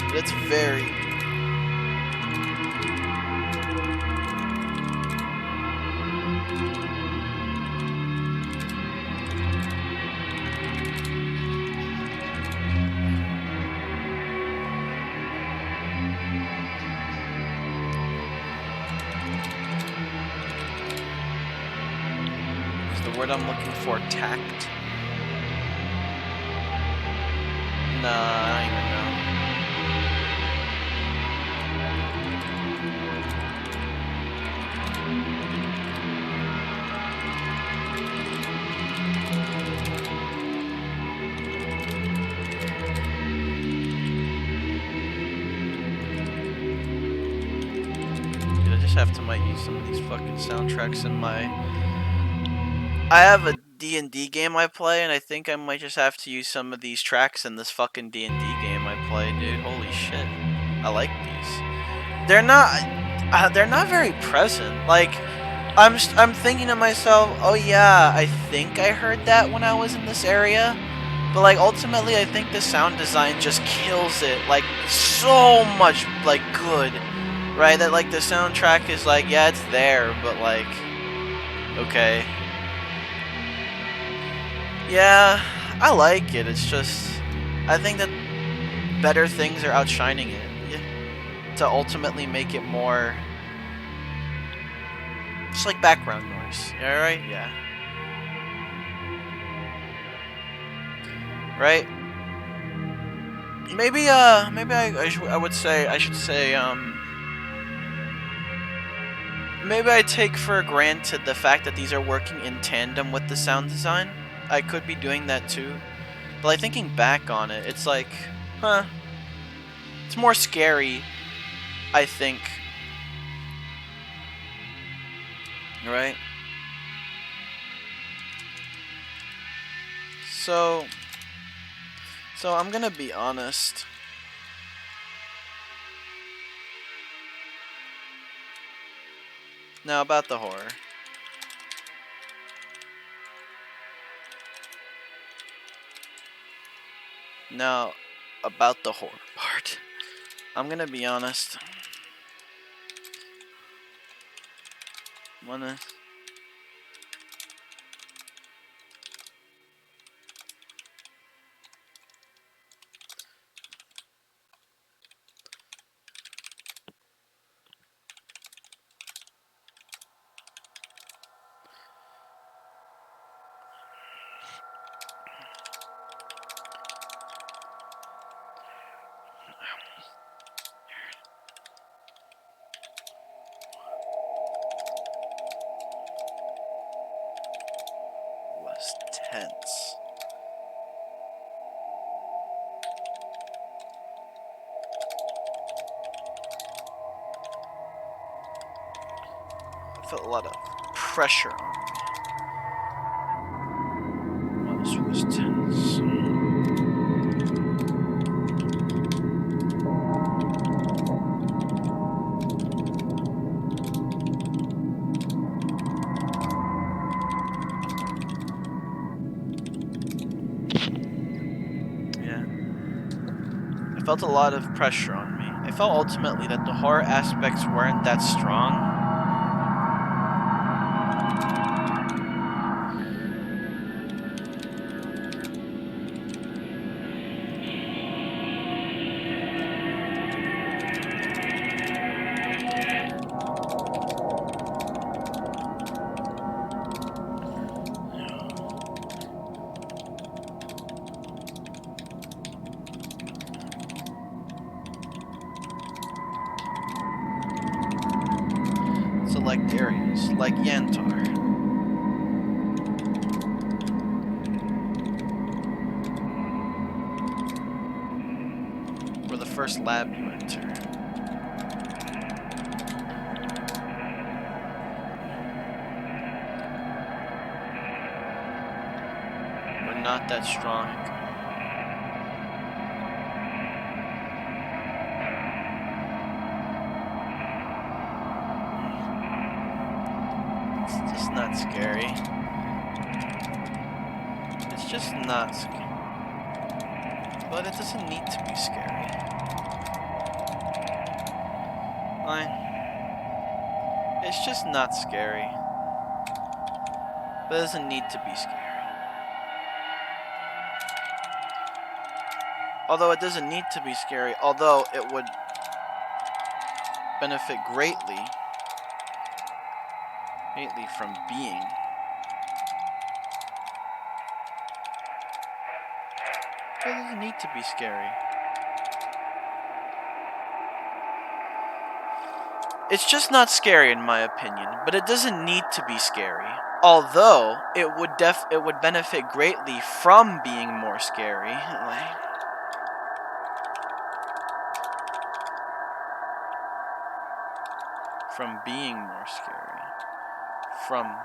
But it's very is the word I'm looking for tact? Nah, I don't even know. Dude, I just have to might use some of these fucking soundtracks in my... I have a D&D game I play, and I think I might just have to use some of these tracks in this fucking D&D game I play, dude. Holy shit. I like these. They're not... they're not very present. Like, I'm thinking to myself, oh yeah, I think I heard that when I was in this area. But like ultimately, I think the sound design just kills it. Like so much, like good, right? That like the soundtrack is like, yeah, it's there, but like, okay, yeah, I like it. It's just, I think that better things are outshining it. Yeah, to ultimately make it more, just like background noise. All right, yeah, right. Maybe I would say I should say maybe I take for granted the fact that these are working in tandem with the sound design. I could be doing that too. But like thinking back on it, it's like, huh, it's more scary, I think. Right? So I'm gonna be honest. Now about the horror. Now about the horror part. I'm gonna be honest. Wanna was tense. I felt a lot of pressure on me. Was tense. Yeah. I felt a lot of pressure on me. I felt ultimately that the horror aspects weren't that strong. Select areas, like Yantar. Or the first lab you enter. We're not that strong. It's just not scary. It's just not scary. But it doesn't need to be scary. Fine. It's just not scary. But it doesn't need to be scary. Although it doesn't need to be scary, although it would benefit greatly from being. But it doesn't need to be scary. It's just not scary in my opinion, but it doesn't need to be scary. Although it would benefit greatly from being more scary. From being more scary. From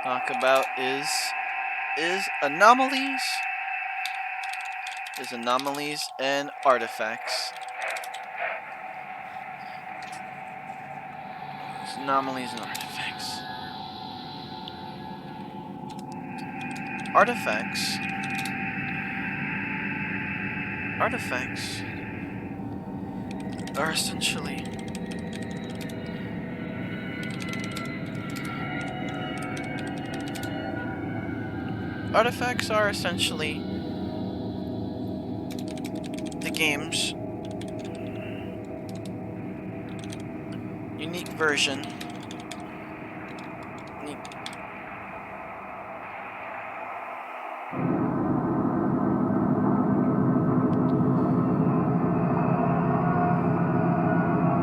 talk about is anomalies. Is anomalies and artifacts. It's anomalies and artifacts. Artifacts. Artifacts are essentially the game's unique version.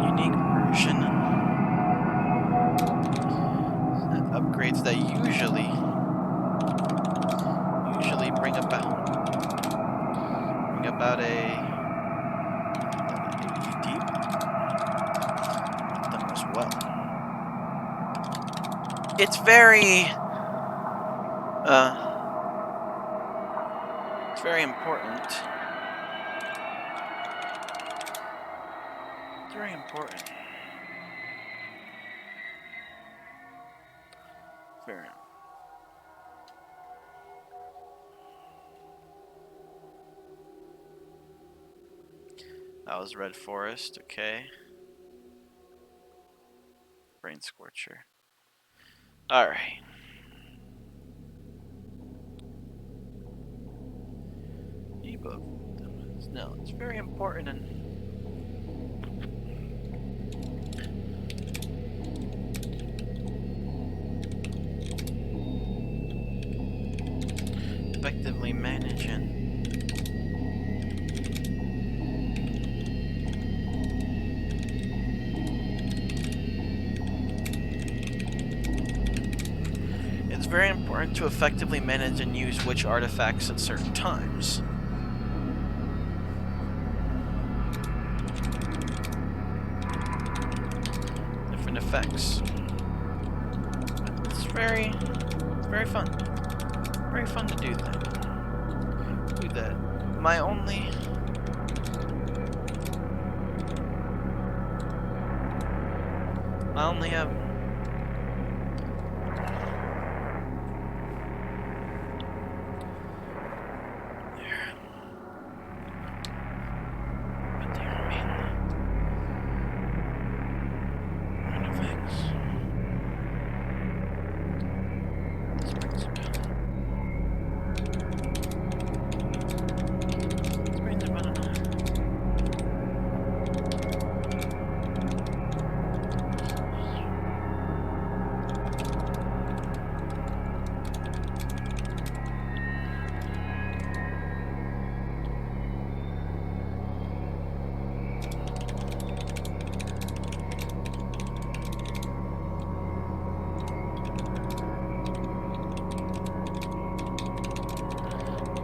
Unique version that upgrades that usually bring about a deep them as well. It's very important. It's very important. Very. That was Red Forest, okay. Brain Scorcher. Alright. Debug. No, it's very important and effectively managing very important to effectively manage and use which artifacts at certain times. Different effects. It's very fun. Very fun to do that. I only have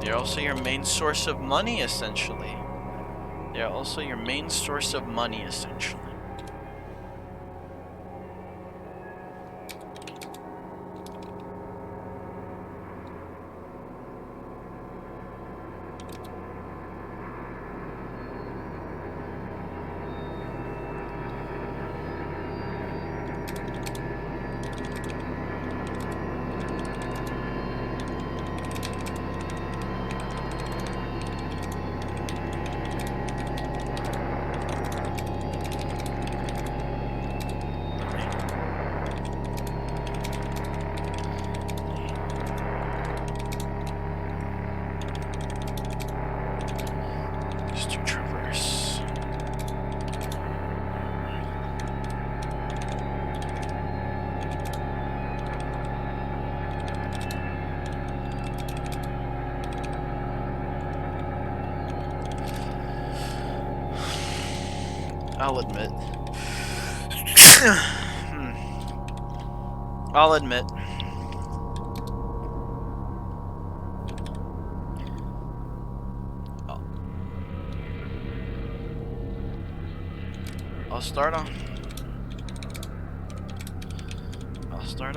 They're also your main source of money, essentially. They're also your main source of money, essentially. I'll admit. I'll admit. I'll start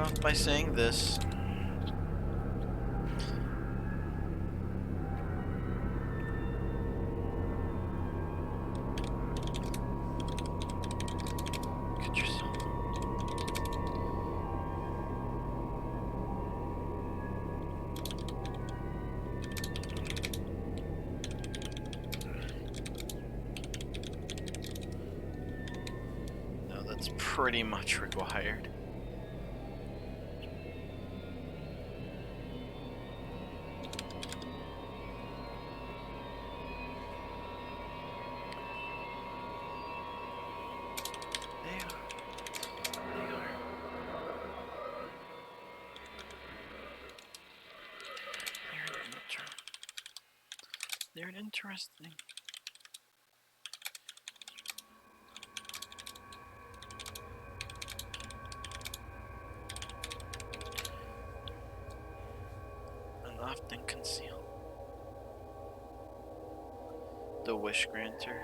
off by saying this. pretty much required. They're interesting. And often conceal. The wish granter.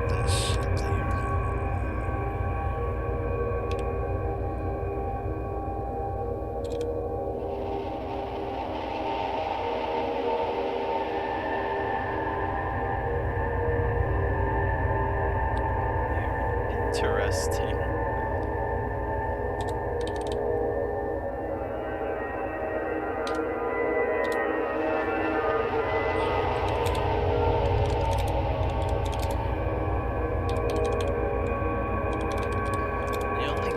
This there. Interesting. The only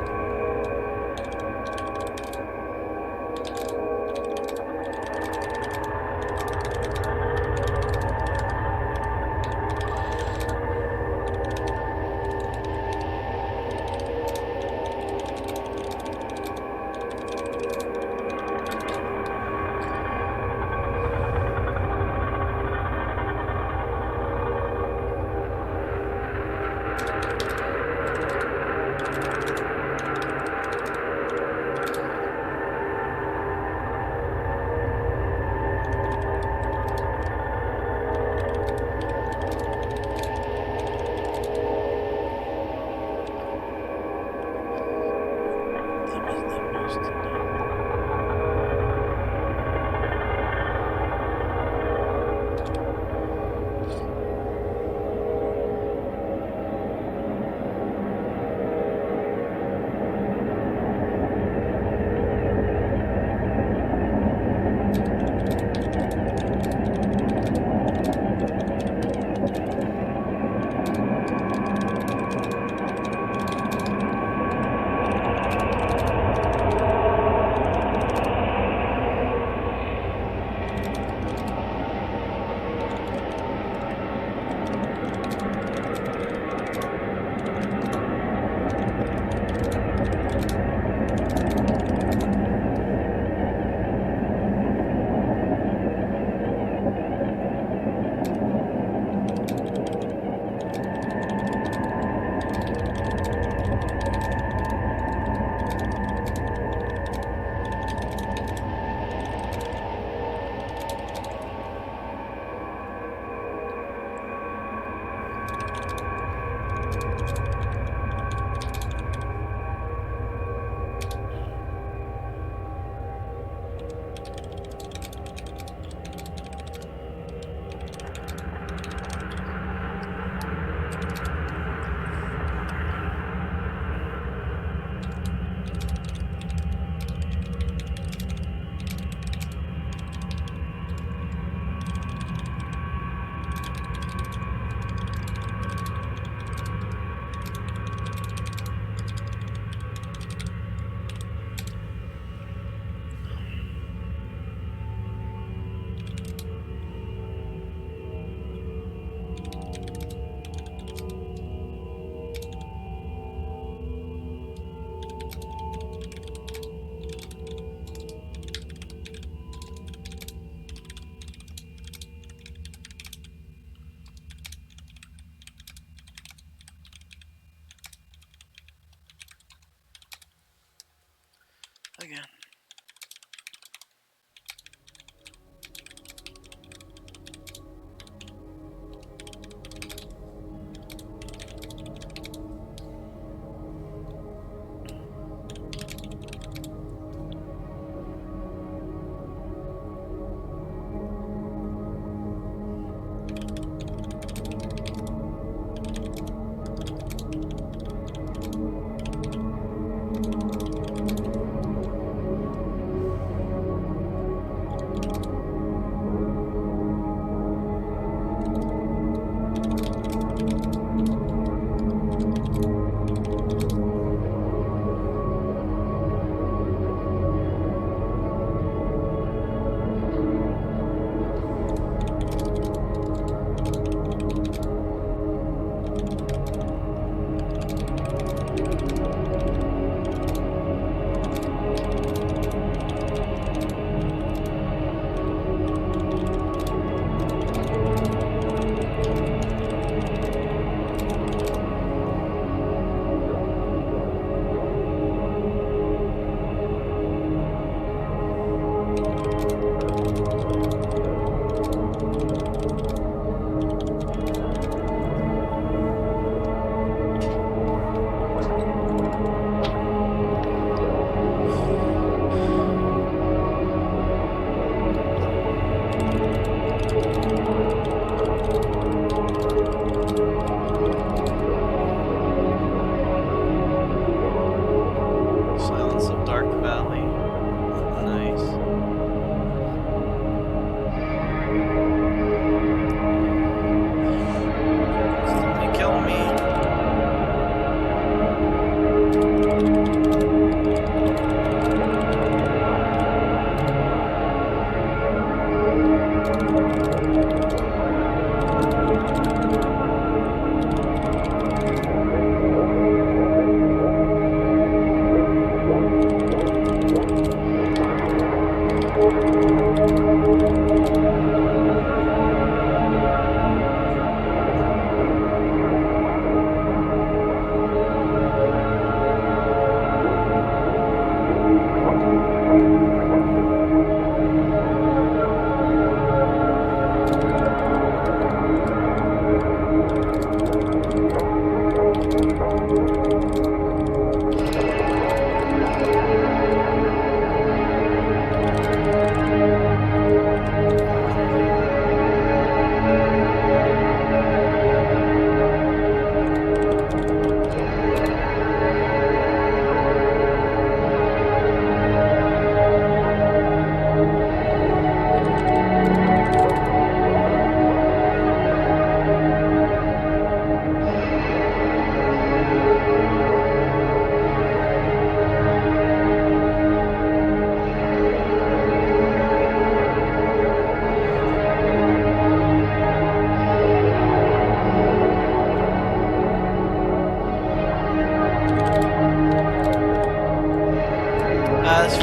again.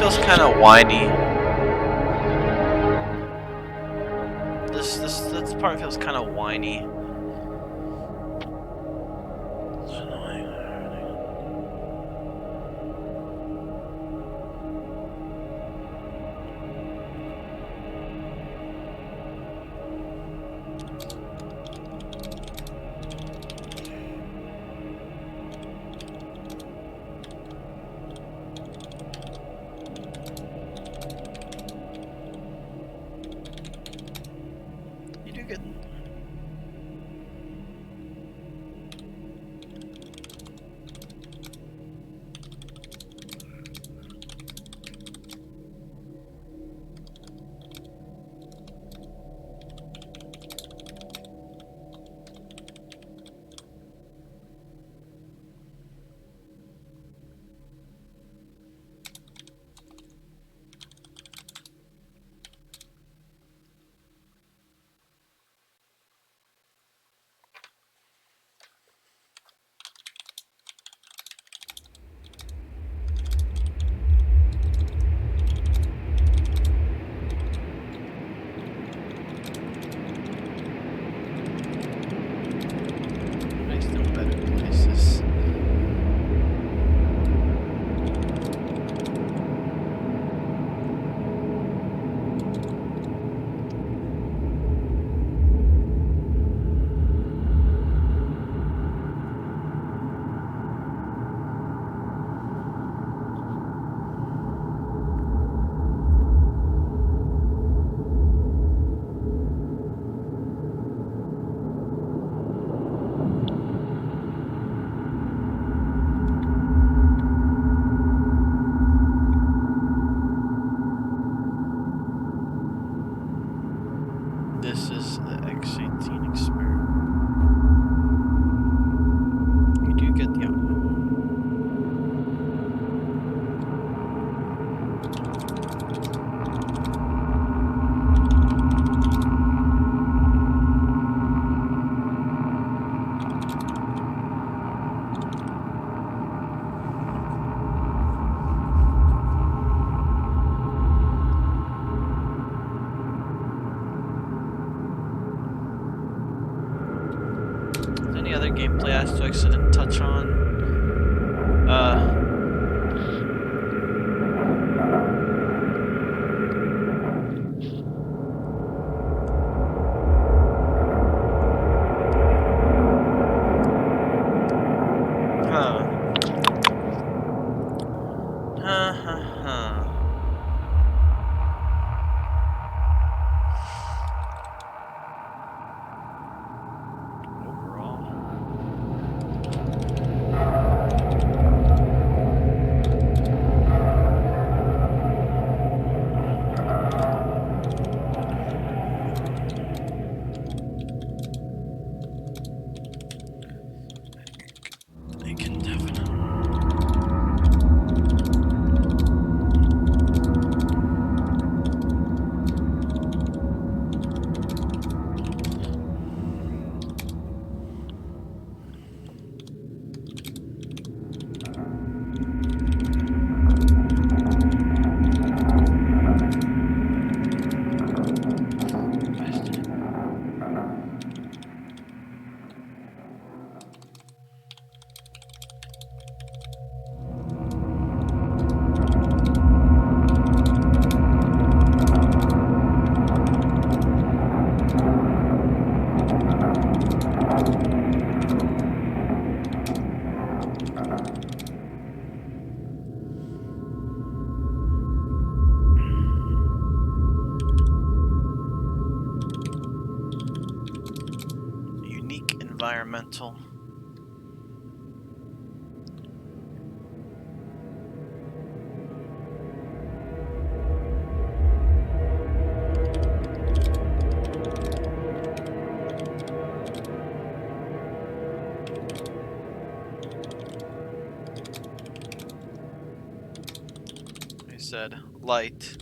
feels kind of whiny. This part feels kind of whiny. You do good. Nice, no better places. This is the X-18 experiment. You do get the output. Any other gameplay aspects I didn't touch on? Overall. I can definitely. Unique environmental. I said light.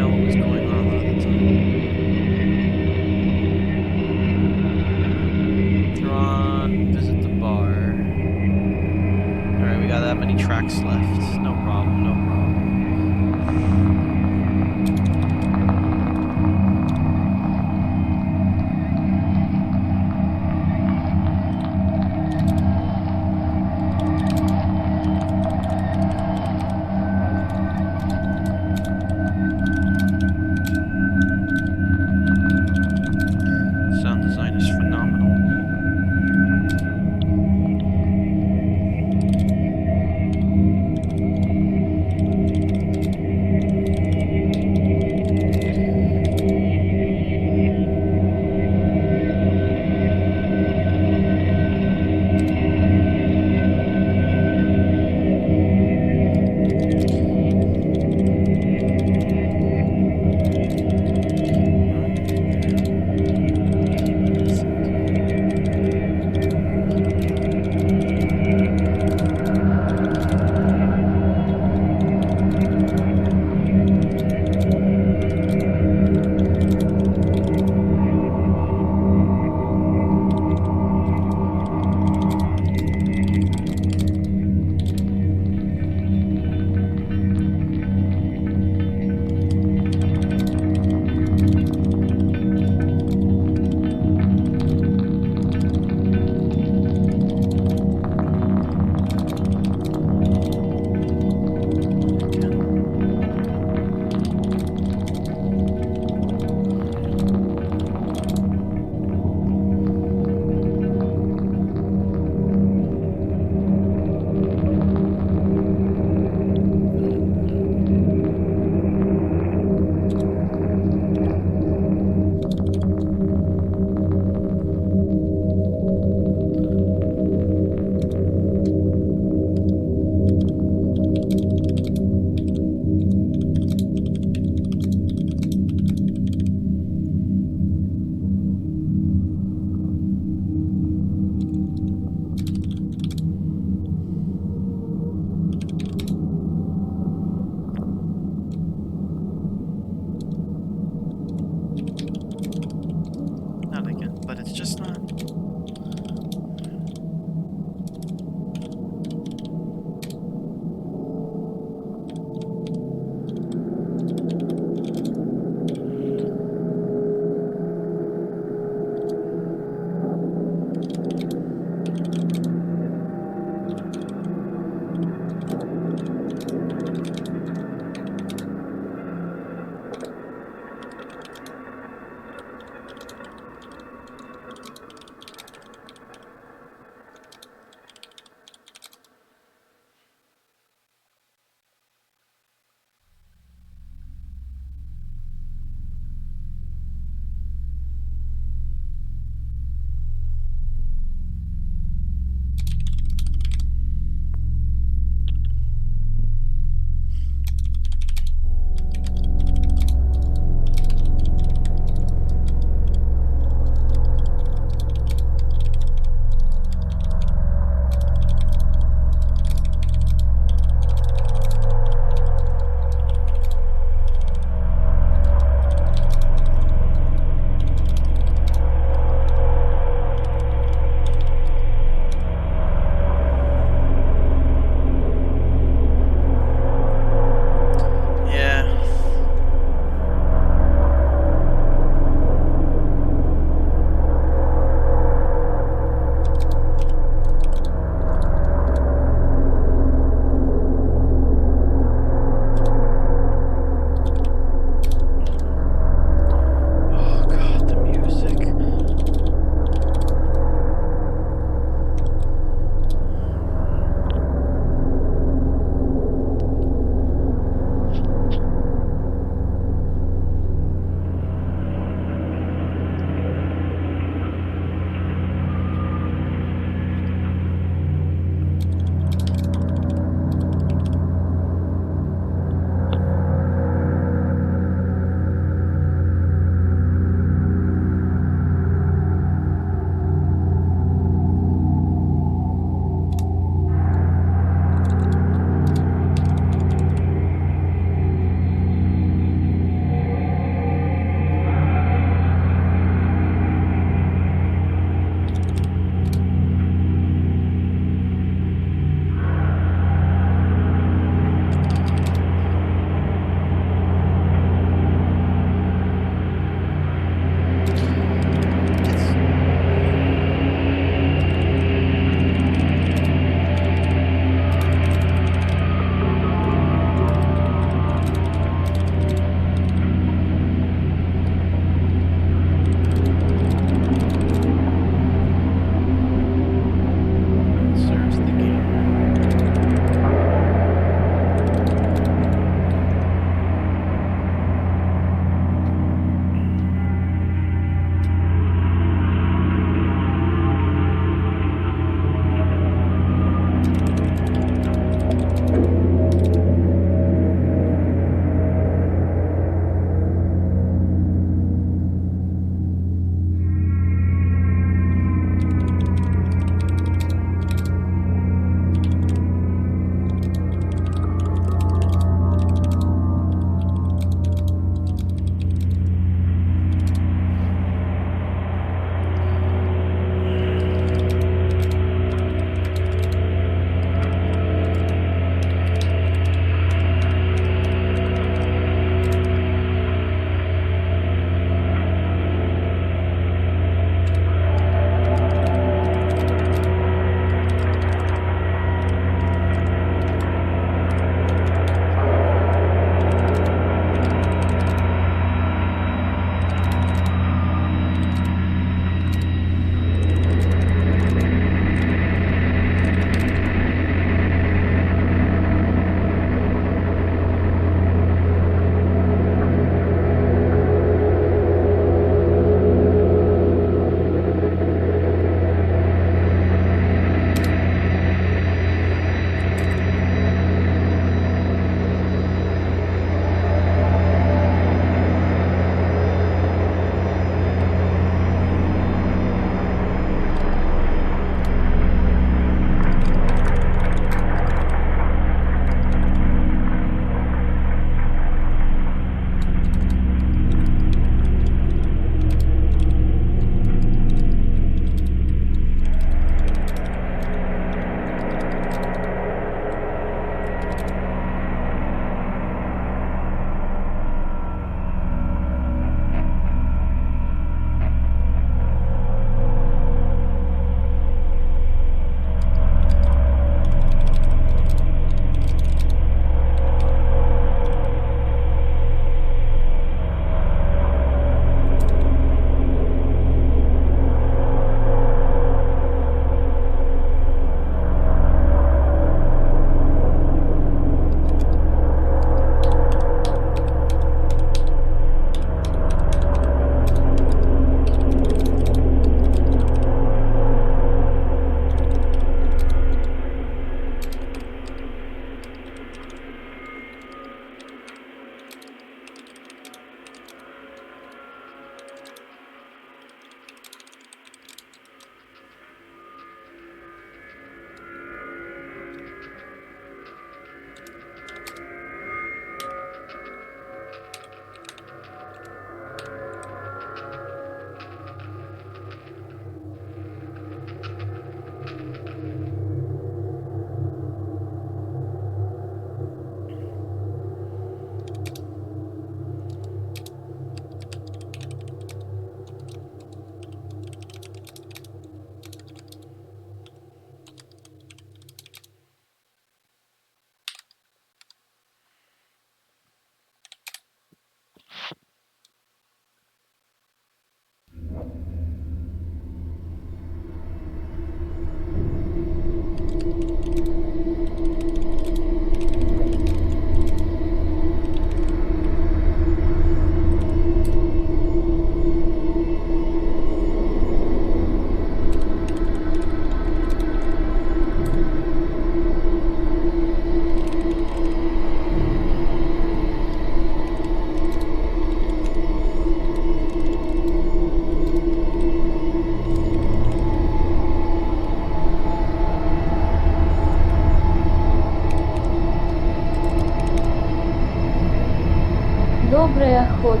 Доброй охоты,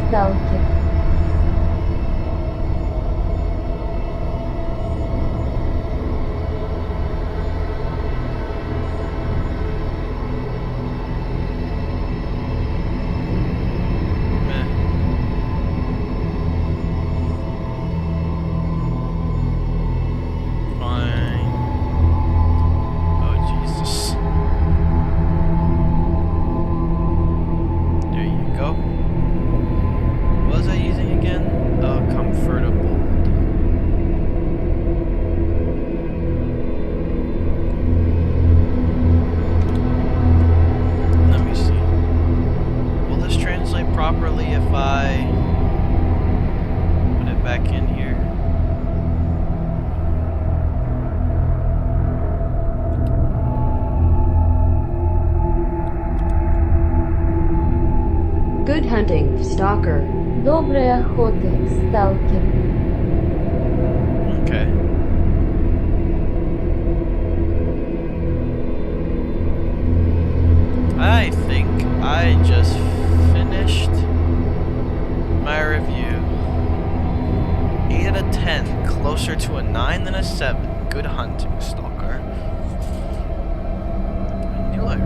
сталкер. Meh. Fine. Oh, Jesus. There you go. What was I using again? Oh, comfortable. Let me see. Will this translate properly if I put it back in here? Good hunting, Stalker. Доброй охоты, сталкер. Okay. I think I just finished my review. 8 out of 10, closer to a 9 than a 7. Good hunting, Stalker. I knew I...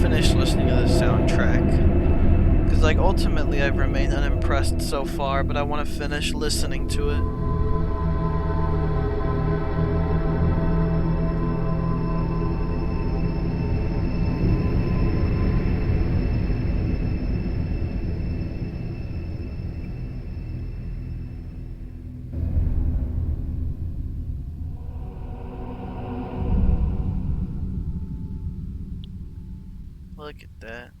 Finish listening to the soundtrack because like ultimately I've remained unimpressed so far, but I want to finish listening to it. Look at that.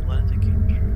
Let the game through.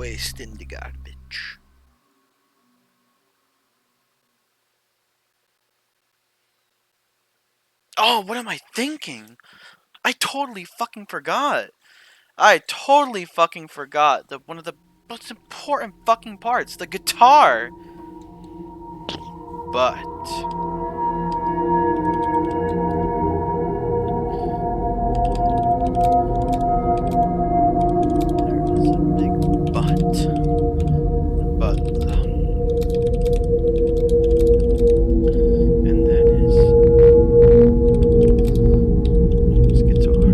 waste in the garbage. Oh, what am I thinking? I totally fucking forgot. I totally fucking forgot that one of the most important fucking parts, the guitar. But there is a big but. But and that is this guitar.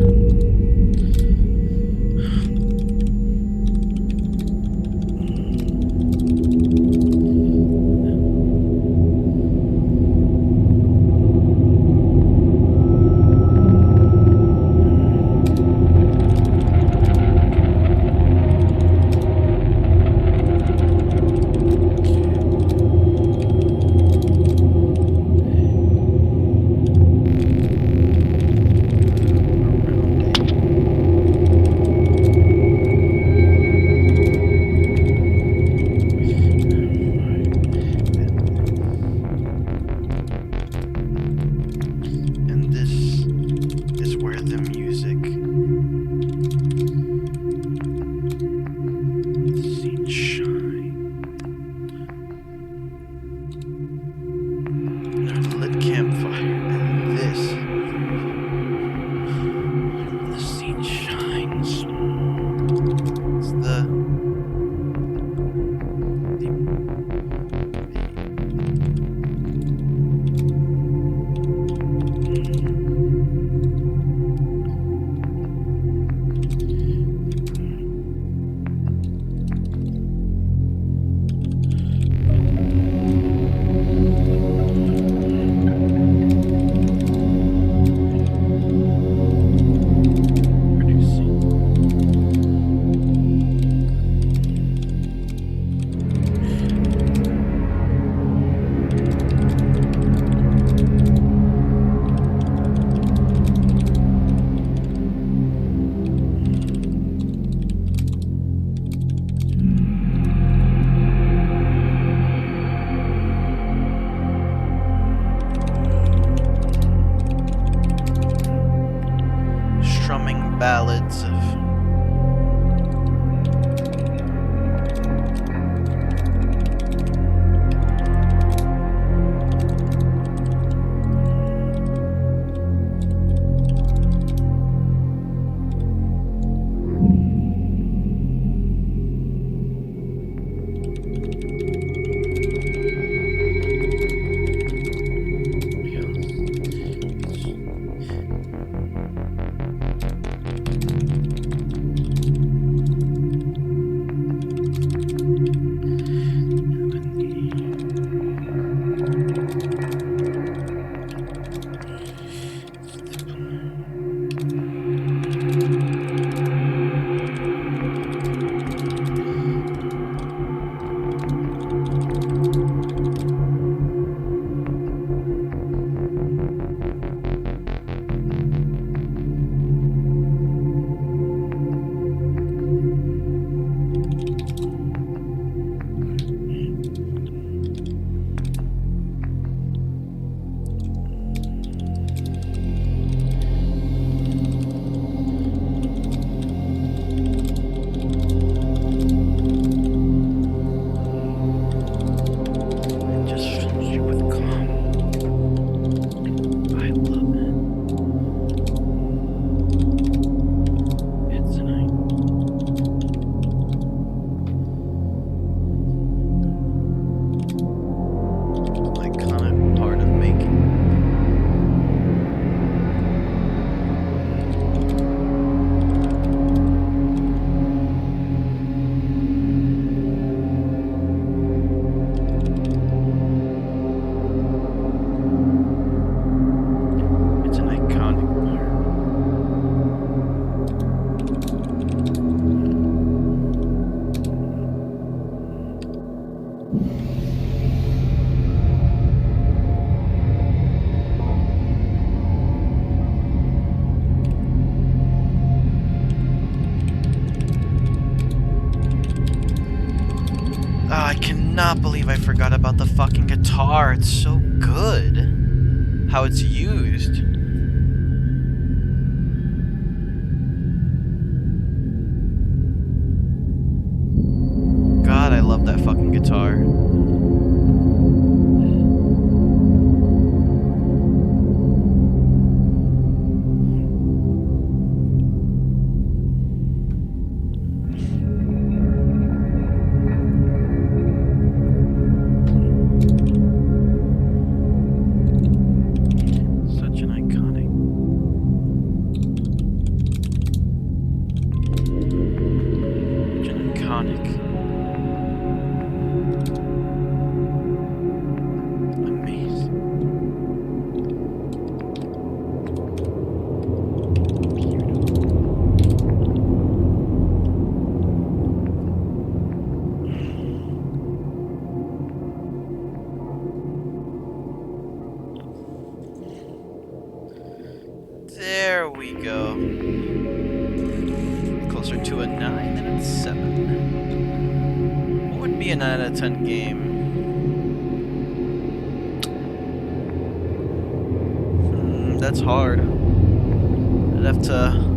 cannot believe I forgot about the fucking guitar. It's so good. How it's used. God, I love that fucking guitar. Such an iconic. Such an iconic. Amazing. There we go. Closer to a 9 than a 7. What would be a 9 out of 10 game? That's hard. I'd have to...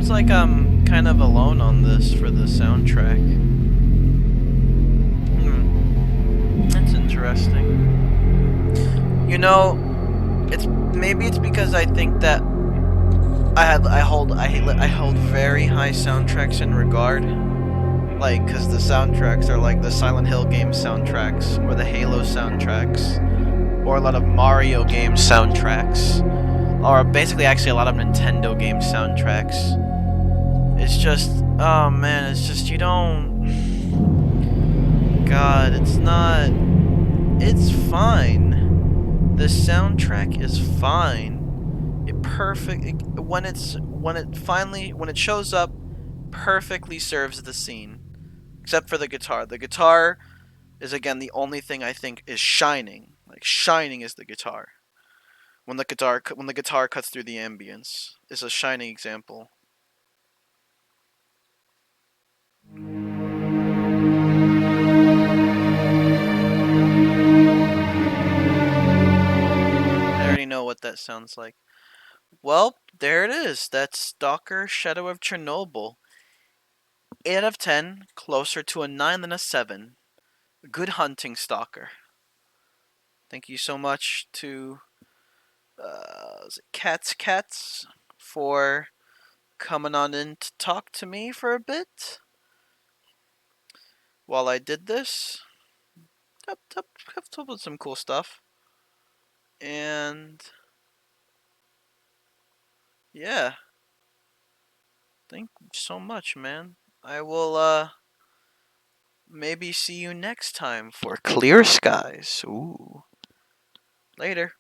like I'm kind of alone on this for the soundtrack. That's interesting. You know, maybe it's because I think that I hold very high soundtracks in regard. Like, cause the soundtracks are like the Silent Hill game soundtracks, or the Halo soundtracks, or a lot of Mario game soundtracks, or basically actually a lot of Nintendo game soundtracks. It's just, oh man, it's just, you don't... God, it's not... It's fine. The soundtrack is fine. When it shows up, perfectly serves the scene. Except for the guitar. The guitar is, again, the only thing I think is shining. Like, shining is the guitar. When the guitar cuts through the ambience, is a shining example. I already know what that sounds like. Well, there it is. That's S.T.A.L.K.E.R. Shadow of Chernobyl. 8 out of 10, closer to a 9 than a 7. Good hunting, S.T.A.L.K.E.R. Thank you so much to Cats for coming on in to talk to me for a bit while I did this. Have with some cool stuff. And yeah. Thank you so much, man. I will maybe see you next time for Clear Skies. Ooh. Later.